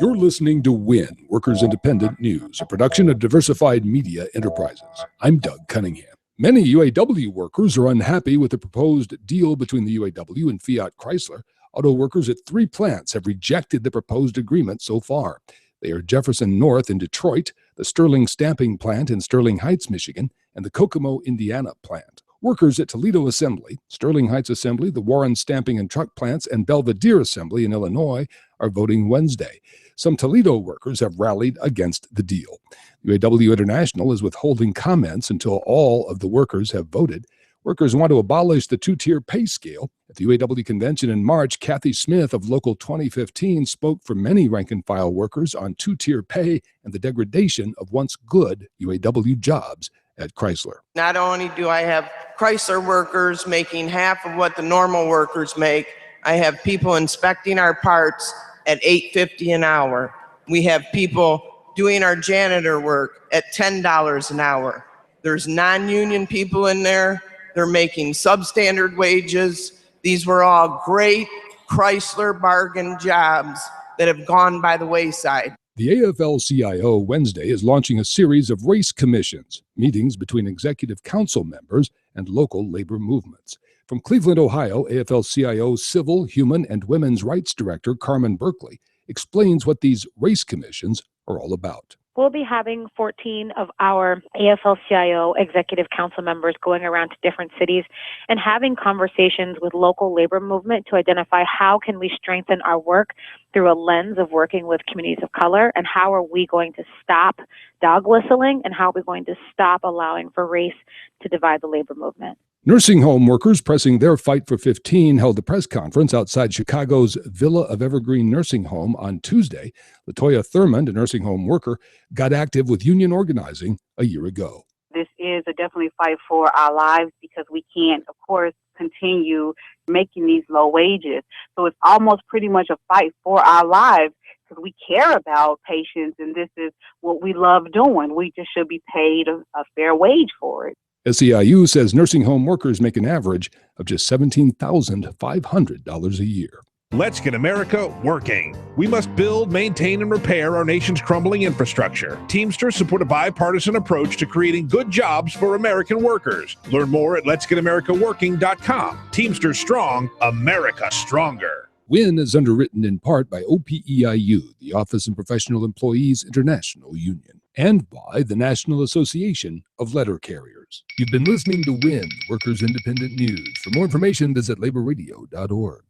You're listening to WIN, Workers Independent News, a production of Diversified Media Enterprises. I'm Doug Cunningham. Many UAW workers are unhappy with the proposed deal between the UAW and Fiat Chrysler. Auto workers at 3 plants have rejected the proposed agreement so far. They are Jefferson North in Detroit, the Sterling Stamping Plant in Sterling Heights, Michigan, and the Kokomo, Indiana plant. Workers at Toledo Assembly, Sterling Heights Assembly, the Warren Stamping and Truck Plants, and Belvedere Assembly in Illinois are voting Wednesday. Some Toledo workers have rallied against the deal. UAW International is withholding comments until all of the workers have voted. Workers want to abolish the 2-tier pay scale. At the UAW convention in March, Kathy Smith of Local 2015 spoke for many rank-and-file workers on 2-tier pay and the degradation of once good UAW jobs at Chrysler. Not only do I have Chrysler workers making half of what the normal workers make, I have people inspecting our parts at $8.50 an hour. We have people doing our janitor work at $10 an hour. There's non-union people in there. They're making substandard wages. These were all great Chrysler bargain jobs that have gone by the wayside. The AFL-CIO Wednesday is launching a series of race commissions, meetings between executive council members and local labor movements. From Cleveland, Ohio, AFL-CIO Civil, Human, and Women's Rights Director Carmen Berkeley explains what these race commissions are all about. We'll be having 14 of our AFL-CIO executive council members going around to different cities and having conversations with local labor movement to identify how can we strengthen our work through a lens of working with communities of color, and how are we going to stop dog whistling, and how are we going to stop allowing for race to divide the labor movement. Nursing home workers pressing their fight for 15 held a press conference outside Chicago's Villa of Evergreen Nursing Home on Tuesday. Latoya Thurmond, a nursing home worker, got active with union organizing a year ago. This is a definitely fight for our lives, because we can't, of course, continue making these low wages. So it's almost pretty much a fight for our lives, because we care about patients, and this is what we love doing. We just should be paid a fair wage for it. SEIU says nursing home workers make an average of just $17,500 a year. Let's get America working. We must build, maintain, and repair our nation's crumbling infrastructure. Teamsters support a bipartisan approach to creating good jobs for American workers. Learn more at letsgetamericaworking.com. Teamsters strong, America stronger. WIN is underwritten in part by OPEIU, the Office of Professional Employees International Union, and by the National Association of Letter Carriers. You've been listening to WIN, Workers Independent News. For more information, visit laborradio.org.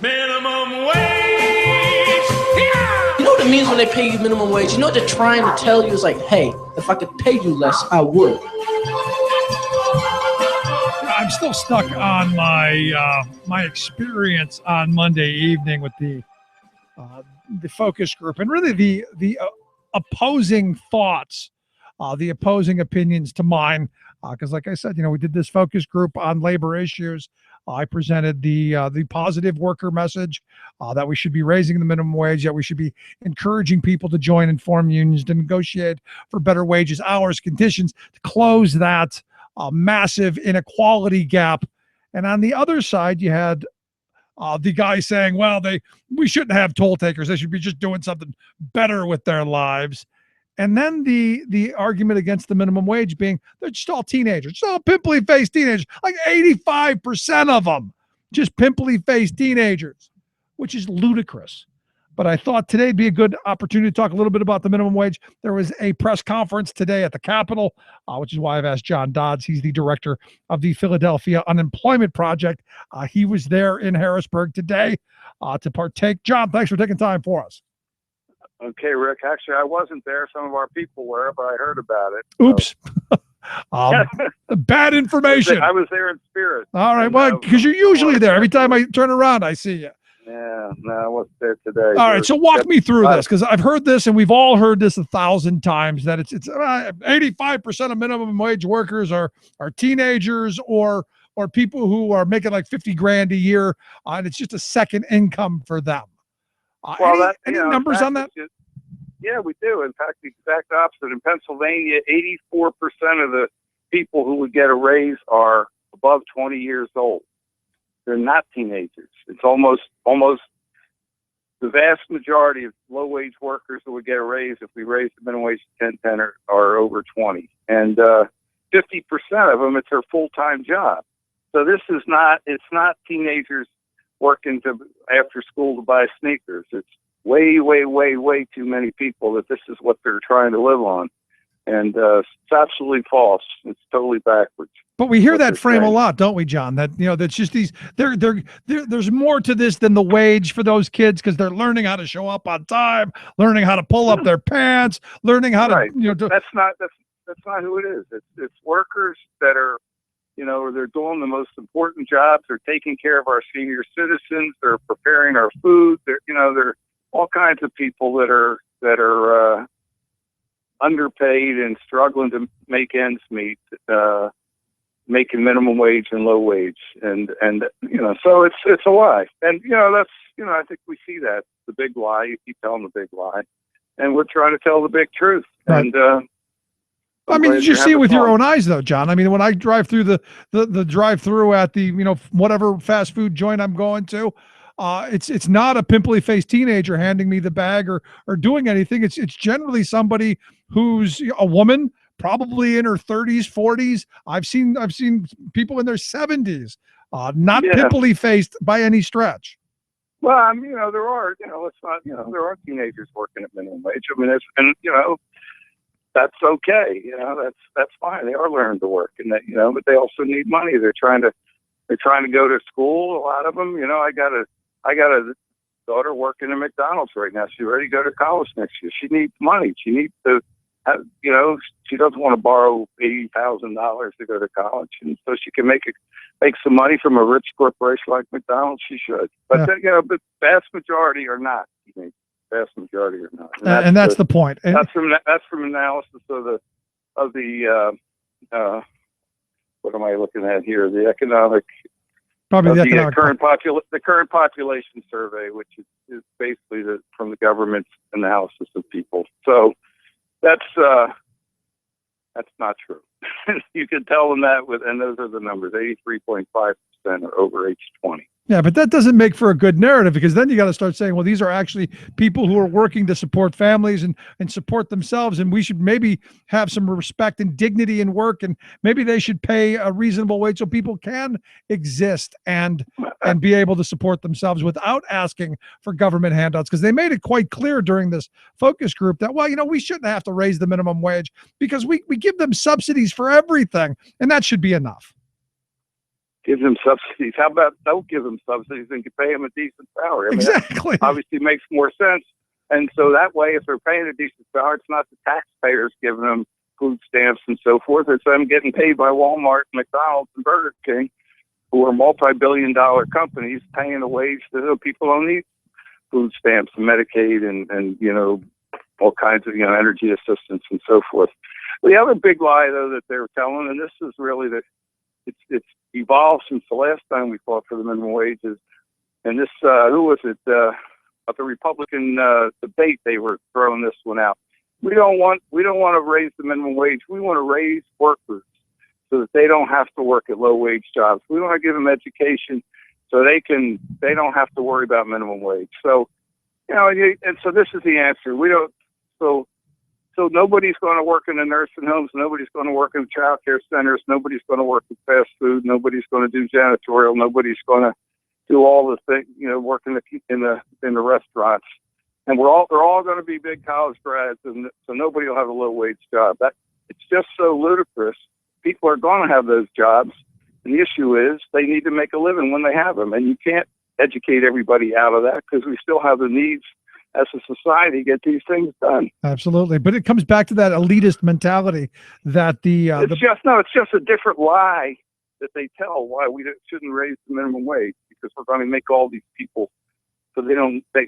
Minimum wage. You know what it means when they pay you minimum wage? You know what they're trying to tell you is like, hey, if I could pay you less, I would. I'm still stuck on my experience on Monday evening with the focus group, and really the opposing thoughts, the opposing opinions to mine Because like I said, we did this focus group on labor issues. I presented the positive worker message that we should be raising the minimum wage, that we should be encouraging people to join and form unions to negotiate for better wages, hours, conditions, to close that massive inequality gap. And on the other side, you had the guy saying, well, we shouldn't have toll takers. They should be just doing something better with their lives. And then the argument against the minimum wage being they're just all teenagers, just all pimply-faced teenagers, like 85% of them, just pimply-faced teenagers, which is ludicrous. But I thought today'd be a good opportunity to talk a little bit about the minimum wage. There was a press conference today at the Capitol, which is why I've asked John Dodds. He's the director of the Philadelphia Unemployment Project. He was there in Harrisburg today to partake. John, thanks for taking time for us. Okay, Rick. Actually, I wasn't there. Some of our people were, but I heard about it. Oops. Bad information. I was there in spirit. All right. Well, because you're usually there. Every time I turn around, I see you. Yeah, no, I wasn't there today. All right, so walk me through this, because I've heard this, and we've all heard this 1,000 times, that it's 85% of minimum wage workers are teenagers or people who are making like 50 grand a year, and it's just a second income for them. Any numbers on that? Yeah, we do. In fact, the exact opposite. In Pennsylvania, 84% of the people who would get a raise are above 20 years old. They're not teenagers. It's almost the vast majority of low-wage workers who would get a raise if we raise the minimum wage to 10 are over 20. And 50% of them, it's their full-time job. So it's not teenagers working after school to buy sneakers. It's way, way, way, way too many people that this is what they're trying to live on. And it's absolutely false. It's totally backwards. But we hear that frame a lot, don't we, John? That that's just these. There's more to this than the wage for those kids, because they're learning how to show up on time, learning how to pull up their pants, learning how to. That's not who it is. It's workers that are, they're doing the most important jobs. They're taking care of our senior citizens. They're preparing our food. They're all kinds of people that are underpaid and struggling to make ends meet, making minimum wage and low wage, and so it's a lie. And that's I think we see that, the big lie. You keep telling the big lie, and we're trying to tell the big truth. Right. And did you see it with your own eyes, though, John? I mean, when I drive through the drive-through at the whatever fast food joint I'm going to, it's not a pimply-faced teenager handing me the bag or doing anything. It's generally somebody who's a woman, probably in her 30s, 40s. I've seen people in their 70s, not pimply-faced by any stretch. Well, there are, let's not, there are teenagers working at minimum wage. I mean, that's okay. That's fine. They are learning to work, and but they also need money. They're trying to go to school. A lot of them, I got a daughter working at McDonald's right now. She's ready to go to college next year. She needs money. She needs to have, she doesn't want to borrow $80,000 to go to college, and so she can make some money from a rich corporation like McDonald's. She should, but but vast majority are not. Vast majority are not, and that's the point. And that's from analysis of the what am I looking at here? The economic. Probably the economic the current population survey, which is basically from the government's analysis of people. So that's not true. You can tell them that and those are the numbers. 83.5% are over age 20. Yeah, but that doesn't make for a good narrative, because then you got to start saying, well, these are actually people who are working to support families and support themselves, and we should maybe have some respect and dignity in work, and maybe they should pay a reasonable wage so people can exist and be able to support themselves without asking for government handouts, because they made it quite clear during this focus group that, well, we shouldn't have to raise the minimum wage because we give them subsidies for everything, and that should be enough. Give them subsidies. How about don't give them subsidies and you pay them a decent salary? I mean, exactly. Obviously makes more sense. And so that way, if they're paying a decent salary, it's not the taxpayers giving them food stamps and so forth. It's them getting paid by Walmart, McDonald's, and Burger King, who are multi-billion-dollar companies, paying a wage that people don't need food stamps and Medicaid and all kinds of energy assistance and so forth. The other big lie, though, that they're telling, and this is really it's evolved since the last time we fought for the minimum wages. And this, who was it? At the Republican debate, they were throwing this one out. We don't want to raise the minimum wage. We want to raise workers so that they don't have to work at low wage jobs. We want to give them education so they don't have to worry about minimum wage. So, and so this is the answer. So nobody's going to work in the nursing homes. Nobody's going to work in child care centers. Nobody's going to work in fast food. Nobody's going to do janitorial. Nobody's going to do all the things, work in the restaurants. And they're all going to be big college grads, and so nobody will have a low wage job. It's just so ludicrous. People are going to have those jobs, and the issue is they need to make a living when they have them. And you can't educate everybody out of that because we still have the needs as a society to get these things done. Absolutely, but it comes back to that elitist mentality that it's just a different lie that they tell why we shouldn't raise the minimum wage, because we're going to make all these people so they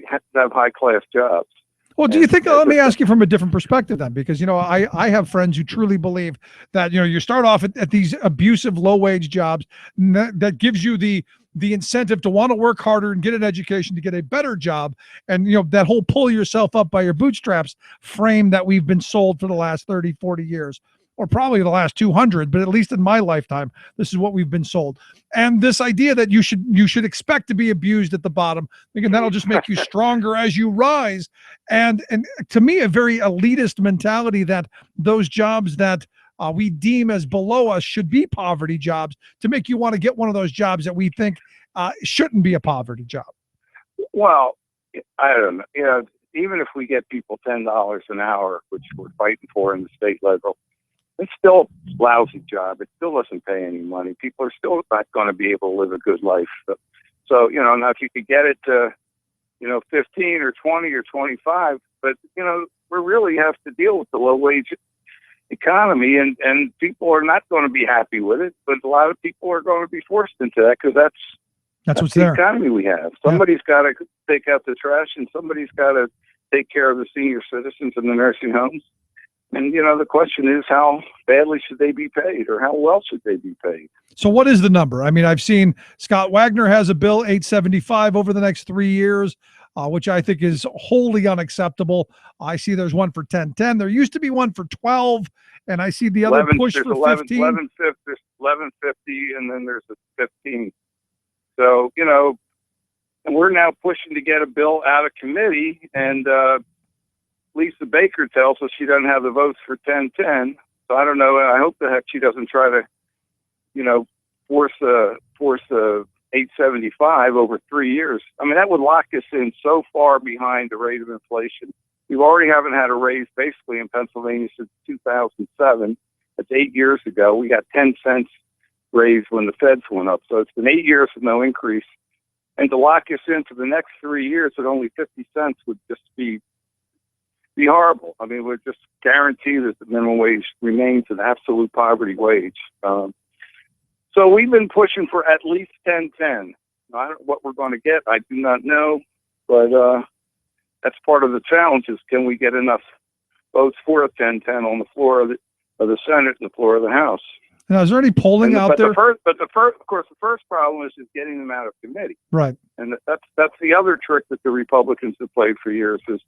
have to have high class jobs. Well, do you think? Let me ask you from a different perspective then, because I have friends who truly believe that you start off at these abusive low wage jobs that gives you the incentive to want to work harder and get an education to get a better job, and that whole pull yourself up by your bootstraps frame that we've been sold for the last 30, 40 years. Or probably the last 200, but at least in my lifetime, this is what we've been sold. And this idea that you should expect to be abused at the bottom, thinking that'll just make you stronger as you rise. And to me, a very elitist mentality that those jobs that we deem as below us should be poverty jobs, to make you want to get one of those jobs that we think shouldn't be a poverty job. Well, I don't know. Even if we get people $10 an hour, which we're fighting for in the state level, it's still a lousy job. It still doesn't pay any money. People are still not going to be able to live a good life. So now if you could get it to, 15 or 20 or 25, but, we really have to deal with the low wage economy, and people are not going to be happy with it, but a lot of people are going to be forced into that because that's what's the there. economy we have. Somebody's got to take out the trash, and somebody's got to take care of the senior citizens in the nursing homes. And, the question is, how badly should they be paid, or how well should they be paid? So what is the number? I mean, I've seen Scott Wagner has a bill, 875 over the next 3 years, which I think is wholly unacceptable. I see there's one for 1010. There used to be one for 12, and I see the other push for 15. 1150, and then there's a 15. So, and we're now pushing to get a bill out of committee, and Lisa Baker tells us she doesn't have the votes for 1010. So I don't know. I hope the heck she doesn't try to, force the 875 over 3 years. I mean, that would lock us in so far behind the rate of inflation. We already haven't had a raise basically in Pennsylvania since 2007. That's 8 years ago. We got 10 cents raise when the feds went up. So it's been 8 years with no increase. And to lock us into the next 3 years at only 50 cents would just be horrible. I mean, we're just guaranteed that the minimum wage remains an absolute poverty wage. So we've been pushing for at least 1010. I don't know what we're going to get. I do not know, but that's part of the challenge is, can we get enough votes for a 1010 on the floor of the Senate and the floor of the House? Now, is there any polling out there? Of course, the first problem is just getting them out of committee. Right. And that's the other trick that the Republicans have played for years is,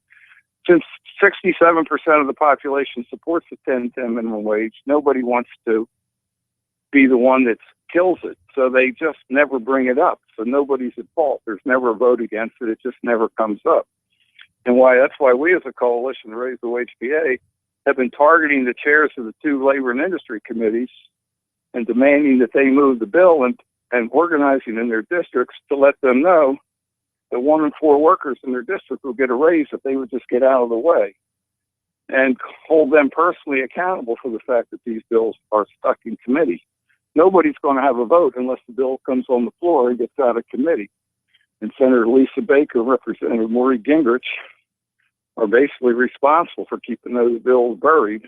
since 67% of the population supports the 1010 minimum wage, nobody wants to be the one that kills it. So they just never bring it up. So nobody's at fault. There's never a vote against it. It just never comes up. And that's why we as a coalition, Raise the Wage PA, have been targeting the chairs of the two labor and industry committees and demanding that they move the bill and organizing in their districts to let them know that 1 in 4 workers in their district will get a raise if they would just get out of the way, and hold them personally accountable for the fact that these bills are stuck in committee. Nobody's going to have a vote unless the bill comes on the floor and gets out of committee. And Senator Lisa Baker, Representative Maureen Gingrich are basically responsible for keeping those bills buried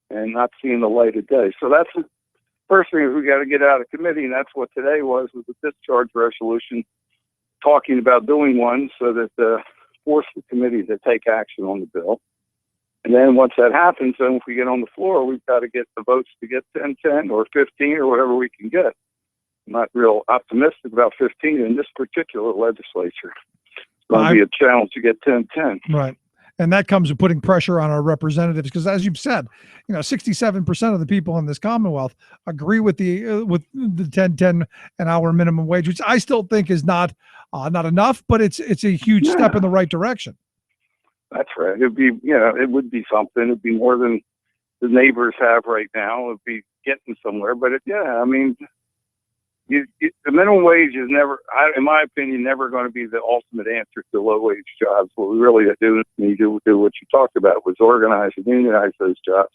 and not seeing the light of day. So that's the first thing, is we got to get out of committee, and that's what today was a discharge resolution talking about doing one so that force the committee to take action on the bill. And then once that happens, then if we get on the floor, we've got to get the votes to get 10-10 or 15 or whatever we can get. I'm not real optimistic about 15 in this particular legislature. It's going to be a challenge to get 10-10. Right. And that comes with putting pressure on our representatives, because as you've said, 67% of the people in this Commonwealth agree with the 10 an hour minimum wage, which I still think is not enough, but it's a huge step in the right direction. That's right. It'd be, it would be something. It'd be more than the neighbors have right now. It'd be getting somewhere. But the minimum wage is never, in my opinion, never going to be the ultimate answer to low wage jobs. What we really need to do what you talked about was organize and unionize those jobs.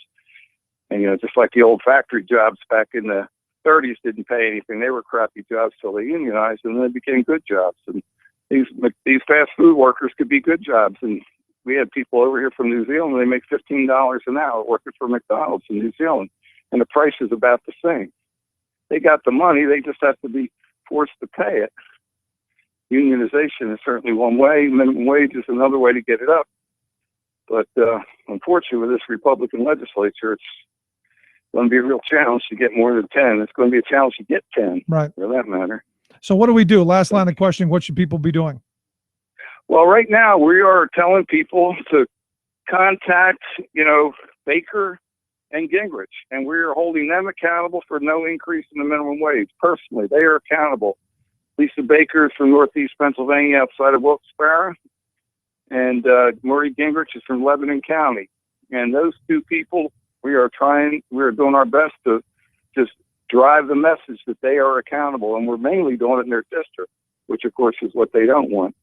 And, just like the old factory jobs back in the 30s didn't pay anything. They were crappy jobs till they unionized, and then they became good jobs. And these fast food workers could be good jobs. And we had people over here from New Zealand, they make $15 an hour working for McDonald's in New Zealand, and the price is about the same. They got the money, they just have to be forced to pay it. Unionization is certainly one way, minimum wage is another way to get it up. But unfortunately, with this Republican legislature, it's going to be a real challenge to get more than 10. It's going to be a challenge to get 10, right, for that matter. So what do we do? Last line of questioning, what should people be doing? Well, right now we are telling people to contact, Baker and Gingrich, and we are holding them accountable for no increase in the minimum wage. Personally, they are accountable. Lisa Baker is from Northeast Pennsylvania outside of Wilkes-Barre, and Murray Gingrich is from Lebanon County. And those two people, we are doing our best to just drive the message that they are accountable, and we're mainly doing it in their district, which of course is what they don't want.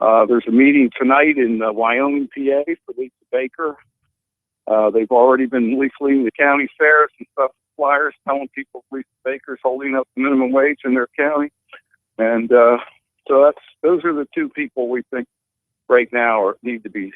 There's a meeting tonight in Wyoming, PA for Lisa Baker. They've already been leafleting the county fairs and stuff, flyers telling people Lisa Baker's holding up the minimum wage in their county. And so those are the two people we think right now need to be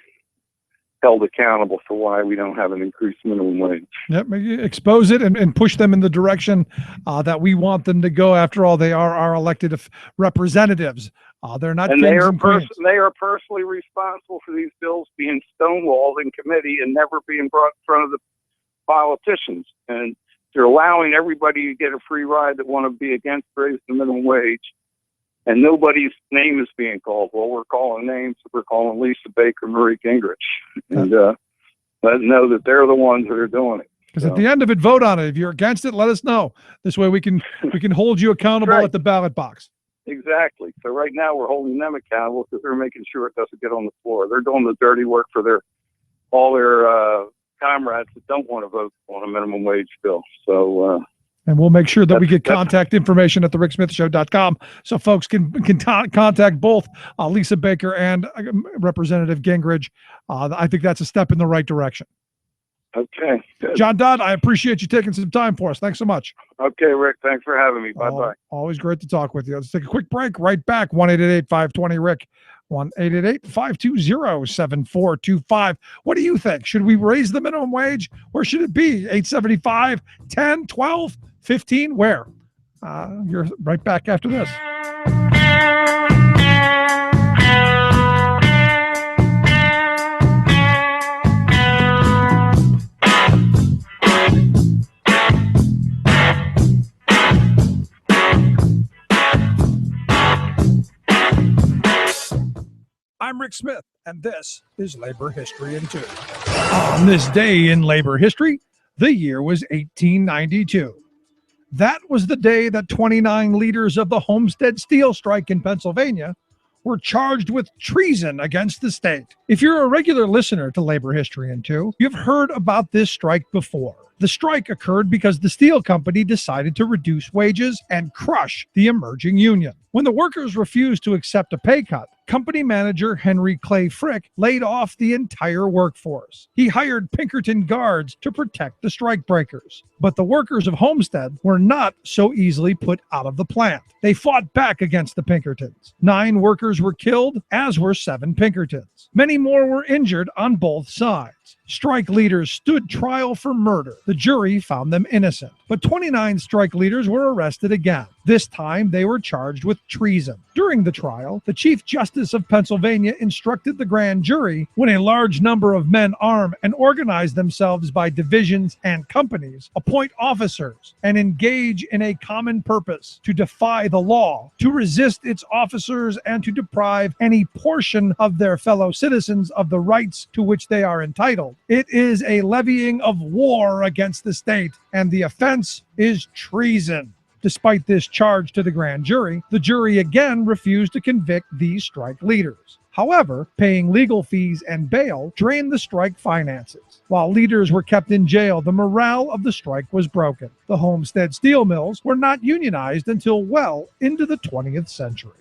held accountable for why we don't have an increased minimum wage. Yep, expose it and push them in the direction that we want them to go. After all, they are our elected representatives. They're not and kings and queens. They are personally responsible for these bills being stonewalled in committee and never being brought in front of the politicians. And they're allowing everybody to get a free ride that want to be against raising the minimum wage. And nobody's name is being called. Well, we're calling names. We're calling Lisa Baker, Murray Gingrich, and let them know that they're the ones that are doing it. Because at the end of it, vote on it. If you're against it, let us know. This way we can hold you accountable at the ballot box. Exactly. So right now we're holding them accountable because they're making sure it doesn't get on the floor. They're doing the dirty work for all their comrades that don't want to vote on a minimum wage bill. So. And we'll make sure that we get contact information at thericksmithshow.com so folks can contact both Lisa Baker and Representative Gingrich. I think that's a step in the right direction. Okay. Good. John Dodd, I appreciate you taking some time for us. Thanks so much. Okay, Rick. Thanks for having me. Bye-bye. Always great to talk with you. Let's take a quick break. Right back. 1-888-520-RICK. 1-888-520-7425. What do you think? Should we raise the minimum wage, or should it be 875, 10, 12, 15? Where? You're right back after this. I'm Rick Smith, and this is Labor History in 2. On this day in labor history, the year was 1892. That was the day that 29 leaders of the Homestead Steel Strike in Pennsylvania were charged with treason against the state. If you're a regular listener to Labor History in 2, you've heard about this strike before. The strike occurred because the steel company decided to reduce wages and crush the emerging union. When the workers refused to accept a pay cut, company manager Henry Clay Frick laid off the entire workforce. He hired Pinkerton guards to protect the strikebreakers. But the workers of Homestead were not so easily put out of the plant. They fought back against the Pinkertons. 9 workers were killed, as were 7 Pinkertons. Many more were injured on both sides. unions. Strike leaders stood trial for murder. The jury found them innocent. But 29 strike leaders were arrested again. This time, they were charged with treason. During the trial, the Chief Justice of Pennsylvania instructed the grand jury, when a large number of men arm and organize themselves by divisions and companies, appoint officers, and engage in a common purpose to defy the law, to resist its officers, and to deprive any portion of their fellow citizens of the rights to which they are entitled. It is a levying of war against the state, and the offense is treason. Despite this charge to the grand jury, the jury again refused to convict these strike leaders. However, paying legal fees and bail drained the strike finances. While leaders were kept in jail, the morale of the strike was broken. The Homestead steel mills were not unionized until well into the 20th century.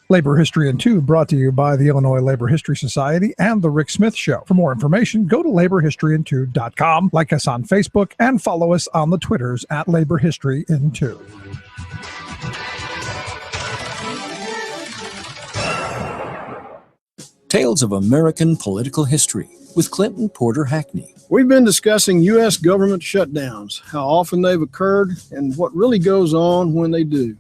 Labor History in 2 brought to you by the Illinois Labor History Society and The Rick Smith Show. For more information, go to laborhistoryin2.com, like us on Facebook, and follow us on the Twitters at Labor History in 2. Tales of American Political History with Clinton Porter Hackney. We've been discussing U.S. government shutdowns, how often they've occurred, and what really goes on when they do.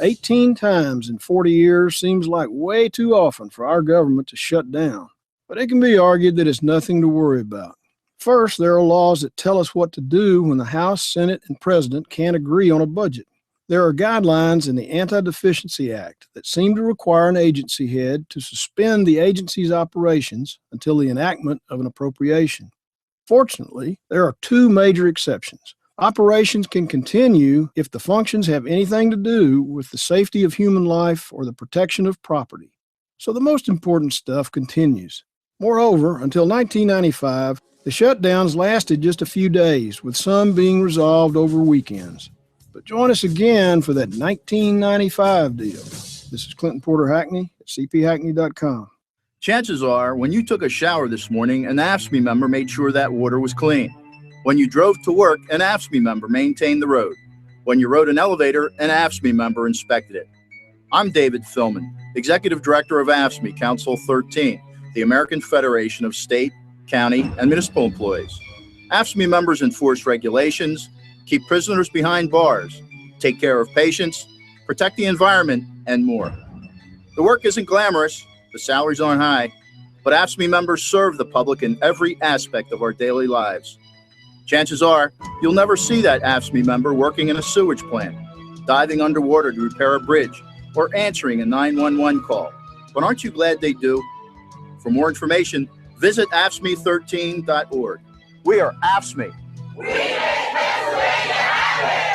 18 times in 40 years seems like way too often for our government to shut down. But it can be argued that it's nothing to worry about. First, there are laws that tell us what to do when the House, Senate, and President can't agree on a budget. There are guidelines in the Anti-Deficiency Act that seem to require an agency head to suspend the agency's operations until the enactment of an appropriation. Fortunately, there are two major exceptions. Operations can continue if the functions have anything to do with the safety of human life or the protection of property. So the most important stuff continues. Moreover, until 1995, the shutdowns lasted just a few days, with some being resolved over weekends. But join us again for that 1995 deal. This is Clinton Porter Hackney at cphackney.com. Chances are, when you took a shower this morning, an AFSCME member made sure that water was clean. When you drove to work, an AFSCME member maintained the road. When you rode an elevator, an AFSCME member inspected it. I'm David Philman, Executive Director of AFSCME Council 13, the American Federation of State, County, and Municipal Employees. AFSCME members enforce regulations, keep prisoners behind bars, take care of patients, protect the environment, and more. The work isn't glamorous, the salaries aren't high, but AFSCME members serve the public in every aspect of our daily lives. Chances are, you'll never see that AFSCME member working in a sewage plant, diving underwater to repair a bridge, or answering a 911 call. But aren't you glad they do? For more information, visit AFSCME13.org. We are AFSCME. We make Pennsylvania happen!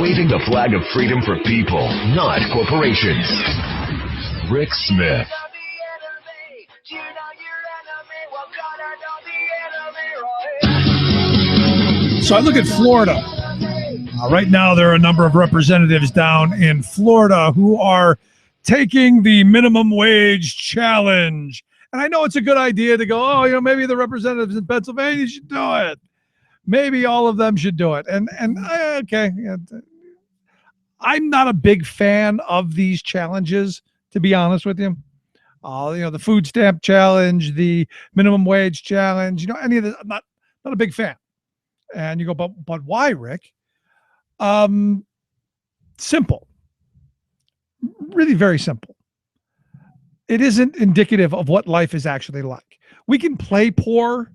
Waving the flag of freedom for people, not corporations. Rick Smith. So I look at Florida. Right now, there are a number of representatives down in Florida who are taking the minimum wage challenge. And I know it's a good idea to go, maybe the representatives in Pennsylvania should do it. Maybe all of them should do it. Okay. I'm not a big fan of these challenges, to be honest with you. The food stamp challenge, the minimum wage challenge, any of this, I'm not a big fan. And you go, but why, Rick? Simple. Really very simple. It isn't indicative of what life is actually like. We can play poor.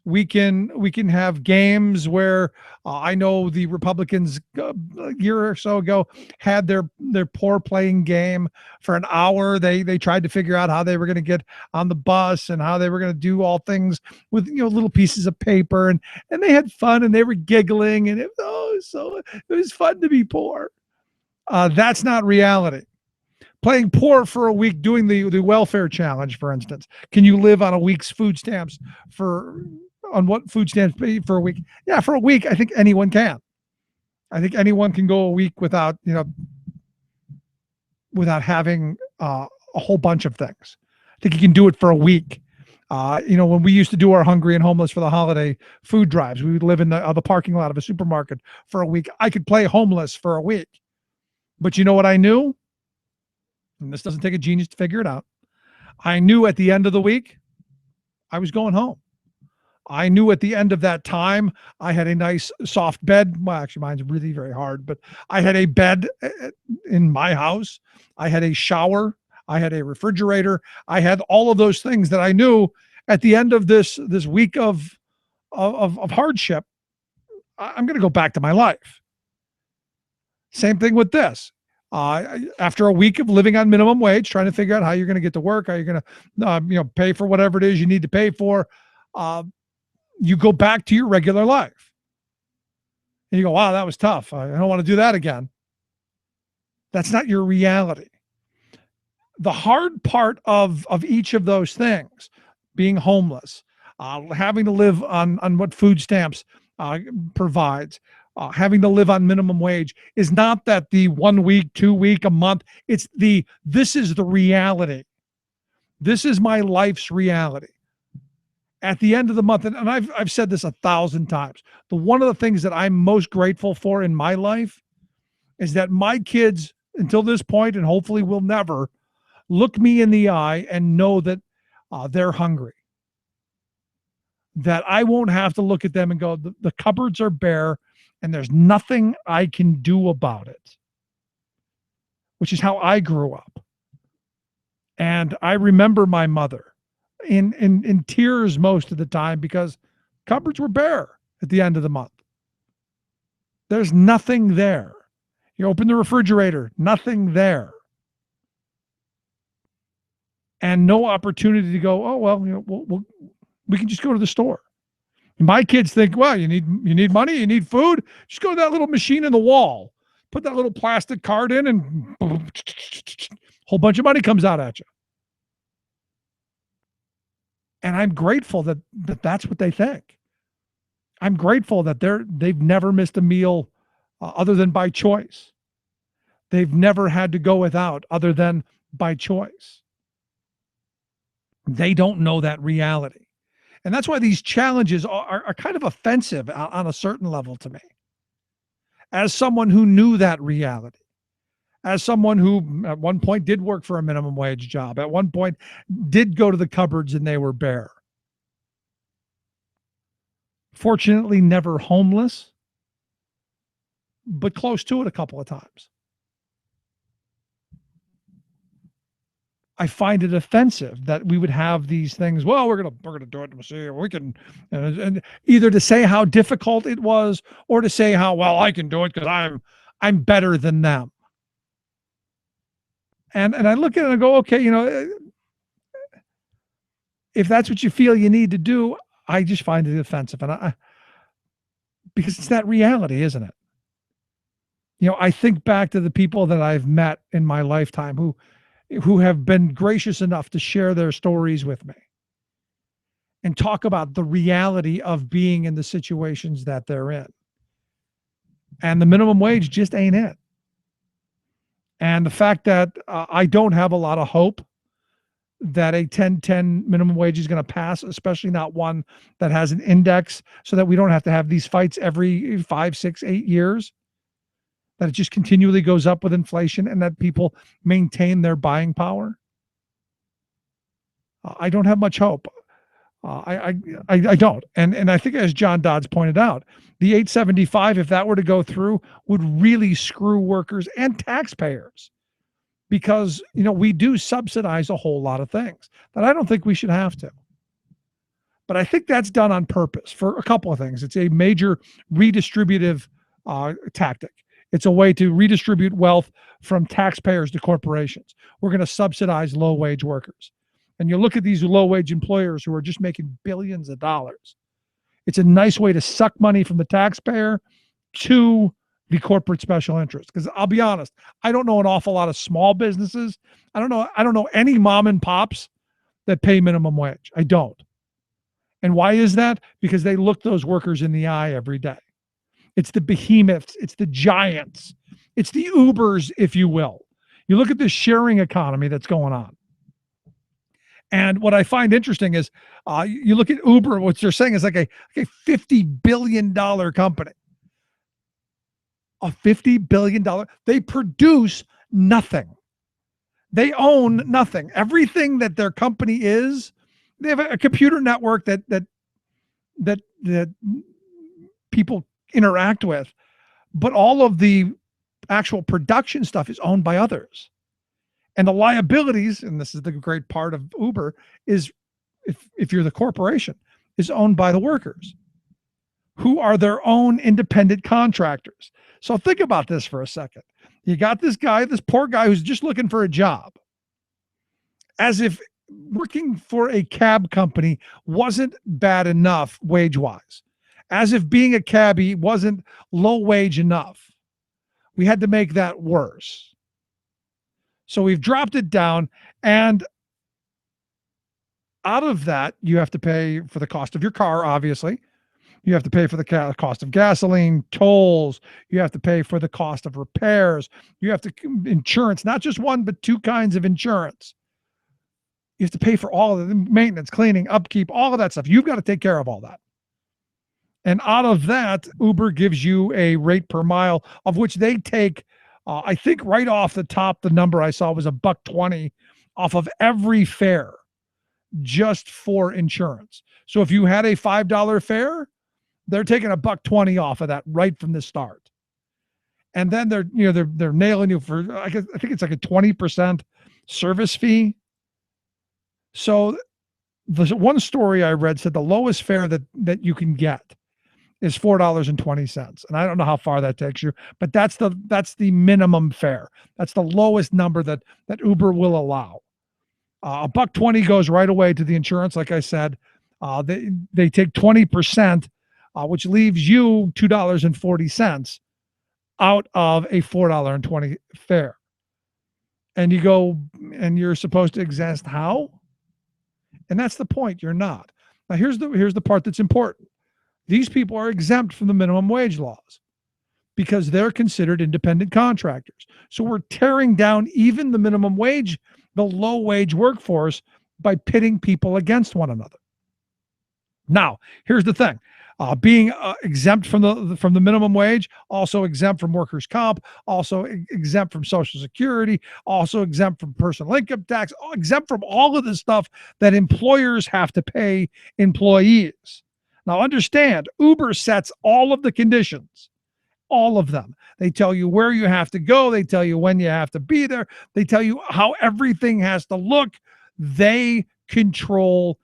We can have games where I know the Republicans a year or so ago had their poor playing game for an hour. They tried to figure out how they were going to get on the bus and how they were going to do all things with little pieces of paper and they had fun and they were giggling and it was fun to be poor. That's not reality. Playing poor for a week, doing the welfare challenge, for instance. Can you live on a week's food stamps on what food stamps pay for a week? Yeah, for a week, I think anyone can. I think anyone can go a week without having a whole bunch of things. I think you can do it for a week. When we used to do our Hungry and Homeless for the holiday food drives, we would live in the parking lot of a supermarket for a week. I could play homeless for a week. But you know what I knew? And this doesn't take a genius to figure it out. I knew at the end of the week, I was going home. I knew at the end of that time, I had a nice soft bed. Well, actually, mine's really very hard, but I had a bed in my house. I had a shower. I had a refrigerator. I had all of those things that I knew at the end of this week of hardship, I'm going to go back to my life. Same thing with this. After a week of living on minimum wage, trying to figure out how you're going to get to work, how you're going to, pay for whatever it is you need to pay for, you go back to your regular life. And you go, wow, that was tough. I don't want to do that again. That's not your reality. The hard part of each of those things, being homeless, having to live on what food stamps provides, having to live on minimum wage, is not that the 1 week, 2 week, a month. It's this is the reality. This is my life's reality. At the end of the month, and I've said this 1,000 times, one of the things that I'm most grateful for in my life is that my kids, until this point, and hopefully will never, look me in the eye and know that they're hungry. That I won't have to look at them and go, the cupboards are bare and there's nothing I can do about it, which is how I grew up. And I remember my mother in tears most of the time because cupboards were bare at the end of the month. There's nothing there. You open the refrigerator, nothing there. And no opportunity to go, oh, well, we can just go to the store. And my kids think, well, you need money, you need food, just go to that little machine in the wall, put that little plastic card in, and a whole bunch of money comes out at you. And I'm grateful that that's what they think. I'm grateful that they've never missed a meal other than by choice. They've never had to go without other than by choice. They don't know that reality. And that's why these challenges are kind of offensive on a certain level to me. As someone who knew that reality, as someone who at one point did work for a minimum wage job, at one point did go to the cupboards and they were bare. Fortunately, never homeless, but close to it a couple of times. I find it offensive that we would have these things. Well, we're gonna do it. We'll see. We can, and either to say how difficult it was, or to say how well I can do it because I'm better than them. And I look at it and I go, okay, if that's what you feel you need to do, I just find it offensive, and because it's that reality, isn't it? I think back to the people that I've met in my lifetime who have been gracious enough to share their stories with me and talk about the reality of being in the situations that they're in. And the minimum wage just ain't it. And the fact that I don't have a lot of hope that a 10-10 minimum wage is going to pass, especially not one that has an index, so that we don't have to have these fights every 5, 6, 8 years, that it just continually goes up with inflation and that people maintain their buying power. I don't have much hope. I don't. And I think, as John Dodds pointed out, the 875, if that were to go through, would really screw workers and taxpayers, because we do subsidize a whole lot of things that I don't think we should have to. But I think that's done on purpose for a couple of things. It's a major redistributive tactic. It's a way to redistribute wealth from taxpayers to corporations. We're going to subsidize low-wage workers. And you look at these low-wage employers who are just making billions of dollars. It's a nice way to suck money from the taxpayer to the corporate special interest. Because I'll be honest, I don't know an awful lot of small businesses. I don't know any mom and pops that pay minimum wage. I don't. And why is that? Because they look those workers in the eye every day. It's the behemoths, it's the giants, it's the Ubers, if you will. You look at this sharing economy that's going on. And what I find interesting is you look at Uber, what they're saying is like a $50 billion company. A $50 billion. They produce nothing. They own nothing. Everything that their company is, they have a computer network that people interact with, but all of the actual production stuff is owned by others. And the liabilities, and this is the great part of Uber, is if you're the corporation, is owned by the workers, who are their own independent contractors. So think about this for a second. You got this guy, this poor guy who's just looking for a job, as if working for a cab company wasn't bad enough wage-wise, as if being a cabbie wasn't low wage enough. We had to make that worse. So we've dropped it down, and out of that, you have to pay for the cost of your car, obviously. You have to pay for the cost of gasoline, tolls. You have to pay for the cost of repairs. You have to insurance, not just one, but two kinds of insurance. You have to pay for all of the maintenance, cleaning, upkeep, all of that stuff. You've got to take care of all that. And out of that, Uber gives you a rate per mile, of which they take, I think right off the top, the number I saw was $1.20 off of every fare, just for insurance. So if you had a $5 fare, they're taking $1.20 off of that right from the start. And then they're nailing you for, I think it's like a 20% service fee. So the one story I read said the lowest fare that you can get is $4.20. And I don't know how far that takes you, but that's the minimum fare. That's the lowest number that Uber will allow. $1.20 goes right away to the insurance. Like I said, they take 20%, which leaves you $2.40 out of a $4.20 fare. And you go, and you're supposed to exhaust how? And that's the point. You're not. Now here's the part that's important. These people are exempt from the minimum wage laws because they're considered independent contractors. So we're tearing down even the minimum wage, the low wage workforce, by pitting people against one another. Now, here's the thing. Being exempt from the minimum wage, also exempt from workers' comp, also exempt from Social Security, also exempt from personal income tax, exempt from all of the stuff that employers have to pay employees. Now understand, Uber sets all of the conditions, all of them. They tell you where you have to go. They tell you when you have to be there. They tell you how everything has to look. They control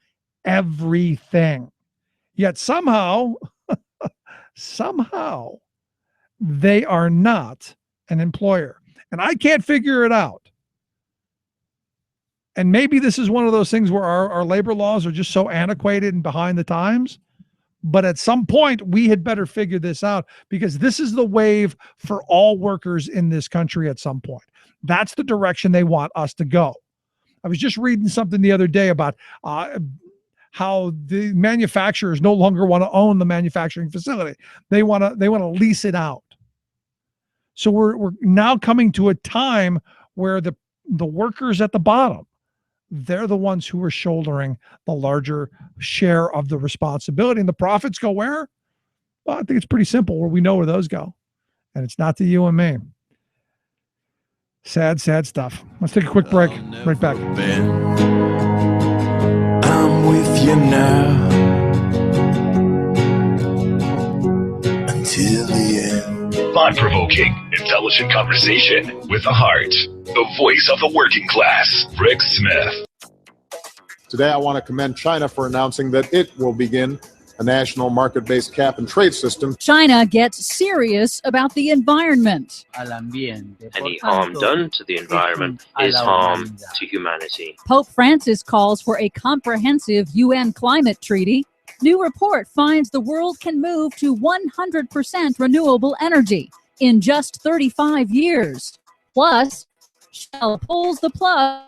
everything. Yet somehow they are not an employer. And I can't figure it out. And maybe this is one of those things where our labor laws are just so antiquated and behind the times. But at some point, we had better figure this out, because this is the wave for all workers in this country at some point. That's the direction they want us to go. I was just reading something the other day about how the manufacturers no longer want to own the manufacturing facility. They want to lease it out. So we're now coming to a time where the workers at the bottom, they're the ones who are shouldering the larger share of the responsibility. And the profits go where? Well, I think it's pretty simple, where we know where those go. And it's not to you and me. Sad, sad stuff. Let's take a quick break. Right back. I'm with you now until the end. Thought-provoking, intelligent conversation with a heart. The voice of the working class, Rick Smith. Today, I want to commend China for announcing that it will begin a national market-based cap-and-trade system. China gets serious about the environment. Any harm done to the environment is harm to humanity. Pope Francis calls for a comprehensive UN climate treaty. New report finds the world can move to 100% renewable energy in just 35 years. Plus, Shell pulls the plug.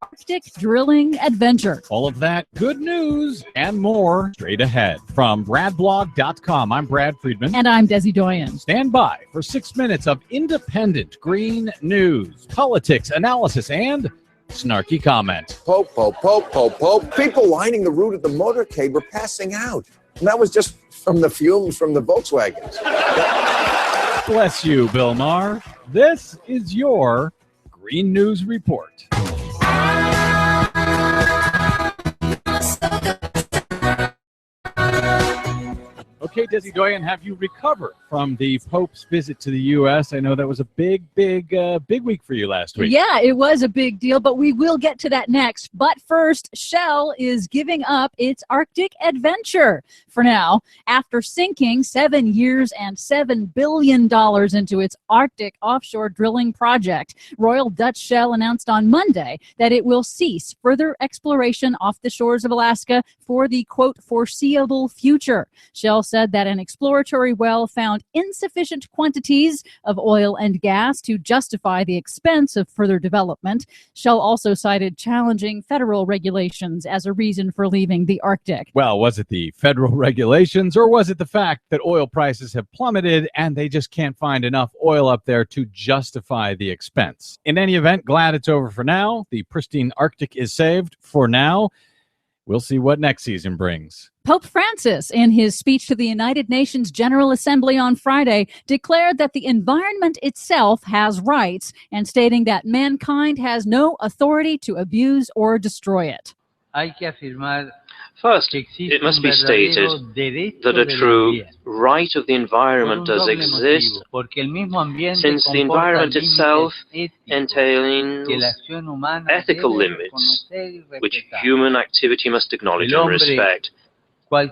Arctic drilling adventure. All of that good news and more straight ahead from bradblog.com. I'm Brad Friedman. And I'm Desi Doyen. Stand by for 6 minutes of independent green news, politics, analysis, and snarky comment. Pope, Pope, Pope, Pope, Pope. People lining the route of the motorcade were passing out. And that was just from the fumes from the Volkswagens. Bless you, Bill Maher. This is your Green News Report. Okay, Desi Doyen, have you recovered from the Pope's visit to the U.S.? I know that was a big week for you last week. Yeah, it was a big deal, but we will get to that next. But first, Shell is giving up its Arctic adventure for now after sinking 7 years and $7 billion into its Arctic offshore drilling project. Royal Dutch Shell announced on Monday that it will cease further exploration off the shores of Alaska for the, quote, foreseeable future. Shell said that an exploratory well found insufficient quantities of oil and gas to justify the expense of further development. Shell also cited challenging federal regulations as a reason for leaving the Arctic. Well, was it the federal regulations or was it the fact that oil prices have plummeted and they just can't find enough oil up there to justify the expense? In any event, glad it's over for now. The pristine Arctic is saved for now. We'll see what next season brings. Pope Francis, in his speech to the United Nations General Assembly on Friday, declared that the environment itself has rights and stating that mankind has no authority to abuse or destroy it. First, it must be stated that a true right of the environment does exist, since the environment itself entails ethical limits, which human activity must acknowledge and respect. Any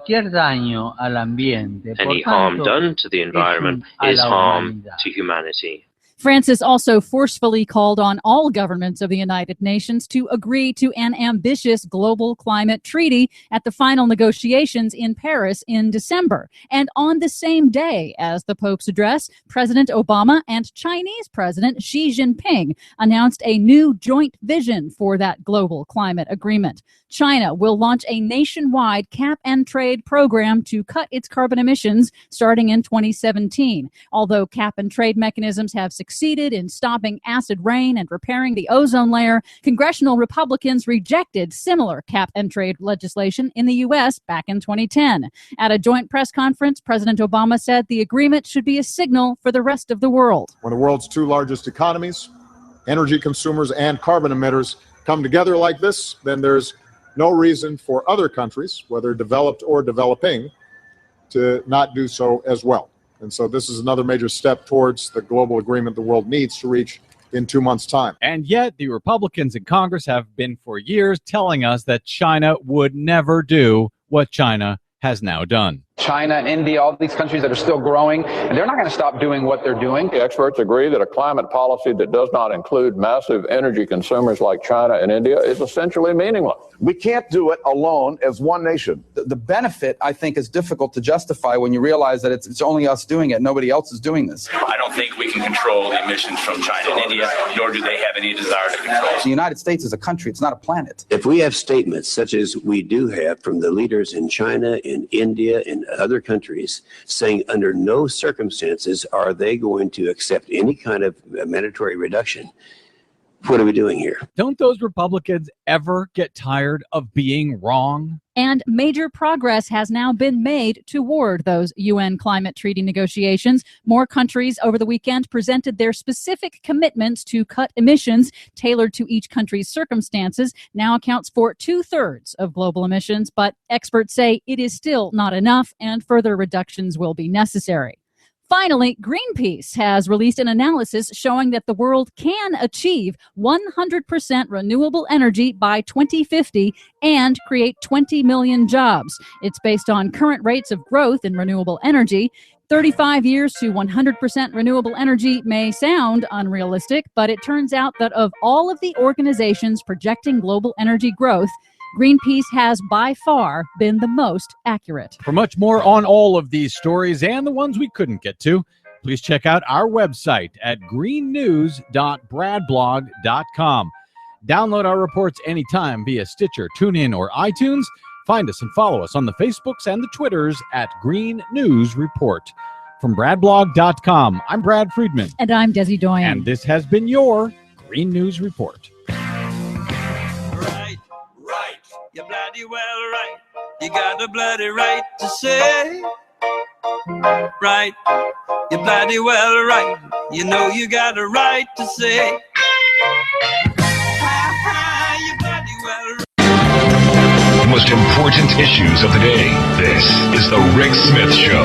harm done to the environment is harm to humanity. Francis also forcefully called on all governments of the United Nations to agree to an ambitious global climate treaty at the final negotiations in Paris in December. And on the same day as the Pope's address, President Obama and Chinese President Xi Jinping announced a new joint vision for that global climate agreement. China will launch a nationwide cap-and-trade program to cut its carbon emissions starting in 2017. Although cap-and-trade mechanisms have succeeded in stopping acid rain and repairing the ozone layer, congressional Republicans rejected similar cap-and-trade legislation in the U.S. back in 2010. At a joint press conference, President Obama said the agreement should be a signal for the rest of the world. When the world's two largest economies, energy consumers and carbon emitters come together like this, then there's no reason for other countries, whether developed or developing, to not do so as well. And so this is another major step towards the global agreement the world needs to reach in 2 months' time. And yet the Republicans in Congress have been for years telling us that China would never do what China has now done. China and India, all these countries that are still growing, and they're not going to stop doing what they're doing. The experts agree that a climate policy that does not include massive energy consumers like China and India is essentially meaningless. We can't do it alone as one nation. The benefit, I think, is difficult to justify when you realize that it's only us doing it. Nobody else is doing this. I don't think we can control the emissions from China and India, nor do they have any desire to control. The United States is a country. It's not a planet. If we have statements such as we do have from the leaders in China, in India, in other countries, saying under no circumstances are they going to accept any kind of mandatory reduction, what are we doing here? Don't those Republicans ever get tired of being wrong? And major progress has now been made toward those UN climate treaty negotiations. More countries over the weekend presented their specific commitments to cut emissions tailored to each country's circumstances. Now accounts for 2/3 of global emissions, but experts say it is still not enough and further reductions will be necessary. Finally, Greenpeace has released an analysis showing that the world can achieve 100% renewable energy by 2050 and create 20 million jobs. It's based on current rates of growth in renewable energy. 35 years to 100% renewable energy may sound unrealistic, but it turns out that of all of the organizations projecting global energy growth, Greenpeace has by far been the most accurate. For much more on all of these stories and the ones we couldn't get to, please check out our website at greennews.bradblog.com. Download our reports anytime via Stitcher, TuneIn, or iTunes. Find us and follow us on the Facebooks and the Twitters at Green News Report. From bradblog.com, I'm Brad Friedman. And I'm Desi Doyen. And this has been your Green News Report. bloody well right. You got a bloody right to say. Right. You're bloody well right. You know you got a right to say. You bloody well right. The most important issues of the day. This is the Rick Smith Show.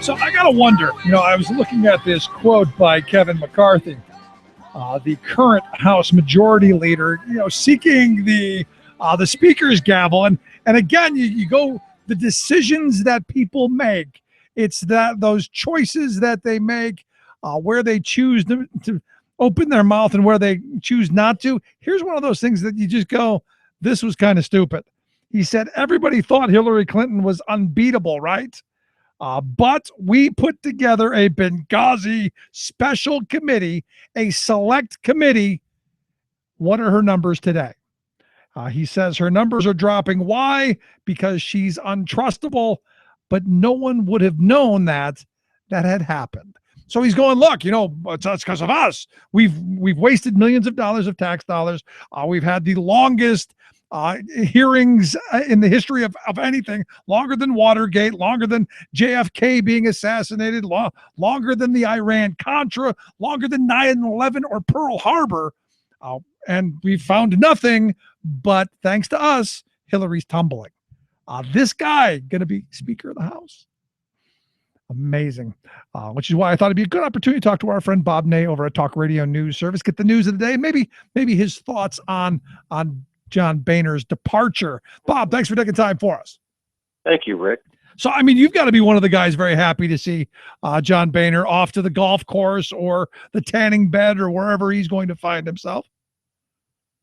So I got to wonder, I was looking at this quote by Kevin McCarthy, the current House Majority Leader, seeking the Speaker's gavel. And again, you go, the decisions that people make, it's those choices that they make, where they choose to open their mouth and where they choose not to. Here's one of those things that you just go, this was kind of stupid. He said, everybody thought Hillary Clinton was unbeatable, right? But we put together a Benghazi special committee, a select committee. What are her numbers today? He says her numbers are dropping. Why? Because she's untrustable, but no one would have known that had happened. So he's going, look, it's because of us. We've wasted millions of dollars of tax dollars. We've had the longest hearings in the history of anything, longer than Watergate, longer than JFK being assassinated, longer than the Iran-Contra, longer than 9/11 or Pearl Harbor. And we found nothing, but thanks to us, Hillary's tumbling. This guy going to be Speaker of the House. Amazing. Which is why I thought it'd be a good opportunity to talk to our friend Bob Ney over at Talk Radio News Service, get the news of the day, maybe his thoughts on John Boehner's departure. Bob, thanks for taking time for us. Thank you, Rick. So, you've got to be one of the guys very happy to see John Boehner off to the golf course or the tanning bed or wherever he's going to find himself.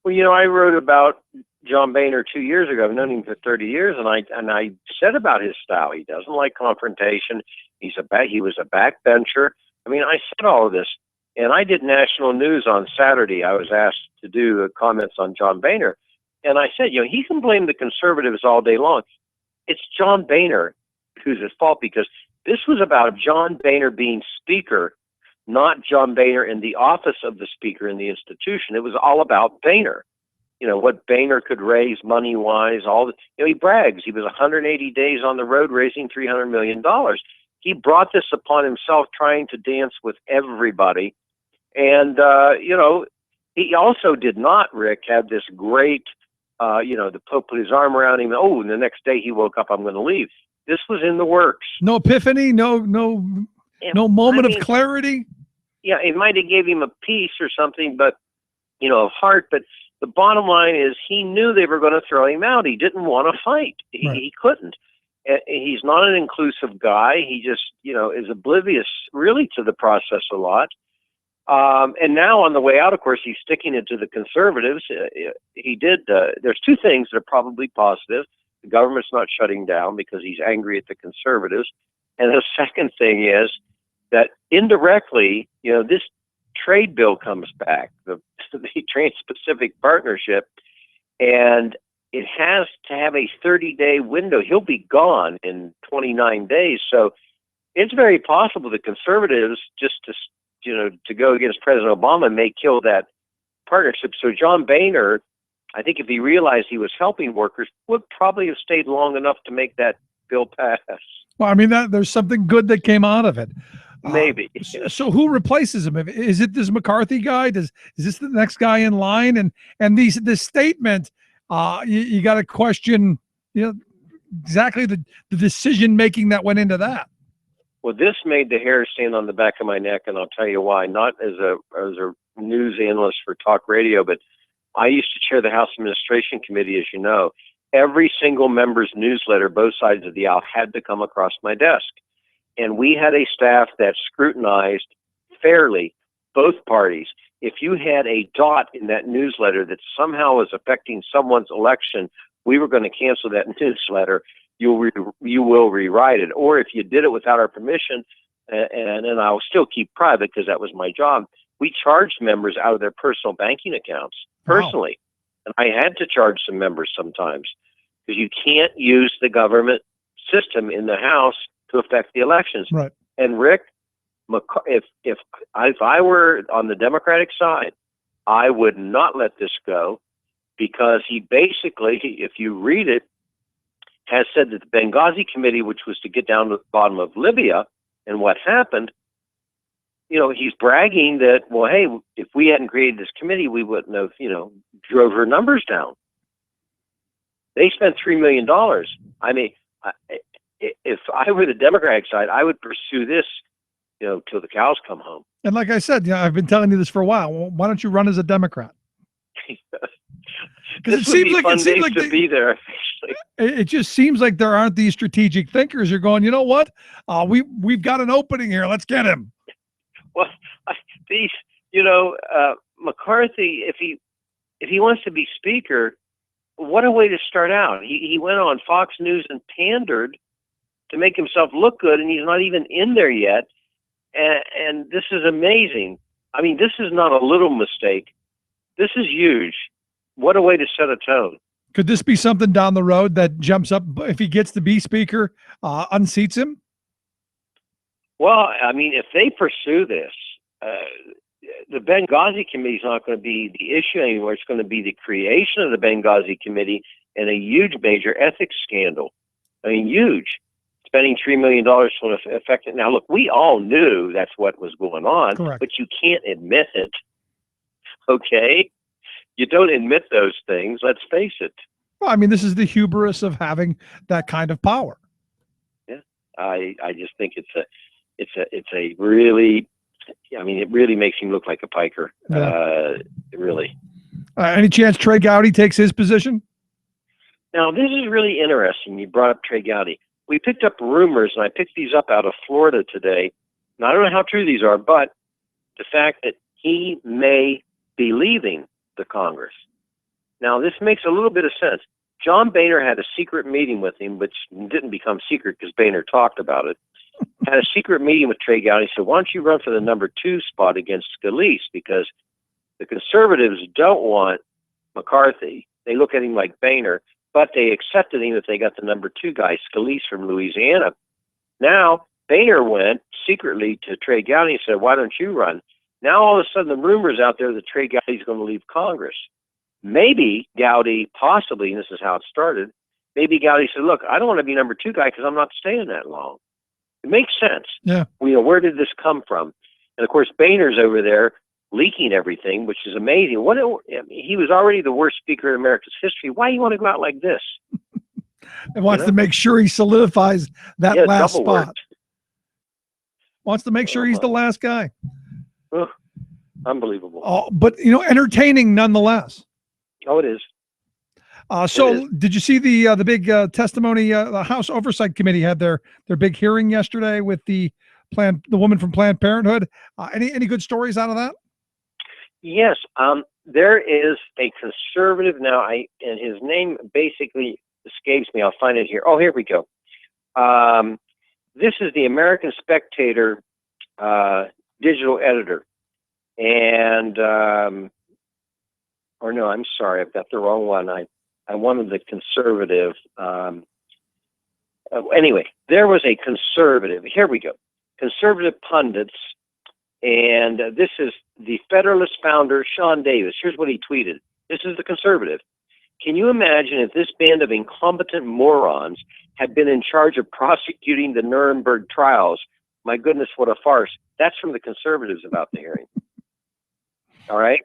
Well, I wrote about John Boehner 2 years ago. I've known him for 30 years, and I said about his style. He doesn't like confrontation. He was a backbencher. I said all of this, and I did national news on Saturday. I was asked to do comments on John Boehner, and I said, he can blame the conservatives all day long. It's John Boehner who's at fault, because this was about John Boehner being Speaker, not John Boehner in the office of the Speaker in the institution. It was all about Boehner. What Boehner could raise money-wise. He brags. He was 180 days on the road raising $300 million. He brought this upon himself, trying to dance with everybody. And, he also did not, Rick, have this great, the Pope put his arm around him. Oh, and the next day he woke up, I'm going to leave. This was in the works. No epiphany, no moment of clarity. Yeah, it might have gave him a piece or something, but, of heart. But the bottom line is he knew they were going to throw him out. He didn't want to fight. He couldn't. He's not an inclusive guy. He just, is oblivious really to the process a lot. And now on the way out, of course, he's sticking it to the conservatives. There's two things that are probably positive. The government's not shutting down because he's angry at the conservatives. And the second thing is that indirectly, this trade bill comes back, the Trans-Pacific Partnership, and it has to have a 30-day window. He'll be gone in 29 days. So it's very possible the conservatives, just to go against President Obama, may kill that partnership. So John Boehner, I think if he realized he was helping workers, would probably have stayed long enough to make that bill pass. Well, there's something good that came out of it. Maybe. So who replaces him? Is it this McCarthy guy? Is this the next guy in line? And this statement, you got to question, exactly the decision making that went into that. Well, this made the hair stand on the back of my neck, and I'll tell you why. Not as a news analyst for talk radio, but I used to chair the House Administration Committee, as you know. Every single member's newsletter, both sides of the aisle, had to come across my desk. And we had a staff that scrutinized fairly both parties. If you had a dot in that newsletter that somehow was affecting someone's election, we were going to cancel that newsletter. You will rewrite it. Or if you did it without our permission, and I'll still keep private because that was my job, we charged members out of their personal banking accounts personally. Wow. And I had to charge some members sometimes because you can't use the government system in the House to affect the elections. Right. And Rick, if I were on the Democratic side, I would not let this go, because he basically, if you read it, has said that the Benghazi Committee, which was to get down to the bottom of Libya and what happened, he's bragging that, well, hey, if we hadn't created this committee, we wouldn't have, drove her numbers down. They spent $3 million. I mean, if I were the Democratic side, I would pursue this, till the cows come home. And like I said, I've been telling you this for a while. Well, why don't you run as a Democrat? Because it seems like to be there. It just seems like there aren't these strategic thinkers. You're going, you know what? We've got an opening here. Let's get him. Well, McCarthy, if he wants to be speaker, what a way to start out. He went on Fox News and pandered to make himself look good, and he's not even in there yet. And this is amazing. I mean, this is not a little mistake. This is huge. What a way to set a tone. Could this be something down the road that jumps up if he gets to be speaker, unseats him? Well, I mean, if they pursue this, the Benghazi Committee is not going to be the issue anymore. It's going to be the creation of the Benghazi Committee and a huge major ethics scandal. I mean, huge. Spending $3 million to affect it. Now, look, we all knew that's what was going on, correct, but you can't admit it. Okay? You don't admit those things. Let's face it. Well, I mean, this is the hubris of having that kind of power. Yeah, I just think it's a really, I mean, it really makes him look like a piker. Yeah. Really. Any chance Trey Gowdy takes his position? Now, this is really interesting. You brought up Trey Gowdy. We picked up rumors, and I picked these up out of Florida today. And I don't know how true these are, but the fact that he may be leaving the Congress. Now, this makes a little bit of sense. John Boehner had a secret meeting with him, which didn't become secret because Boehner talked about it. Had a secret meeting with Trey Gowdy. He said, why don't you run for the number 2 spot against Scalise? Because the conservatives don't want McCarthy. They look at him like Boehner, but they accepted him if they got the number 2 guy, Scalise from Louisiana. Now, Boehner went secretly to Trey Gowdy and said, why don't you run? Now, all of a sudden, the rumor's out there that Trey Gowdy's going to leave Congress. Maybe Gowdy, possibly, and this is how it started, maybe Gowdy said, look, I don't want to be number 2 guy because I'm not staying that long. It makes sense. Yeah. Where did this come from? And, of course, Boehner's over there leaking everything, which is amazing. He was already the worst speaker in America's history. Why do you want to go out like this? And wants to make sure he solidifies that last spot. Worked. Wants to make sure he's the last guy. Ugh, unbelievable. Oh, but, entertaining nonetheless. Oh, it is. Did you see the big testimony? The House Oversight Committee had their big hearing yesterday with the woman from Planned Parenthood. Any good stories out of that? Yes. There is a conservative now, and his name basically escapes me. I'll find it here. Oh, here we go. This is the American Spectator digital editor. And, or no, I'm sorry, I've got the wrong one. I wanted the conservative. Anyway, there was a conservative. Here we go. Conservative pundits. And this is the Federalist founder, Sean Davis. Here's what he tweeted. This is the conservative. Can you imagine if this band of incompetent morons had been in charge of prosecuting the Nuremberg trials? My goodness, what a farce. That's from the conservatives about the hearing. All right?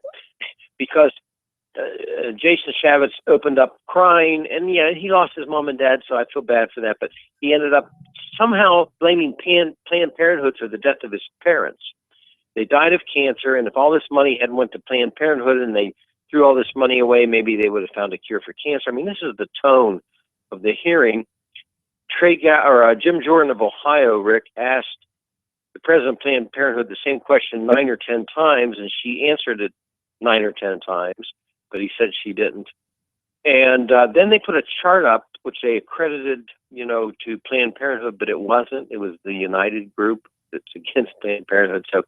Because Jason Chavez opened up crying, and he lost his mom and dad, so I feel bad for that, but he ended up somehow blaming Planned Parenthood for the death of his parents. They died of cancer, and if all this money hadn't went to Planned Parenthood and they threw all this money away, maybe they would have found a cure for cancer. I mean, this is the tone of the hearing. Jim Jordan of Ohio, Rick, asked the president of Planned Parenthood the same question 9 or 10 times, and she answered it 9 or 10 times, but he said she didn't. And then they put a chart up, which they accredited, to Planned Parenthood, but it wasn't. It was the United Group that's against Planned Parenthood. So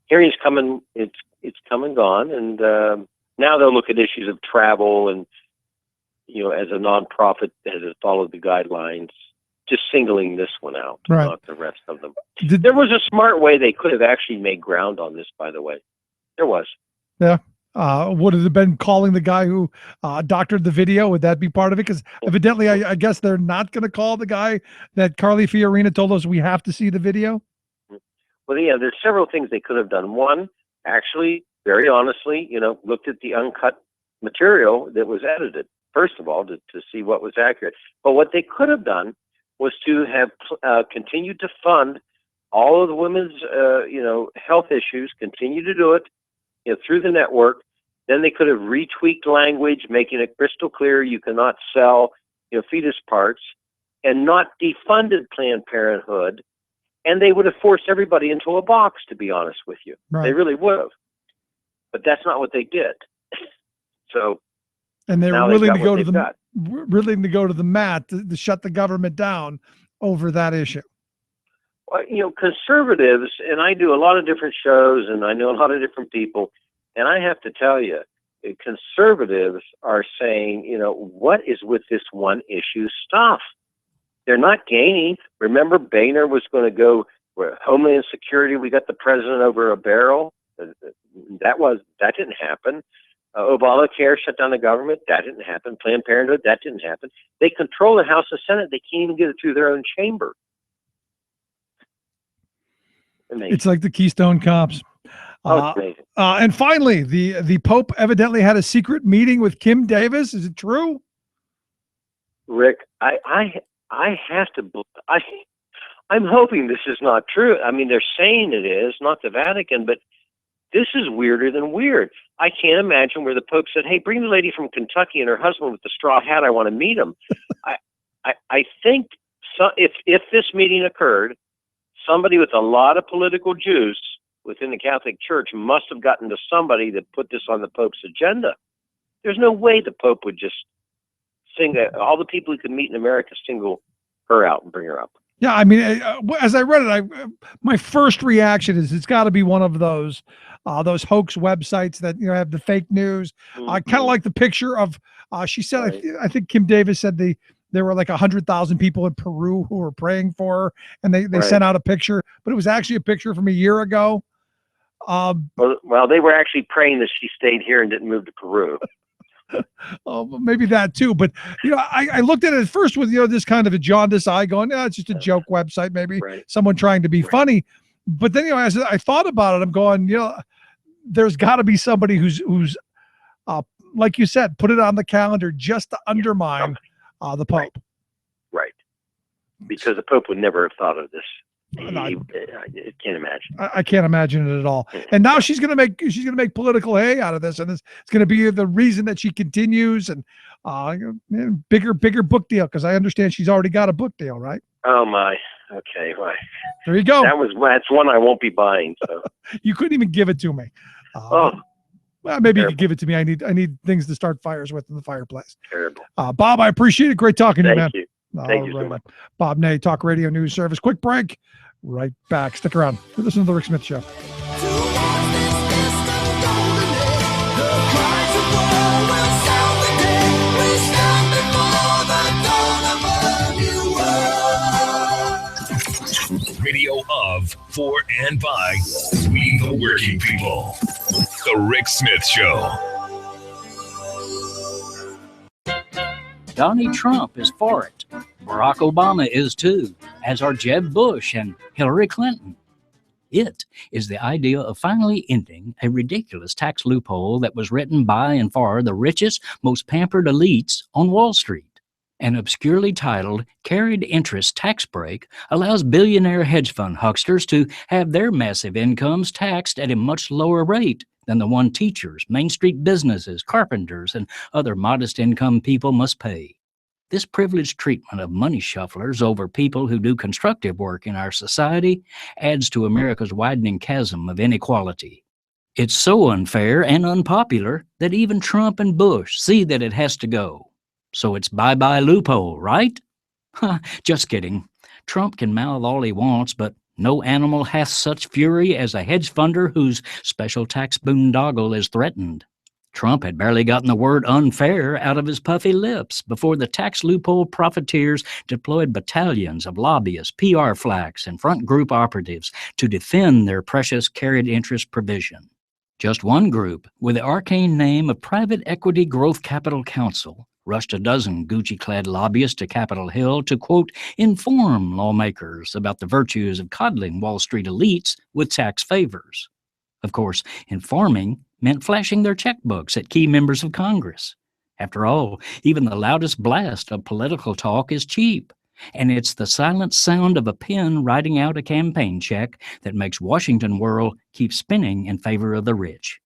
hearing's coming. It's come and gone, and now they'll look at issues of travel and, as a nonprofit, has it followed the guidelines? Just singling this one out, right, not the rest of them. There was a smart way they could have actually made ground on this, by the way. There was. Yeah. Would it have been calling the guy who doctored the video? Would that be part of it? Because evidently, I guess they're not going to call the guy that Carly Fiorina told us we have to see the video. Well, yeah, there's several things they could have done. One, actually, very honestly, looked at the uncut material that was edited, first of all, to see what was accurate. But what they could have done was to have continued to fund all of the women's, health issues, continue to do it, through the network. Then they could have retweaked language, making it crystal clear you cannot sell, fetus parts, and not defunded Planned Parenthood. And they would have forced everybody into a box, to be honest with you. Right. They really would have. But that's not what they did. So, and they were now willing they've to got go what to they've got. willing to go to the mat to shut the government down over that issue. Well, conservatives, and I do a lot of different shows, and I know a lot of different people, and I have to tell you, conservatives are saying, what is with this one issue stuff? They're not gaining. Remember, Boehner was going to go where Homeland Security. We got the president over a barrel. That didn't happen. Obamacare shut down the government. That didn't happen. Planned Parenthood. That didn't happen. They control the House and Senate. They can't even get it through their own chamber. Amazing. It's like the Keystone Cops. It's amazing. And finally, the Pope evidently had a secret meeting with Kim Davis. Is it true? Rick, I have to. I'm hoping this is not true. I mean, they're saying it is, not the Vatican, but this is weirder than weird. I can't imagine where the Pope said, "Hey, bring the lady from Kentucky and her husband with the straw hat. I want to meet him." I think so. If this meeting occurred, somebody with a lot of political juice within the Catholic Church must have gotten to somebody that put this on the Pope's agenda. There's no way the Pope would just all the people who could meet in America single her out and bring her up. Yeah, I mean, as I read it, my first reaction is it's got to be one of those hoax websites that have the fake news. Kind of like the picture of she said. Right. I think Kim Davis said there were like 100,000 people in Peru who were praying for her, and they right. sent out a picture, but it was actually a picture from a year ago. Well, they were actually praying that she stayed here and didn't move to Peru. Maybe that too, but I looked at it at first with this kind of a jaundiced eye, going, it's just a joke website, maybe right. someone trying to be right. funny. But then as I thought about it, I'm going, there's got to be somebody who's like you said, put it on the calendar just to undermine the Pope. Right. Because the Pope would never have thought of this. I can't imagine. I can't imagine it at all. And now she's gonna make political hay out of this, and it's gonna be the reason that she continues and bigger book deal, because I understand she's already got a book deal, right? Oh my. Okay, right. There you go. That's one I won't be buying. So you couldn't even give it to me. Well, maybe you could give it to me. I need things to start fires with in the fireplace. Terrible. Bob, I appreciate it. Great talking to you, man. Thank you. Thank you so much. Bob Ney, Talk Radio News Service. Quick break. Right back. Stick around. You're listening to The Rick Smith Show. Radio of, for, and by we the working people. The Rick Smith Show. Donnie Trump is for it. Barack Obama is too, as are Jeb Bush and Hillary Clinton. It is the idea of finally ending a ridiculous tax loophole that was written by and for the richest, most pampered elites on Wall Street. An obscurely titled carried interest tax break allows billionaire hedge fund hucksters to have their massive incomes taxed at a much lower rate than the one teachers, Main Street businesses, carpenters, and other modest income people must pay. This privileged treatment of money shufflers over people who do constructive work in our society adds to America's widening chasm of inequality. It's so unfair and unpopular that even Trump and Bush see that it has to go. So it's bye-bye loophole, right? Just kidding. Trump can mouth all he wants, but no animal hath such fury as a hedge funder whose special tax boondoggle is threatened. Trump had barely gotten the word unfair out of his puffy lips before the tax loophole profiteers deployed battalions of lobbyists, PR flacks, and front group operatives to defend their precious carried interest provision. Just one group, with the arcane name of Private Equity Growth Capital Council, rushed a dozen Gucci-clad lobbyists to Capitol Hill to, quote, inform lawmakers about the virtues of coddling Wall Street elites with tax favors. Of course, informing meant flashing their checkbooks at key members of Congress. After all, even the loudest blast of political talk is cheap, and it's the silent sound of a pen writing out a campaign check that makes Washington world keep spinning in favor of the rich.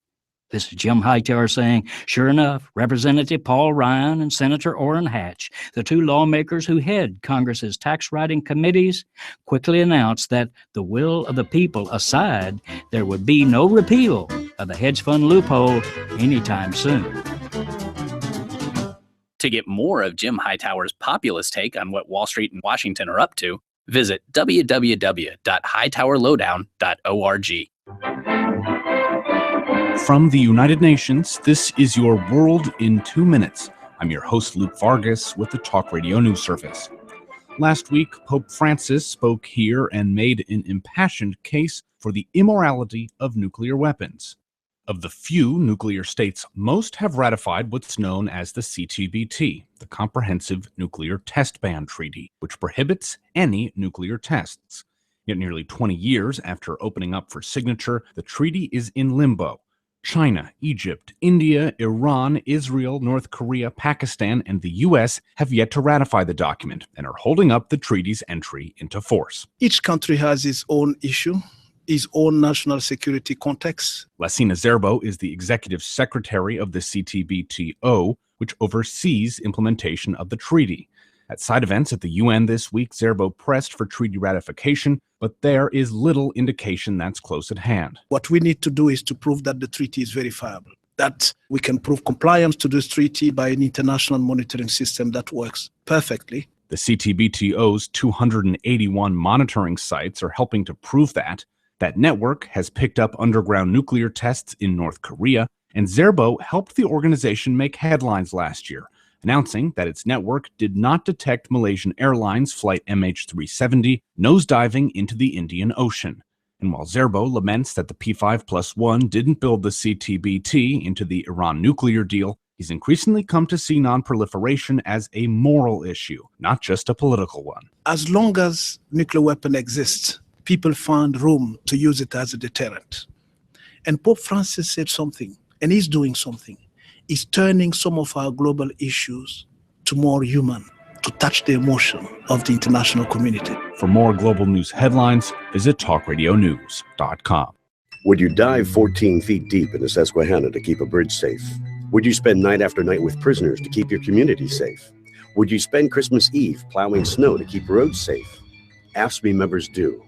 This is Jim Hightower saying, sure enough, Representative Paul Ryan and Senator Orrin Hatch, the two lawmakers who head Congress's tax writing committees, quickly announced that, the will of the people aside, there would be no repeal of the hedge fund loophole anytime soon. To get more of Jim Hightower's populist take on what Wall Street and Washington are up to, visit www.hightowerlowdown.org. From the United Nations, this is your World in 2 Minutes. I'm your host, Luke Vargas, with the Talk Radio News Service. Last week, Pope Francis spoke here and made an impassioned case for the immorality of nuclear weapons. Of the few nuclear states, most have ratified what's known as the CTBT, the Comprehensive Nuclear Test Ban Treaty, which prohibits any nuclear tests. Yet nearly 20 years after opening up for signature, the treaty is in limbo. China, Egypt, India, Iran, Israel, North Korea, Pakistan, and the U.S. have yet to ratify the document and are holding up the treaty's entry into force. Each country has its own issue, its own national security context. Lassina Zerbo is the executive secretary of the CTBTO, which oversees implementation of the treaty. At side events at the UN this week, Zerbo pressed for treaty ratification, but there is little indication that's close at hand. What we need to do is to prove that the treaty is verifiable, that we can prove compliance to this treaty by an international monitoring system that works perfectly. The CTBTO's 281 monitoring sites are helping to prove that. That network has picked up underground nuclear tests in North Korea, and Zerbo helped the organization make headlines last year, announcing that its network did not detect Malaysian Airlines Flight MH370 nosediving into the Indian Ocean. And while Zerbo laments that the P5+1 didn't build the CTBT into the Iran nuclear deal, he's increasingly come to see non-proliferation as a moral issue, not just a political one. As long as nuclear weapon exists, people find room to use it as a deterrent. And Pope Francis said something, and he's doing something. Is turning some of our global issues to more human, to touch the emotion of the international community. For more global news headlines, visit talkradionews.com. Would you dive 14 feet deep into Susquehanna to keep a bridge safe? Would you spend night after night with prisoners to keep your community safe? Would you spend Christmas Eve plowing snow to keep roads safe? AFSCME members do.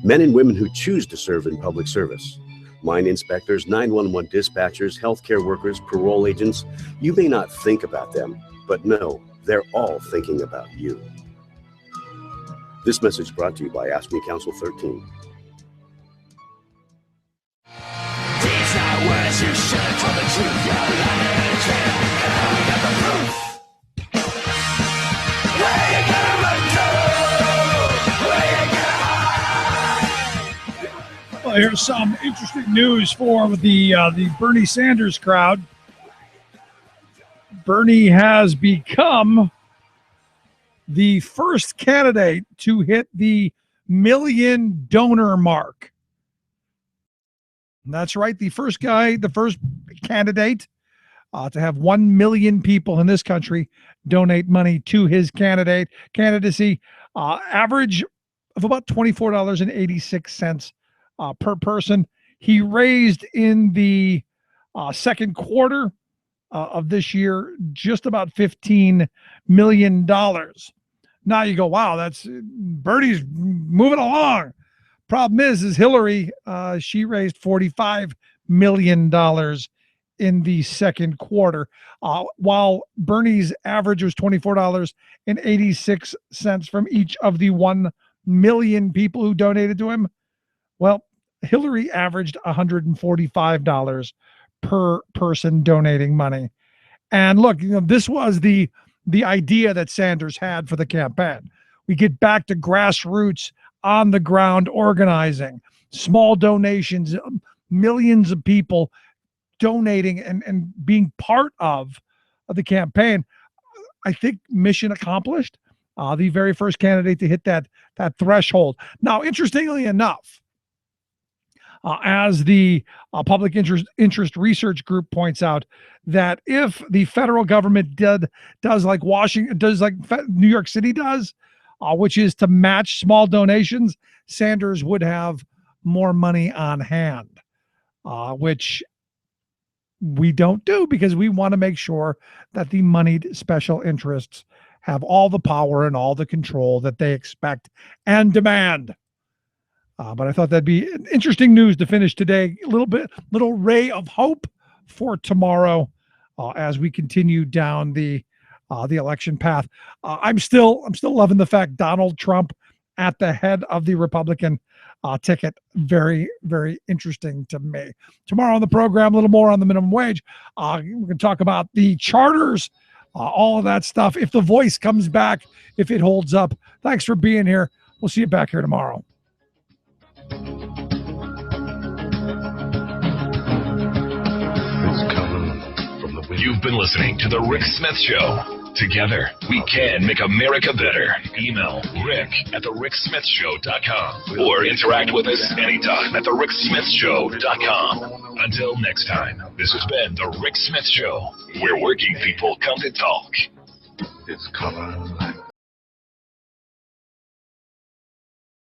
Men and women who choose to serve in public service. Mine inspectors, 911 dispatchers, healthcare workers, parole agents. You may not think about them, but no, they're all thinking about you. This message brought to you by Ask Me Council 13. These are words you should tell the truth. You're lying in a jail, and now we got the proof. Where you gonna run to? Where you gonna hide? Well, here's some interesting news for the Bernie Sanders crowd. Bernie has become the first candidate to hit the million donor mark. And that's right, the first candidate to have 1 million people in this country donate money to his candidacy. Average of about $24.86 per person. He raised in the second quarter of this year just about $15 million. Now you go, wow, that's Bernie's moving along. Problem is Hillary, she raised $45 million in the second quarter, while Bernie's average was $24.86 from each of the 1 million people who donated to him. Well, Hillary averaged $145 per person donating money. And look, this was the idea that Sanders had for the campaign. We get back to grassroots, on the ground organizing, small donations, millions of people donating and being part of the campaign. I think mission accomplished. The very first candidate to hit that threshold. Now, interestingly enough, as the public interest research group points out, that if the federal government does like New York City does, which is to match small donations, Sanders would have more money on hand, which we don't do because we want to make sure that the moneyed special interests have all the power and all the control that they expect and demand. But I thought that'd be interesting news to finish today. Little ray of hope for tomorrow as we continue down the election path. I'm still loving the fact Donald Trump at the head of the Republican ticket. Very, very interesting to me. Tomorrow on the program, a little more on the minimum wage. We're going to talk about the charters, all of that stuff. If the voice comes back, if it holds up. Thanks for being here. We'll see you back here tomorrow. You've been listening to The Rick Smith Show. Together, we can make America better. Email rick@thericksmithshow.com or interact with us anytime at thericksmithshow.com. Until next time, this has been The Rick Smith Show, where working people come to talk. It's coming.